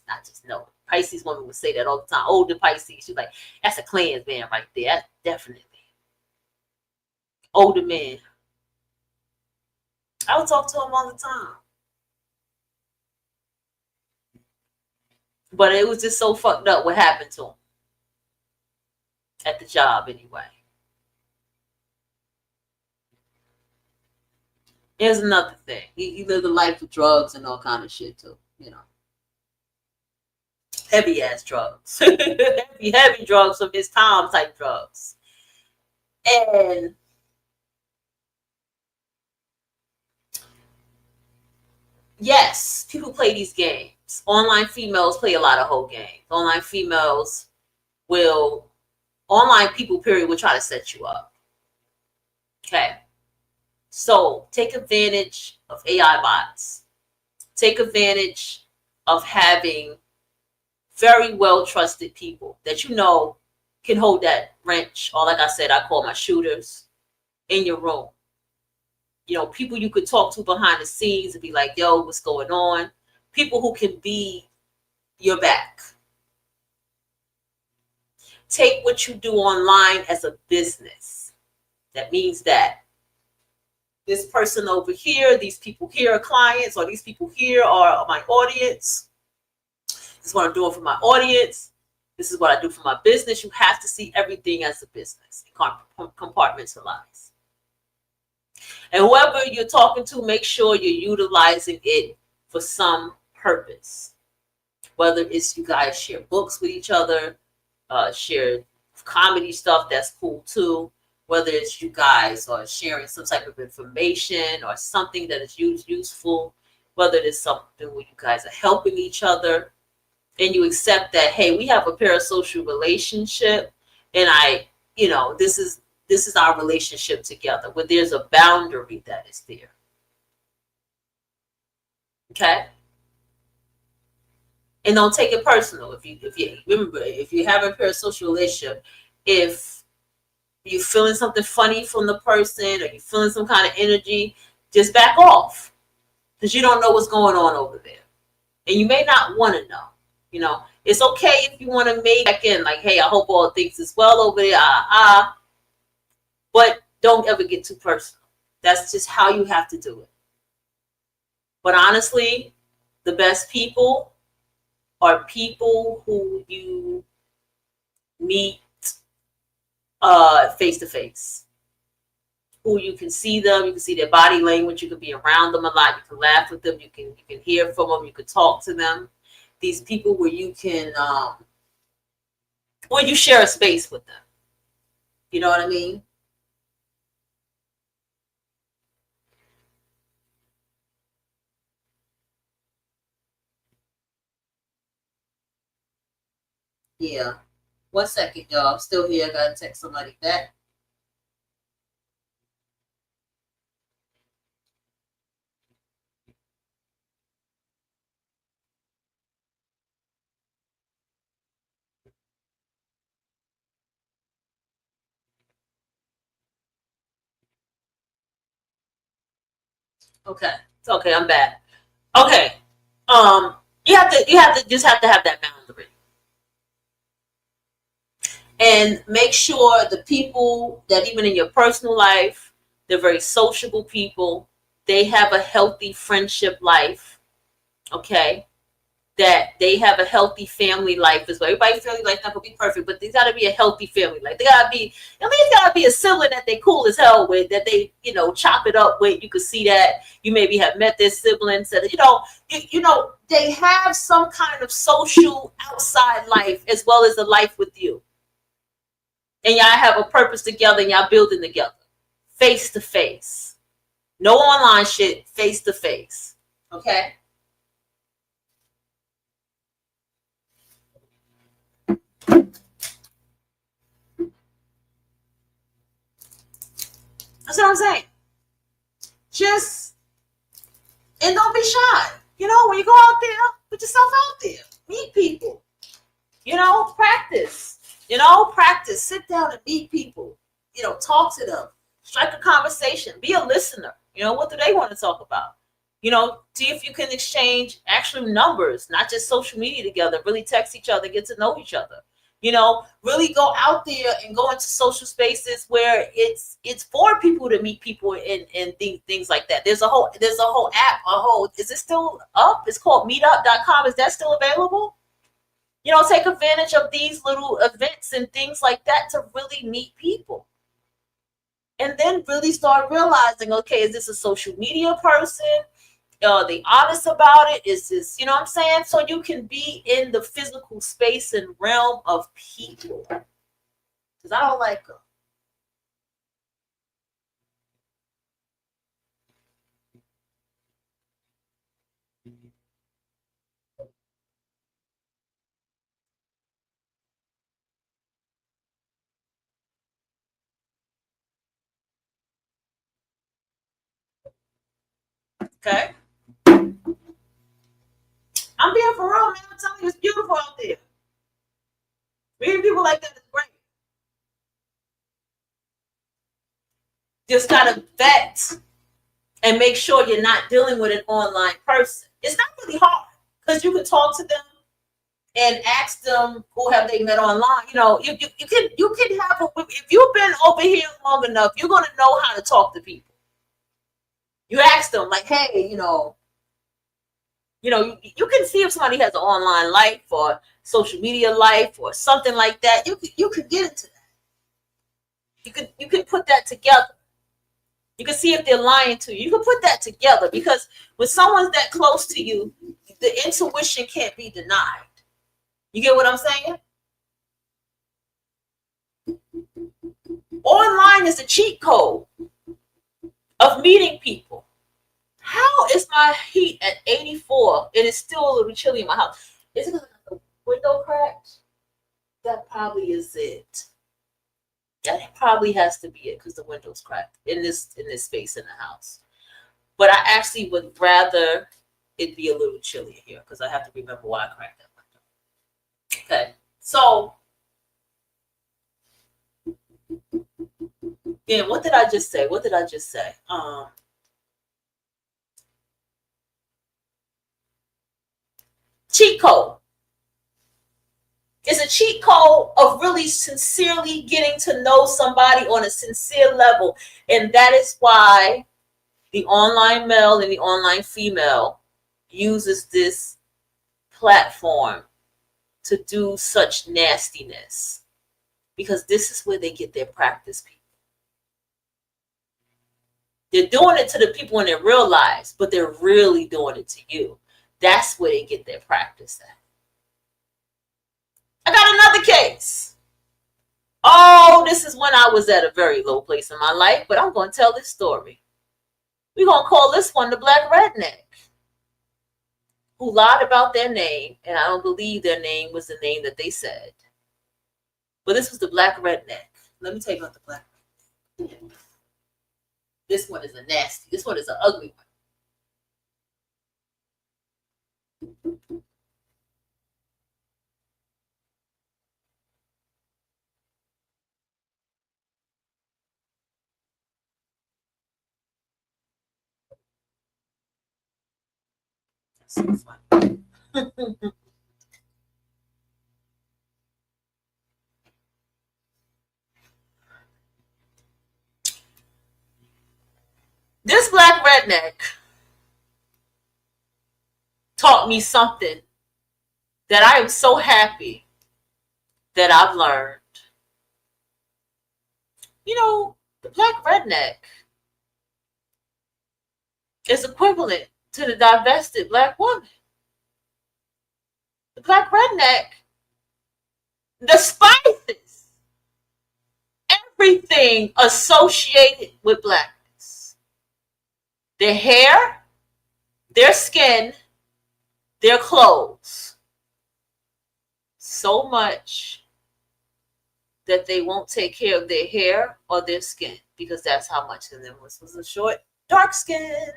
I just know. Pisces woman would say that all the time. Older Pisces. She's like, that's a Klansman right there. That's definitely older man. I would talk to him all the time. But it was just so fucked up what happened to him. At the job, anyway. Here's another thing. He lived a life of drugs and all kind of shit, too. You know. Heavy ass drugs. heavy drugs of his time type drugs. And yes, people play these games. Online females play a lot of whole games. Online people, period, will try to set you up. Okay. So take advantage of AI bots. Take advantage of having very well trusted people that you know can hold that wrench, or like I said, I call my shooters, in your room. You know, people you could talk to behind the scenes and be like, yo, what's going on? People who can be your back. Take what you do online as a business. That means that this person over here, these people here are clients, or these people here are my audience. This is what I'm doing for my audience. This is what I do for my business. You have to see everything as a business. Compartmentalize. And whoever you're talking to, make sure you're utilizing it for some purpose. Whether it's you guys share books with each other, share comedy stuff, that's cool too. Whether it's you guys are sharing some type of information or something that is useful, whether it's something where you guys are helping each other, and you accept that, hey, we have a parasocial relationship, and this is our relationship together, where there's a boundary that is there. Okay? And don't take it personal. If you have a parasocial relationship, if you're feeling something funny from the person, or you're feeling some kind of energy, just back off, because you don't know what's going on over there, and you may not want to know. You know, it's okay if you want to make back in, like, hey, I hope all things is well over there, but don't ever get too personal. That's just how you have to do it. But honestly, the best people are people who you meet face to face, who you can see them, you can see their body language, you can be around them a lot, you can laugh with them, you can hear from them, you can talk to them. These people where you can where you share a space with them. You know what I mean? Yeah. 1 second, y'all. I'm still here. I gotta text somebody back. Okay. It's okay. I'm back. Okay. You have to just have to have that boundary. And make sure the people that even in your personal life, they're very sociable people. They have a healthy friendship life. Okay. That they have a healthy family life as well. Everybody's family life not gonna be perfect, but there's gotta be a healthy family life. They gotta be, at least gotta be a sibling that they cool as hell with, that they, chop it up with. You could see that you maybe have met their siblings, that they have some kind of social outside life as well as a life with you. And y'all have a purpose together, and y'all building together. Face to face. No online shit, face to face. Okay? That's what I'm saying. And don't be shy. When you go out there, put yourself out there. Meet people. Practice. Practice. Sit down and meet people. talk to them, strike a conversation, be a listener. What do they want to talk about? See if you can exchange actual numbers, not just social media together, really text each other, get to know each other. Really go out there and go into social spaces where it's for people to meet people and things like that. There's a whole app, is it still up? It's called meetup.com. Is that still available? Take advantage of these little events and things like that to really meet people. And then really start realizing, okay, is this a social media person? Are they honest about it? Is this, what I'm saying? So you can be in the physical space and realm of people. Because I don't like them. Okay? I'm being for real, man. I'm telling you, it's beautiful out there. Meeting people like that is great. Just gotta vet and make sure you're not dealing with an online person. It's not really hard because you can talk to them and ask them who have they met online. You can have if you've been over here long enough, you're gonna know how to talk to people. You ask them like, hey, you can see if somebody has an online life or social media life or something like that. You could get into that. You can put that together. You can see if they're lying to you. You can put that together because when someone's that close to you, the intuition can't be denied. You get what I'm saying? Online is a cheat code of meeting people. How is my heat at 84 and it's still a little chilly in my house? Is it because the window cracked? That probably is it. That probably has to be it because the window's cracked in this space in the house. But I actually would rather it be a little chilly here because I have to remember why I cracked that window. Okay, so yeah, what did I just say? Cheat code. It's a cheat code of really sincerely getting to know somebody on a sincere level. And that is why the online male and the online female uses this platform to do such nastiness. Because this is where they get their practice, people. They're doing it to the people in their real lives, but they're really doing it to you. That's where they get their practice at. I got another case. Oh, this is when I was at a very low place in my life, but I'm going to tell this story. We're going to call this one the Black Redneck, who lied about their name, and I don't believe their name was the name that they said. But this was the Black Redneck. Let me tell you about the Black Redneck. This one is a nasty. This one is an ugly one. So fun. This Black Redneck taught me something that I am so happy that I've learned. The Black Redneck is equivalent to the divested Black woman. The Black Redneck despises everything associated with blackness. Their hair, their skin, their clothes. So much that they won't take care of their hair or their skin because that's how much of them was a short, dark skin.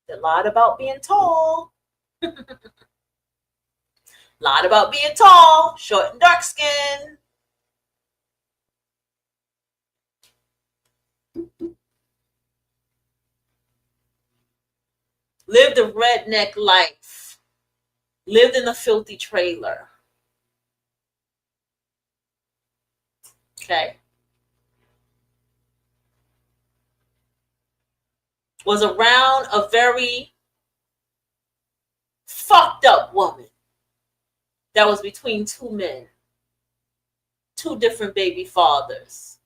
They lied about being tall. Lied about being tall, short and dark skin. lived a redneck life, lived in a filthy trailer. Okay. Was around a very fucked up woman that was between two men, two different baby fathers,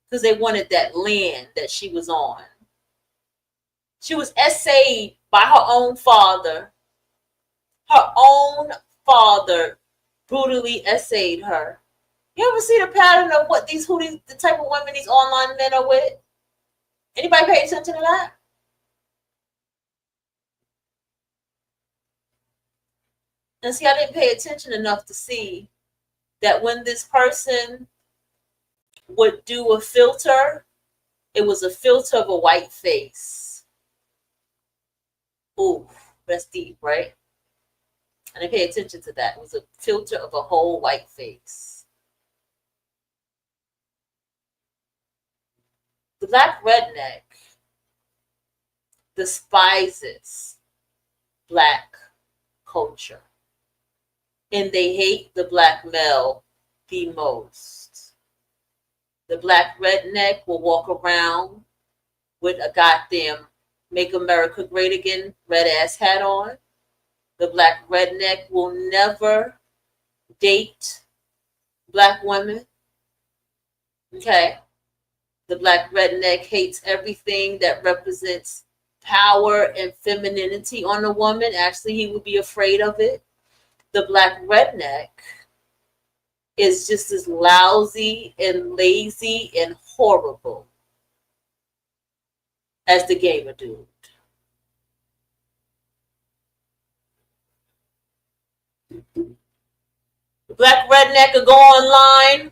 because they wanted that land that she was on. She was essayed by her own father. Her own father brutally essayed her. You ever see the pattern of what the type of women these online men are with? Anybody pay attention to that? And see, I didn't pay attention enough to see that when this person would do a filter, it was a filter of a white face. Ooh, that's deep, right? I didn't pay attention to that. It was a filter of a whole white face. The black redneck despises black culture, and they hate the black male the most. The black redneck will walk around with a goddamn Make America Great Again red ass hat on. The black redneck will never date black women. Okay. The black redneck hates everything that represents power and femininity on a woman. Actually, he would be afraid of it. The black redneck is just as lousy and lazy and horrible as the gamer dude. The black redneck will go online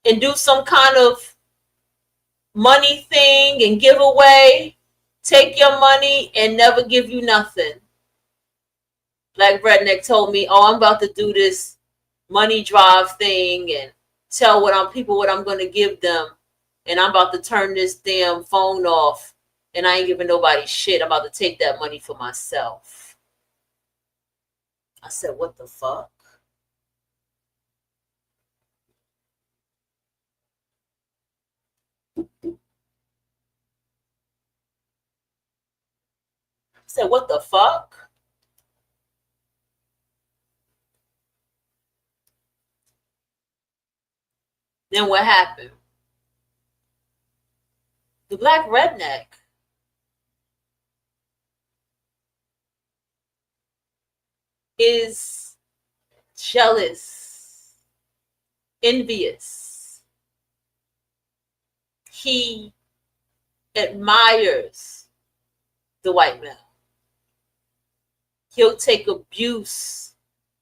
and do some kind of money thing and give away, take your money and never give you nothing. Black redneck told me, "Oh, I'm about to do this money drive thing and tell people what I'm going to give them, and I'm about to turn this damn phone off, and I ain't giving nobody shit. I'm about to take that money for myself." I said, "What the fuck?" I said, "What the fuck?" Then what happened? The black redneck is jealous, envious. He admires the white male. He'll take abuse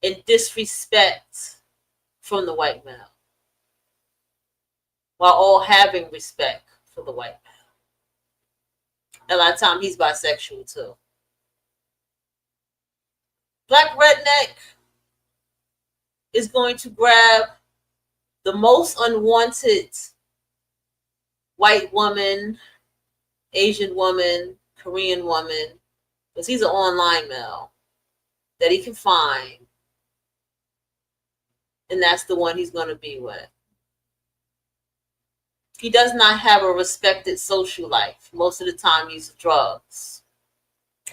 and disrespect from the white male while all having respect for the white male. A lot of times he's bisexual too. Black redneck is going to grab the most unwanted white woman, Asian woman, Korean woman, because he's an online male that he can find, and that's the one he's going to be with. He does not have a respected social life. Most of the time he's drugs.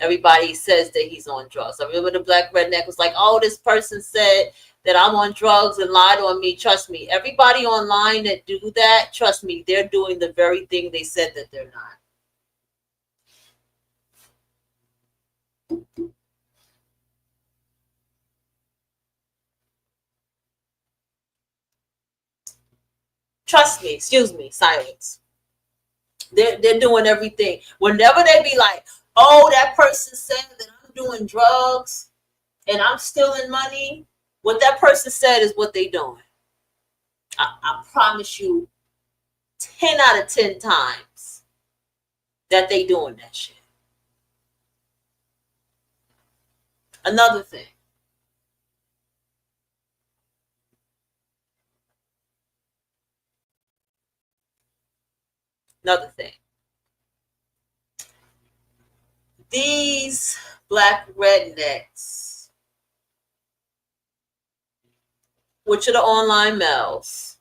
Everybody says that he's on drugs. I remember the black redneck was like, "Oh, this person said that I'm on drugs and lied on me." Trust me, everybody online that do that, trust me, they're doing the very thing they said that they're not. Trust me, excuse me, silence. They're doing everything. Whenever they be like, "Oh, that person said that I'm doing drugs and I'm stealing money," what that person said is what they doing. I promise you 10 out of 10 times that they doing that shit. Another thing. Another thing. These black rednecks, which are the online males,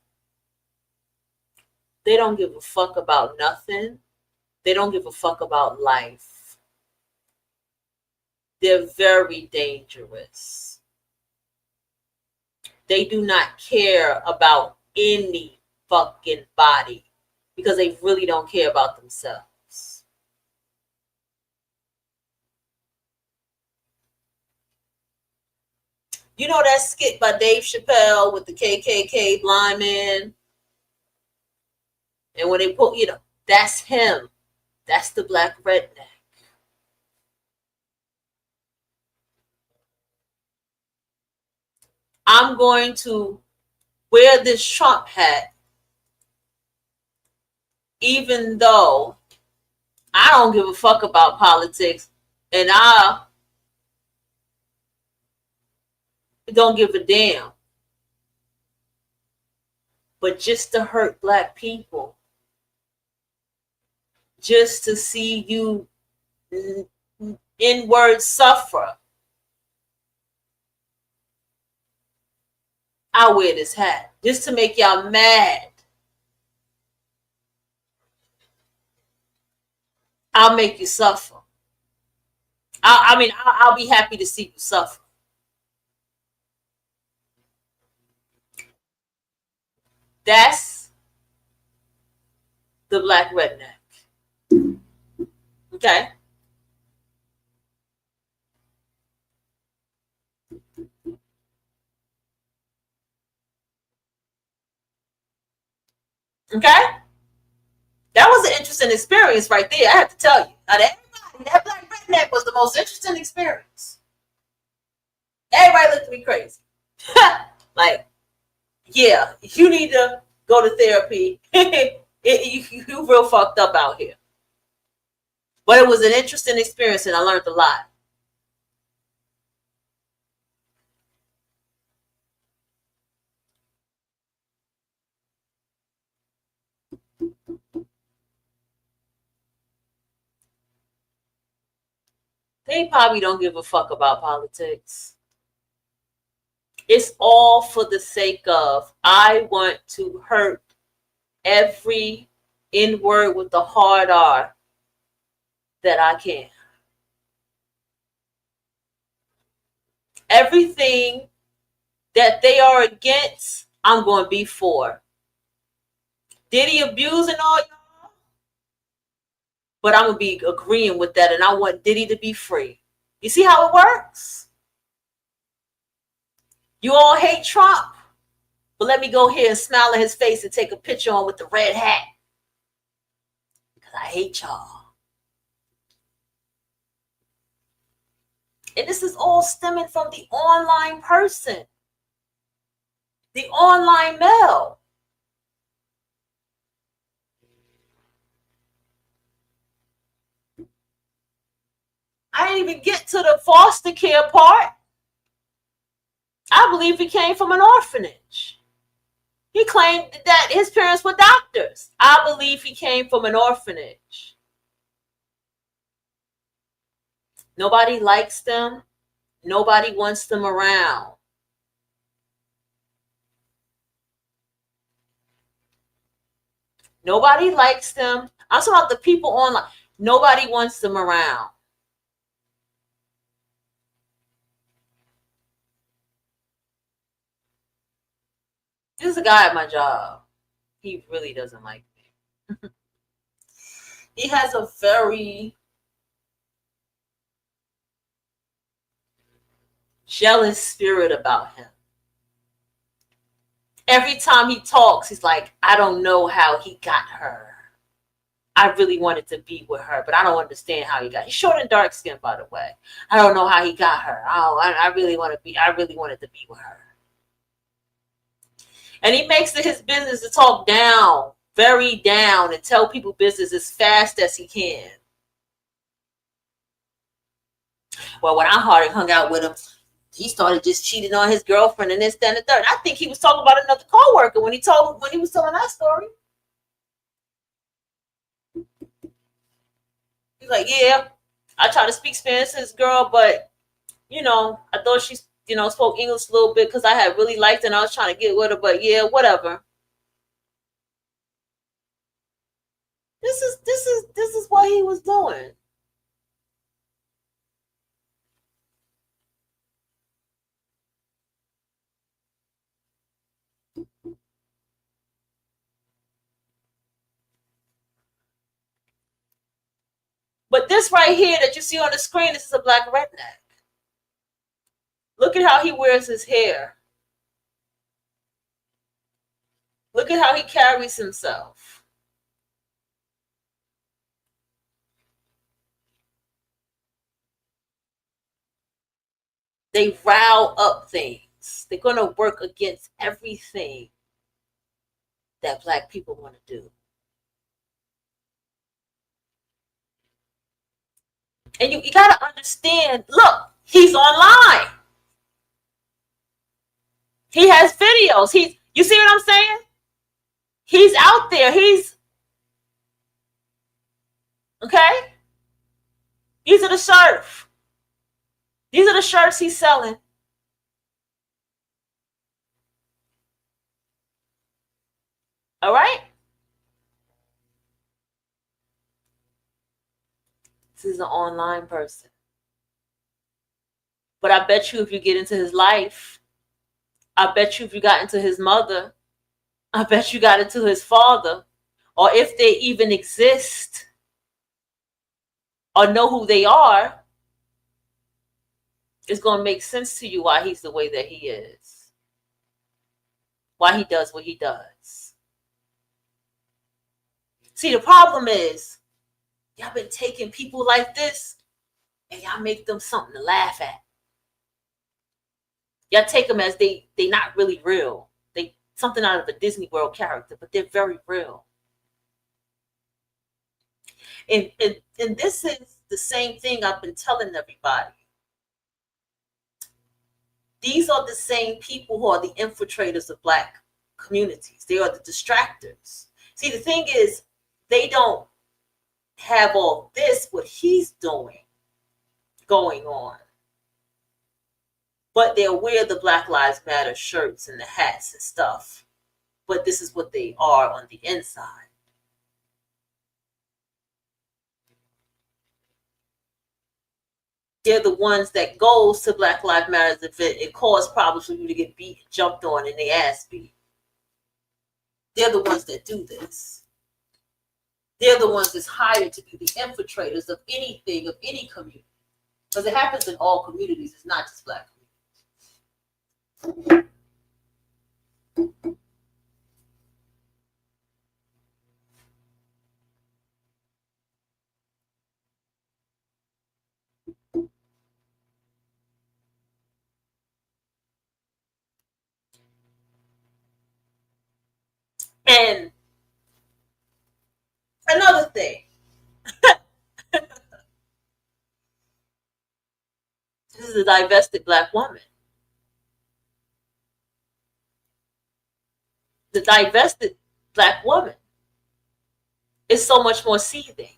they don't give a fuck about nothing. They don't give a fuck about life. They're very dangerous. They do not care about any fucking body because they really don't care about themselves. You know that skit by Dave Chappelle with the KKK blind man? And when they put, that's him. That's the black redneck. I'm going to wear this Trump hat even though I don't give a fuck about politics and I don't give a damn. But just to hurt black people, just to see you inward suffer, I wear this hat just to make y'all mad. I'll make you suffer. I'll be happy to see you suffer. That's the black redneck. Okay. Okay. That was an interesting experience right there. I have to tell you. That black redneck was the most interesting experience. Everybody looked at me crazy. Like, yeah, you need to go to therapy. You real fucked up out here. But it was an interesting experience and I learned a lot. They probably don't give a fuck about politics. It's all for the sake of, I want to hurt every N word with the hard R that I can. Everything that they are against, I'm going to be for. Diddy abusing all y'all, but I'm going to be agreeing with that, and I want Diddy to be free. You see how it works? You all hate Trump, but let me go here and smile at his face and take a picture on with the red hat. Because I hate y'all. And this is all stemming from the online person, the online male. I didn't even get to the foster care part. I believe he came from an orphanage. He claimed that his parents were doctors. I believe he came from an orphanage. Nobody likes them. Nobody wants them around. Nobody likes them. I'm talking about the people online. Nobody wants them around. There's a guy at my job. He really doesn't like me. He has a very jealous spirit about him. Every time he talks, he's like, I don't know how he got her. I really wanted to be with her, but I don't understand how he got her. He's short and dark skinned, by the way. I don't know how he got her. I really wanted to be with her. And he makes it his business to talk down, very down, and tell people business as fast as he can. Well, when I hung out with him, he started just cheating on his girlfriend and this, that, and the third. I think he was talking about another coworker when he was telling that story. He's like, yeah, I tried to speak Spanish to this girl, but I thought she spoke English a little bit because I had really liked it and I was trying to get with her, but yeah, whatever. This is what he was doing. But this right here that you see on the screen, this is a black redneck. Look at how he wears his hair. Look at how he carries himself. They rile up things. They're going to work against everything that black people want to do. And you got to understand, look, he's online. He has videos. You see what I'm saying? He's out there. He's okay. These are the shirts. These are the shirts he's selling. All right. This is an online person. But I bet you if you get into his life, I bet you if you got into his mother, I bet you got into his father, or if they even exist or know who they are, it's going to make sense to you why he's the way that he is. Why he does what he does. See, the problem is, y'all been taking people like this and y'all make them something to laugh at. Y'all take them as they not really real. They something out of a Disney World character, but they're very real. And this is the same thing I've been telling everybody. These are the same people who are the infiltrators of black communities. They are the distractors. See, the thing is, they don't have all this, what he's doing, going on. But they'll wear the Black Lives Matter shirts and the hats and stuff. But this is what they are on the inside. They're the ones that goes to Black Lives Matter event and cause problems for you to get beat, jumped on, and their ass beat. They're the ones that do this. They're the ones that's hired to be the infiltrators of anything, of any community. Because it happens in all communities. It's not just black communities. And another thing. This is a divested black woman. The divested black woman is so much more seething.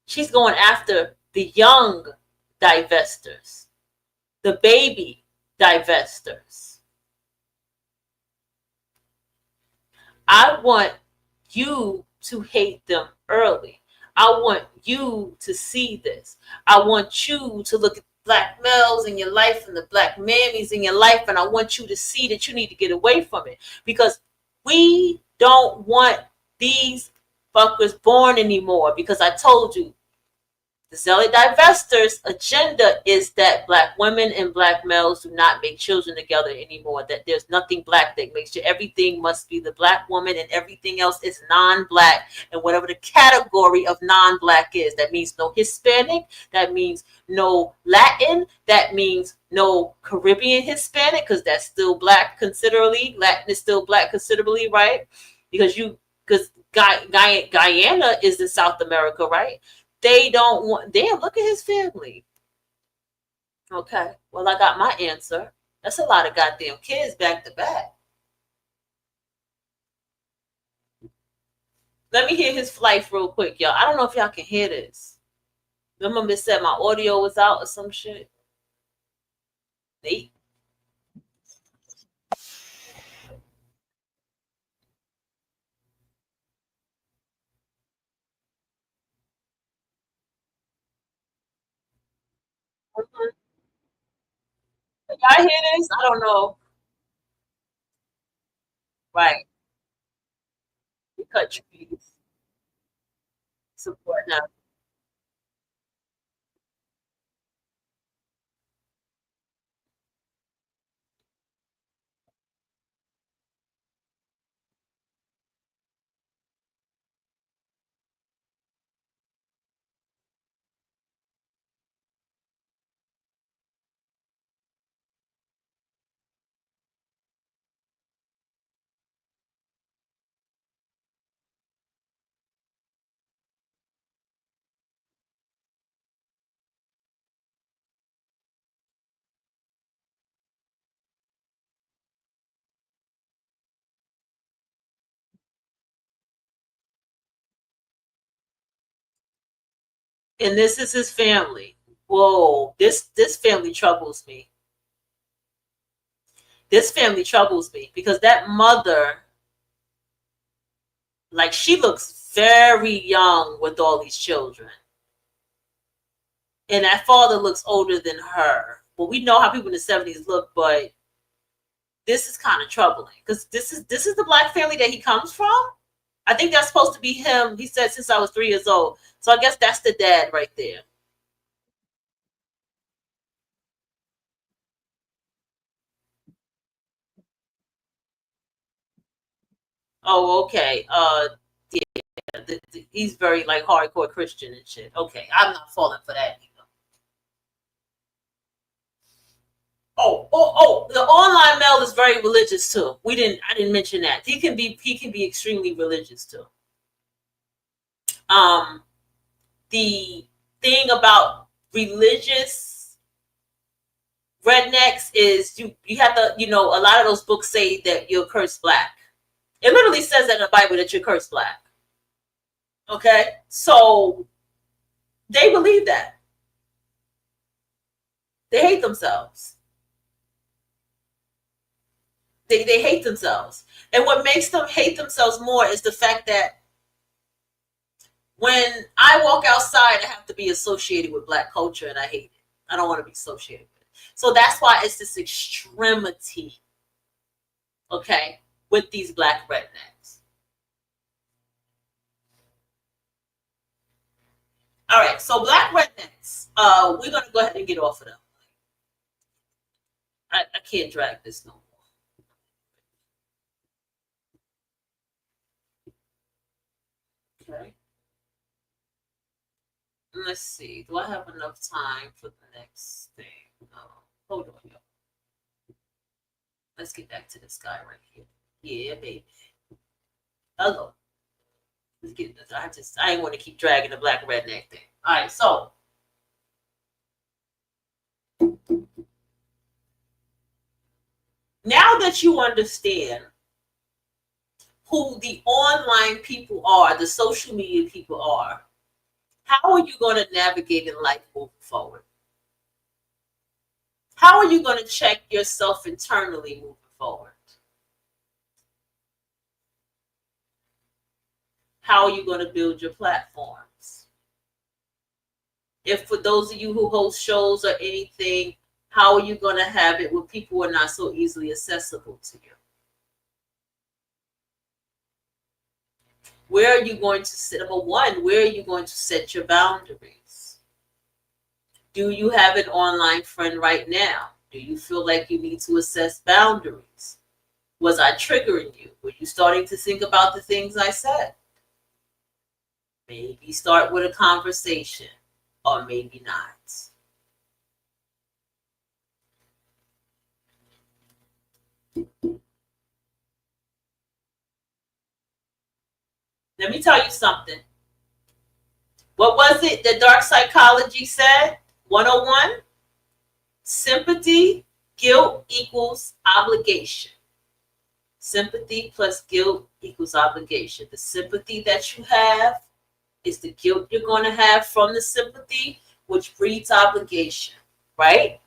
She's going after the young divestors, the baby divestors. I want you to hate them early. I want you to see this. I want you to look at black males in your life and the black mammies in your life, and I want you to see that you need to get away from it, because we don't want these fuckers born anymore. Because I told you, the zealot divestors' agenda is that black women and black males do not make children together anymore. That there's nothing black that makes you. Everything must be the black woman, and everything else is non-black. And whatever the category of non-black is, that means no Hispanic, that means no Latin, that means no Caribbean Hispanic, because that's still black considerably. Latin is still black considerably, right? Because Guyana is in South America, right? They don't want, damn, look at his family. Okay, well, I got my answer. That's a lot of goddamn kids back to back. Let me hear his life real quick, y'all. I don't know if y'all can hear this. Remember, it said my audio was out or some shit. They y'all hear this? I don't know. Right. We cut trees. Support now. And this is his family. Whoa, this family troubles me. This family troubles me because that mother, like, she looks very young with all these children. And that father looks older than her. Well, we know how people in the 70s look, but this is kind of troubling because this is the black family that he comes from. I think that's supposed to be him. He said since I was 3 years old. So I guess that's the dad right there. Oh, okay. He's very like hardcore Christian and shit. Okay, I'm not falling for that either. The online male is very religious too. I didn't mention that. He can be extremely religious too. Um, the thing about religious rednecks is you have to, a lot of those books say that you're cursed black. It literally says that in the Bible that you're cursed black. Okay, so they believe that. They hate themselves. They hate themselves. And what makes them hate themselves more is the fact that when I walk outside, I have to be associated with black culture, and I hate it. I don't want to be associated with it. So that's why it's this extremity, okay, with these black rednecks. All right, so black rednecks, we're going to go ahead and get off of them. I can't drag this no more. Okay. Let's see. Do I have enough time for the next thing? Hold on, y'all. Let's get back to this guy right here. Yeah, baby. Hello. Let's get this. I ain't want to keep dragging the black redneck thing. All right, so now that you understand who the online people are, the social media people are, how are you going to navigate in life moving forward? How are you going to check yourself internally moving forward? How are you going to build your platforms? If for those of you who host shows or anything, how are you going to have it where people are not so easily accessible to you? Where are you going to set, number one, where are you going to set your boundaries? Do you have an online friend right now? Do you feel like you need to assess boundaries? Was I triggering you? Were you starting to think about the things I said? Maybe start with a conversation, or maybe not. Let me tell you something. What was it that dark psychology said? 101? Sympathy, guilt equals obligation. Sympathy plus guilt equals obligation. The sympathy that you have is the guilt you're going to have from the sympathy, which breeds obligation, right?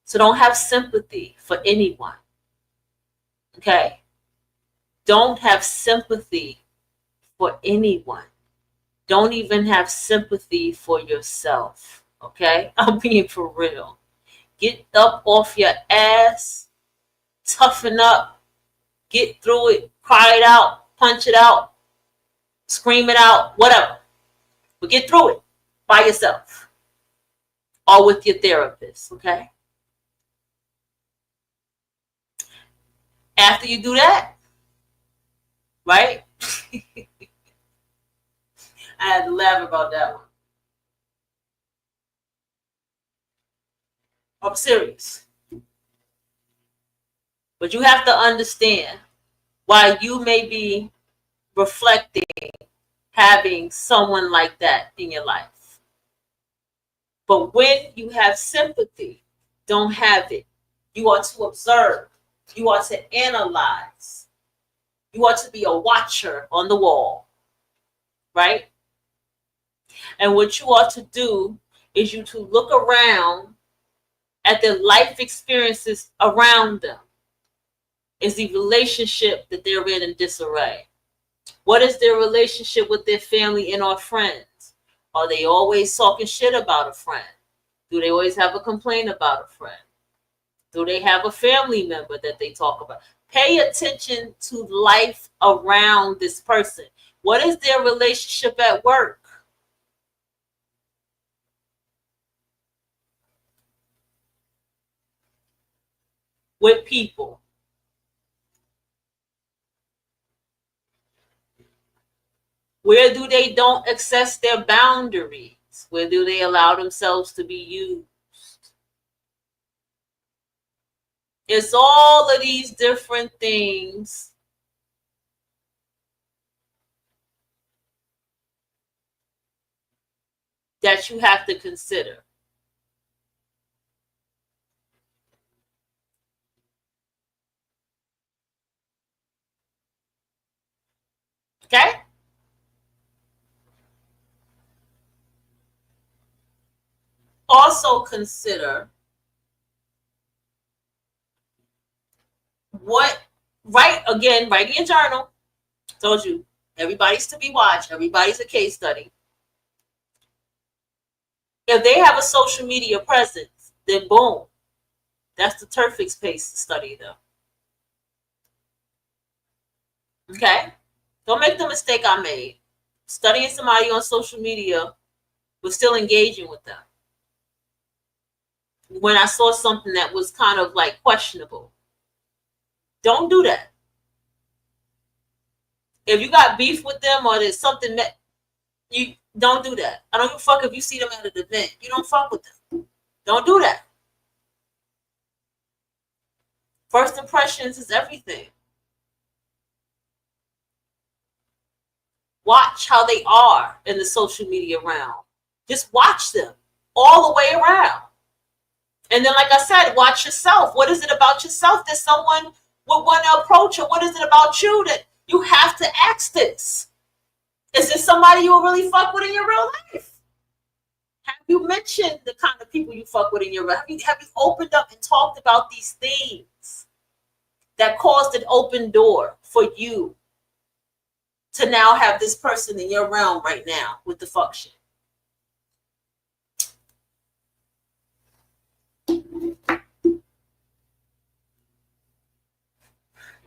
So don't have sympathy for anyone, okay? Don't have sympathy for anyone. Don't even have sympathy for yourself, okay? I'm being for real. Get up off your ass, toughen up, get through it, cry it out, punch it out, scream it out, whatever. But get through it by yourself or with your therapist, okay? After you do that, right? I had to laugh about that one. I'm serious. But you have to understand why you may be reflecting having someone like that in your life. But when you have sympathy, don't have it. You are to observe. You are to analyze. You are to be a watcher on the wall, right? And what you ought to do is you to look around at the life experiences around them. Is the relationship that they're in disarray? What is their relationship with their family and or friends? Are they always talking shit about a friend? Do they always have a complaint about a friend? Do they have a family member that they talk about? Pay attention to life around this person. What is their relationship at work? With people? Where do they don't access their boundaries? Where do they allow themselves to be used? It's all of these different things that you have to consider. Okay? Also consider what, write in your journal. Told you, everybody's to be watched. Everybody's a case study. If they have a social media presence, then boom, that's the perfect space to study them. Okay? Don't make the mistake I made. Studying somebody on social media, but still engaging with them. When I saw something that was kind of like questionable. Don't do that. If you got beef with them or there's something that you don't do that. I don't give a fuck if you see them at an event. You don't fuck with them. Don't do that. First impressions is everything. Watch how they are in the social media realm. Just watch them all the way around. And then, like I said, watch yourself. What is it about yourself that someone would want to approach, or what is it about you that you have to ask this? Is this somebody you will really fuck with in your real life? Have you mentioned the kind of people you fuck with in your life? Have you opened up and talked about these things that caused an open door for you to now have this person in your realm right now with the function?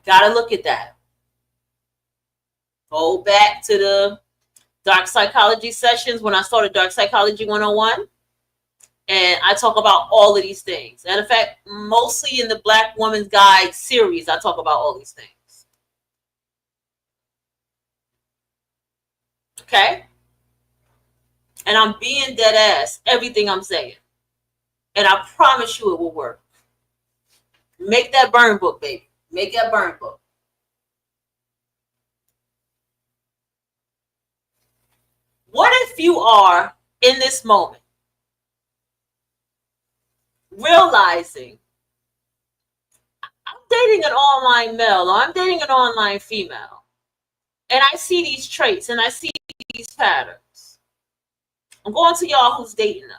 Gotta look at that. Go back to the dark psychology sessions when I started Dark Psychology 101. And I talk about all of these things. And in fact, mostly in the Black Woman's Guide series, I talk about all these things. Okay? And I'm being dead ass, everything I'm saying. And I promise you it will work. Make that burn book, baby. Make that burn book. What if you are in this moment realizing I'm dating an online male or I'm dating an online female, and I see these traits and I see these patterns, I'm going to y'all who's dating them.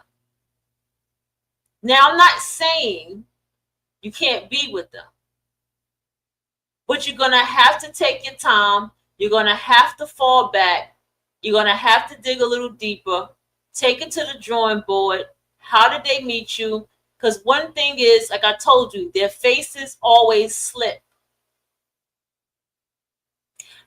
Now, I'm not saying you can't be with them, but you're going to have to take your time. You're going to have to fall back. You're going to have to dig a little deeper. Take it to the drawing board. How did they meet you? Because one thing is, like I told you, their faces always slip.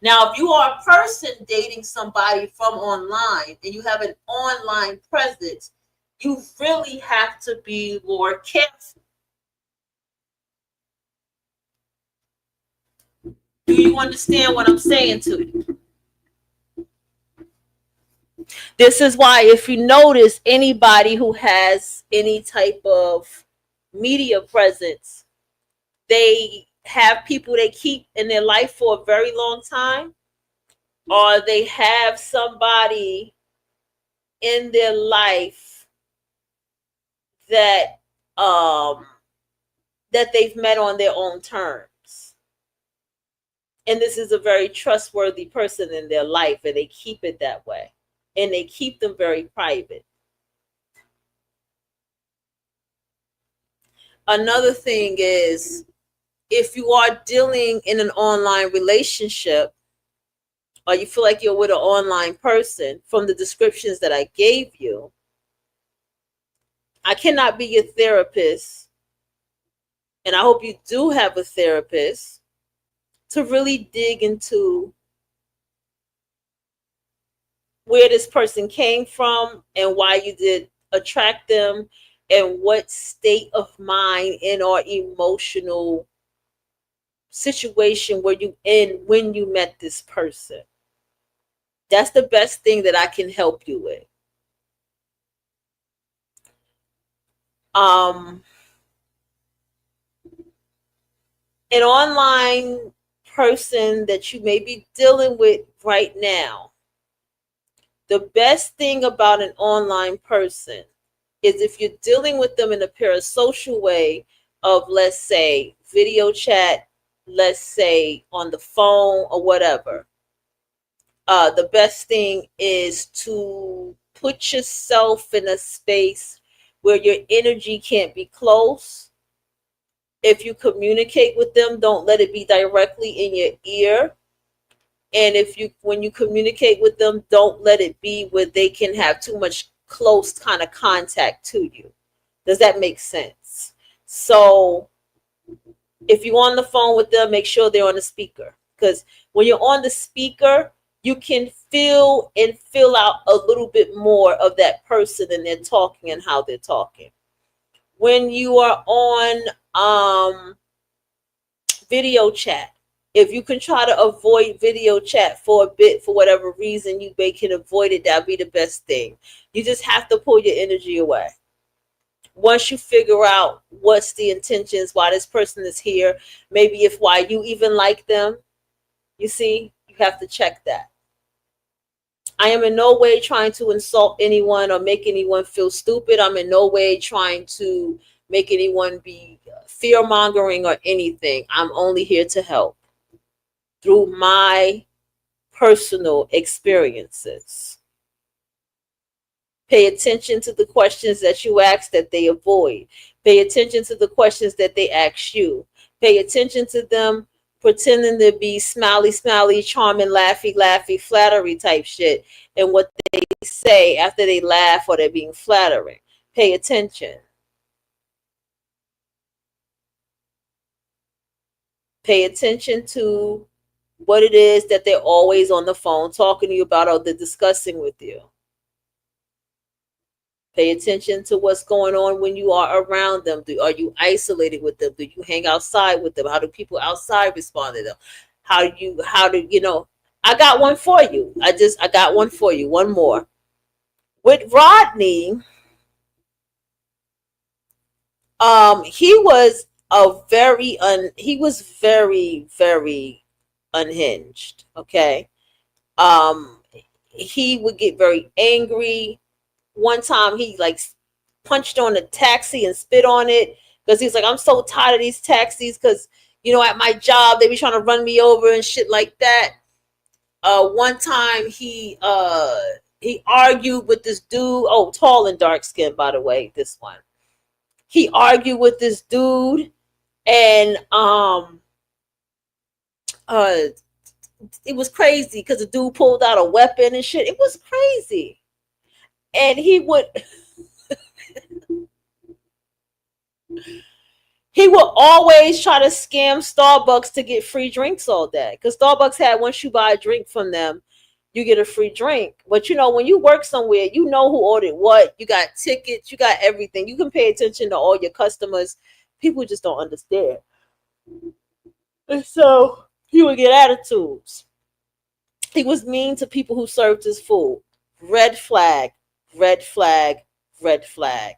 Now, if you are a person dating somebody from online and you have an online presence, you really have to be more careful. Do you understand what I'm saying to you? This is why, if you notice, anybody who has any type of media presence, they have people they keep in their life for a very long time, or they have somebody in their life that that they've met on their own terms. And this is a very trustworthy person in their life, and they keep it that way. And they keep them very private. Another thing is, if you are dealing in an online relationship, or you feel like you're with an online person, from the descriptions that I gave you, I cannot be your therapist, and I hope you do have a therapist to really dig into where this person came from and why you did attract them, and what state of mind and or emotional situation were you in when you met this person. That's the best thing that I can help you with. An online person that you may be dealing with right now, the best thing about an online person is, if you're dealing with them in a parasocial way of, let's say, video chat, let's say on the phone or whatever, the best thing is to put yourself in a space where your energy can't be close. If you communicate with them, don't let it be directly in your ear. And when you communicate with them, don't let it be where they can have too much close kind of contact to you. Does that make sense? So if you're on the phone with them, make sure they're on the speaker, because when you're on the speaker, you can feel and fill out a little bit more of that person and they're talking and how they're talking. When you are on video chat, if you can try to avoid video chat for a bit, for whatever reason you can avoid it, that'd be the best thing. You just have to pull your energy away. Once you figure out what's the intentions, why this person is here, maybe if why you even like them, you see, you have to check that. I am in no way trying to insult anyone or make anyone feel stupid. I'm in no way trying to make anyone be fear-mongering or anything. I'm only here to help through my personal experiences. Pay attention to the questions that you ask that they avoid. Pay attention to the questions that they ask you. Pay attention to them pretending to be smiley, smiley, charming, laughy, laughy, flattery type shit, and what they say after they laugh or they're being flattering. Pay attention. Pay attention to what it is that they're always on the phone talking to you about, or they're discussing with you. Pay attention to what's going on when you are around them. Are you isolated with them? Do you hang outside with them? How do people outside respond to them? How do you know? I got one for you. I got one for you. One more. With Rodney, he was very unhinged. Okay. He would get very angry. One time he like punched on a taxi and spit on it, because he's like, I'm so tired of these taxis, because at my job they be trying to run me over and shit like that. One time he He argued with this dude. Oh, tall and dark skin, by the way, this one. He argued with this dude, and uh it was crazy because the dude pulled out a weapon and shit. It was crazy. And he would always try to scam Starbucks to get free drinks all day. Because Starbucks had, once you buy a drink from them, you get a free drink. But when you work somewhere, you know who ordered what. You got tickets, you got everything. You can pay attention to all your customers. People just don't understand. And so he would get attitudes. He was mean to people who served his food. Red flag, red flag, red flag.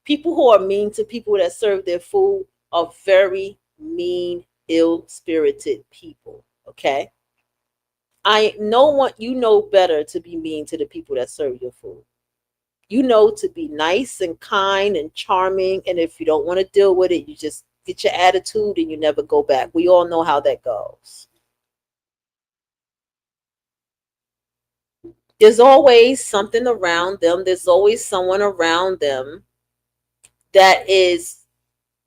People who are mean to people that serve their food are very mean, ill-spirited people. Okay? I no one you know better to be mean to the people that serve your food. You know to be nice and kind and charming, and if you don't want to deal with it, you just get your attitude and you never go back. We all know how that goes. There's always something around them. There's always someone around them that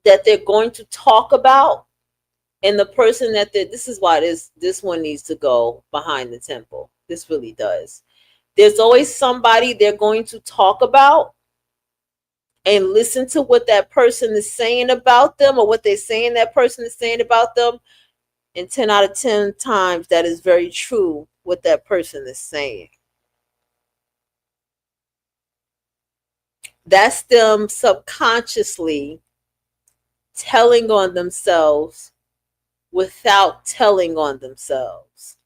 they're going to talk about, and the person this is why this one needs to go behind the temple. This really does. There's always somebody they're going to talk about, and listen to what that person is saying about them, or what they're saying that person is saying about them, and 10 out of 10 times that is very true what that person is saying. That's them subconsciously telling on themselves without telling on themselves.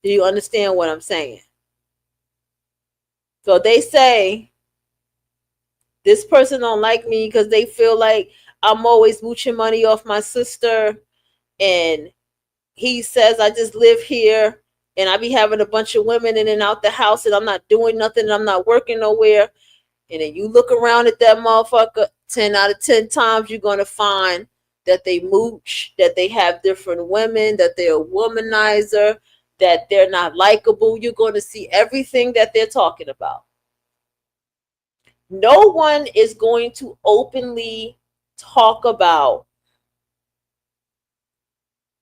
Do you understand what I'm saying? So they say this person don't like me because they feel like I'm always mooching money off my sister, and he says I just live here and I be having a bunch of women in and out the house, and I'm not doing nothing, and I'm not working nowhere. And then you look around at that motherfucker, 10 out of 10 times you're going to find that they mooch, that they have different women, that they're a womanizer, that they're not likable. You're going to see everything that they're talking about. No one is going to openly talk about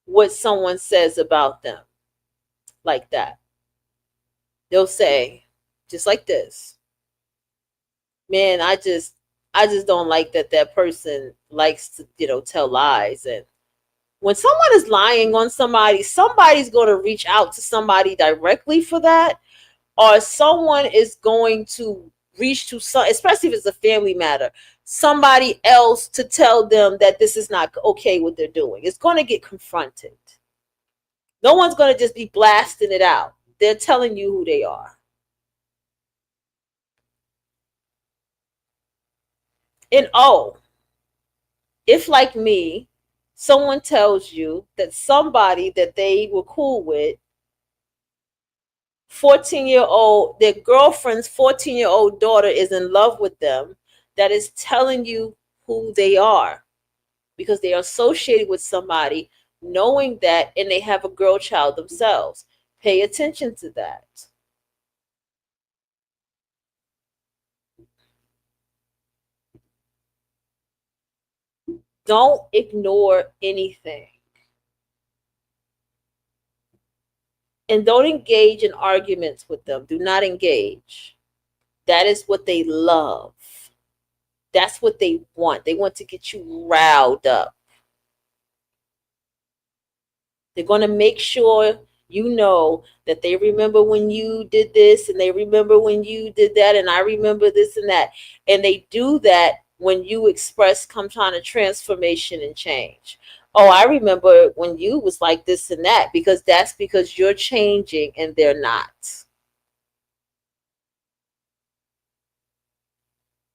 what someone says about them like that. They'll say, just like this, man, I just don't like that person likes to, tell lies. And when someone is lying on somebody, somebody's going to reach out to somebody directly for that, or someone is going to reach to some, especially if it's a family matter, somebody else to tell them that this is not okay what they're doing. It's going to get confronted. No one's going to just be blasting it out. They're telling you who they are. And if like me, someone tells you that somebody that they were cool with, 14-year-old, their girlfriend's 14-year-old daughter is in love with them, that is telling you who they are because they are associated with somebody, knowing that, and they have a girl child themselves. Pay attention to that. Don't ignore anything. And don't engage in arguments with them. Do not engage. That is what they love. That's what they want. They want to get you riled up. They're going to make sure you know that they remember when you did this, and they remember when you did that, and I remember this and that. And they do that when you express some kind of transformation and change. Oh, I remember when you was like this and that, because that's because you're changing and they're not.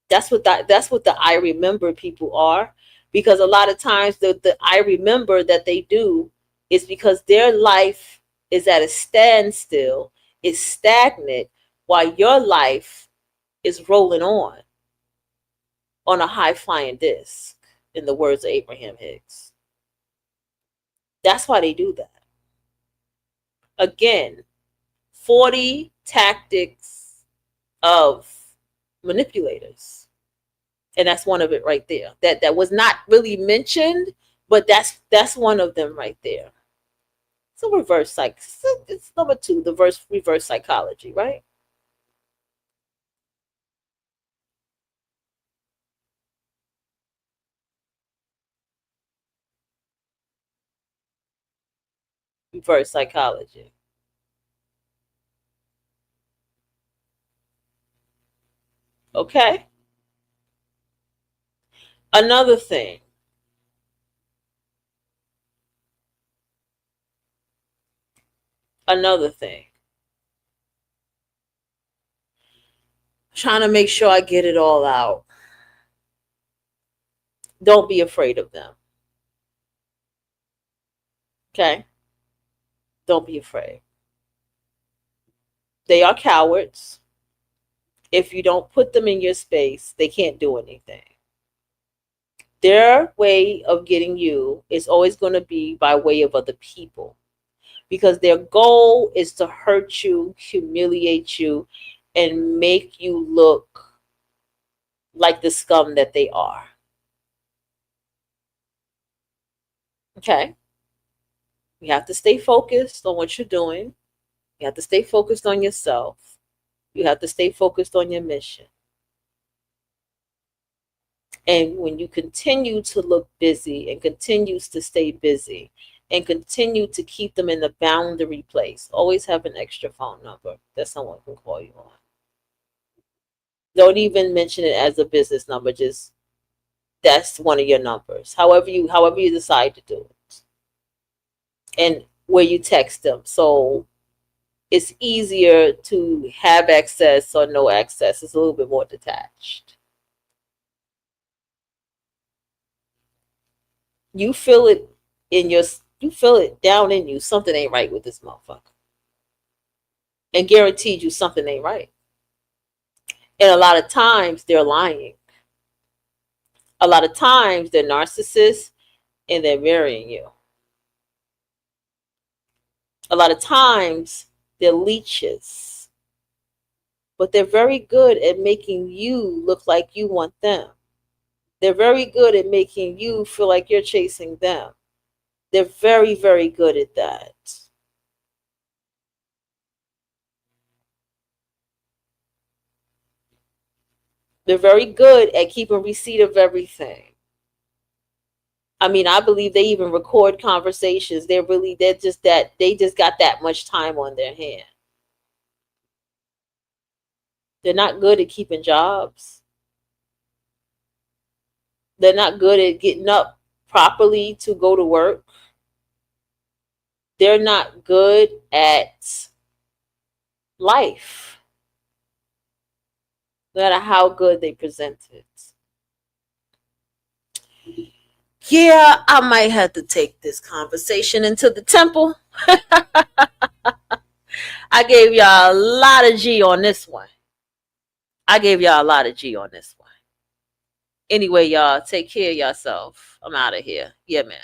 That's what the I remember people are, because a lot of times the I remember that they do is because their life is at a standstill, is stagnant, while your life is rolling on a high flying disc, in the words of Abraham Hicks. That's why they do that. Again, 40 tactics of manipulators. And that's one of it right there. That was not really mentioned, but that's one of them right there. So reverse psych. It's number 2, the reverse psychology, right? Reverse psychology. Okay. Another thing. Another thing. Trying to make sure I get it all out. Don't be afraid of them. Okay? Don't be afraid. They are cowards. If you don't put them in your space, they can't do anything. Their way of getting you is always going to be by way of other people, because their goal is to hurt you, humiliate you, and make you look like the scum that they are. Okay? You have to stay focused on what you're doing. You have to stay focused on yourself. You have to stay focused on your mission. And when you continue to look busy and continues to stay busy and continue to keep them in the boundary place, always have an extra phone number that someone can call you on. Don't even mention it as a business number. Just that's one of your numbers. However you decide to do it. And where you text them. So it's easier to have access or no access. It's a little bit more detached. You feel it you feel it down in you. Something ain't right with this motherfucker. And guaranteed you something ain't right. And a lot of times they're lying. A lot of times they're narcissists and they're marrying you. A lot of times they're leeches. But they're very good at making you look like you want them. They're very good at making you feel like you're chasing them. They're very, very good at that. They're very good at keeping receipt of everything. I mean, I believe they even record conversations. They're just that, they just got that much time on their hand. They're not good at keeping jobs. They're not good at getting up properly to go to work. They're not good at life, no matter how good they present it. Yeah, I might have to take this conversation into the temple. I gave y'all a lot of G on this one. Anyway, y'all, take care of yourself. I'm out of here. Yeah, man.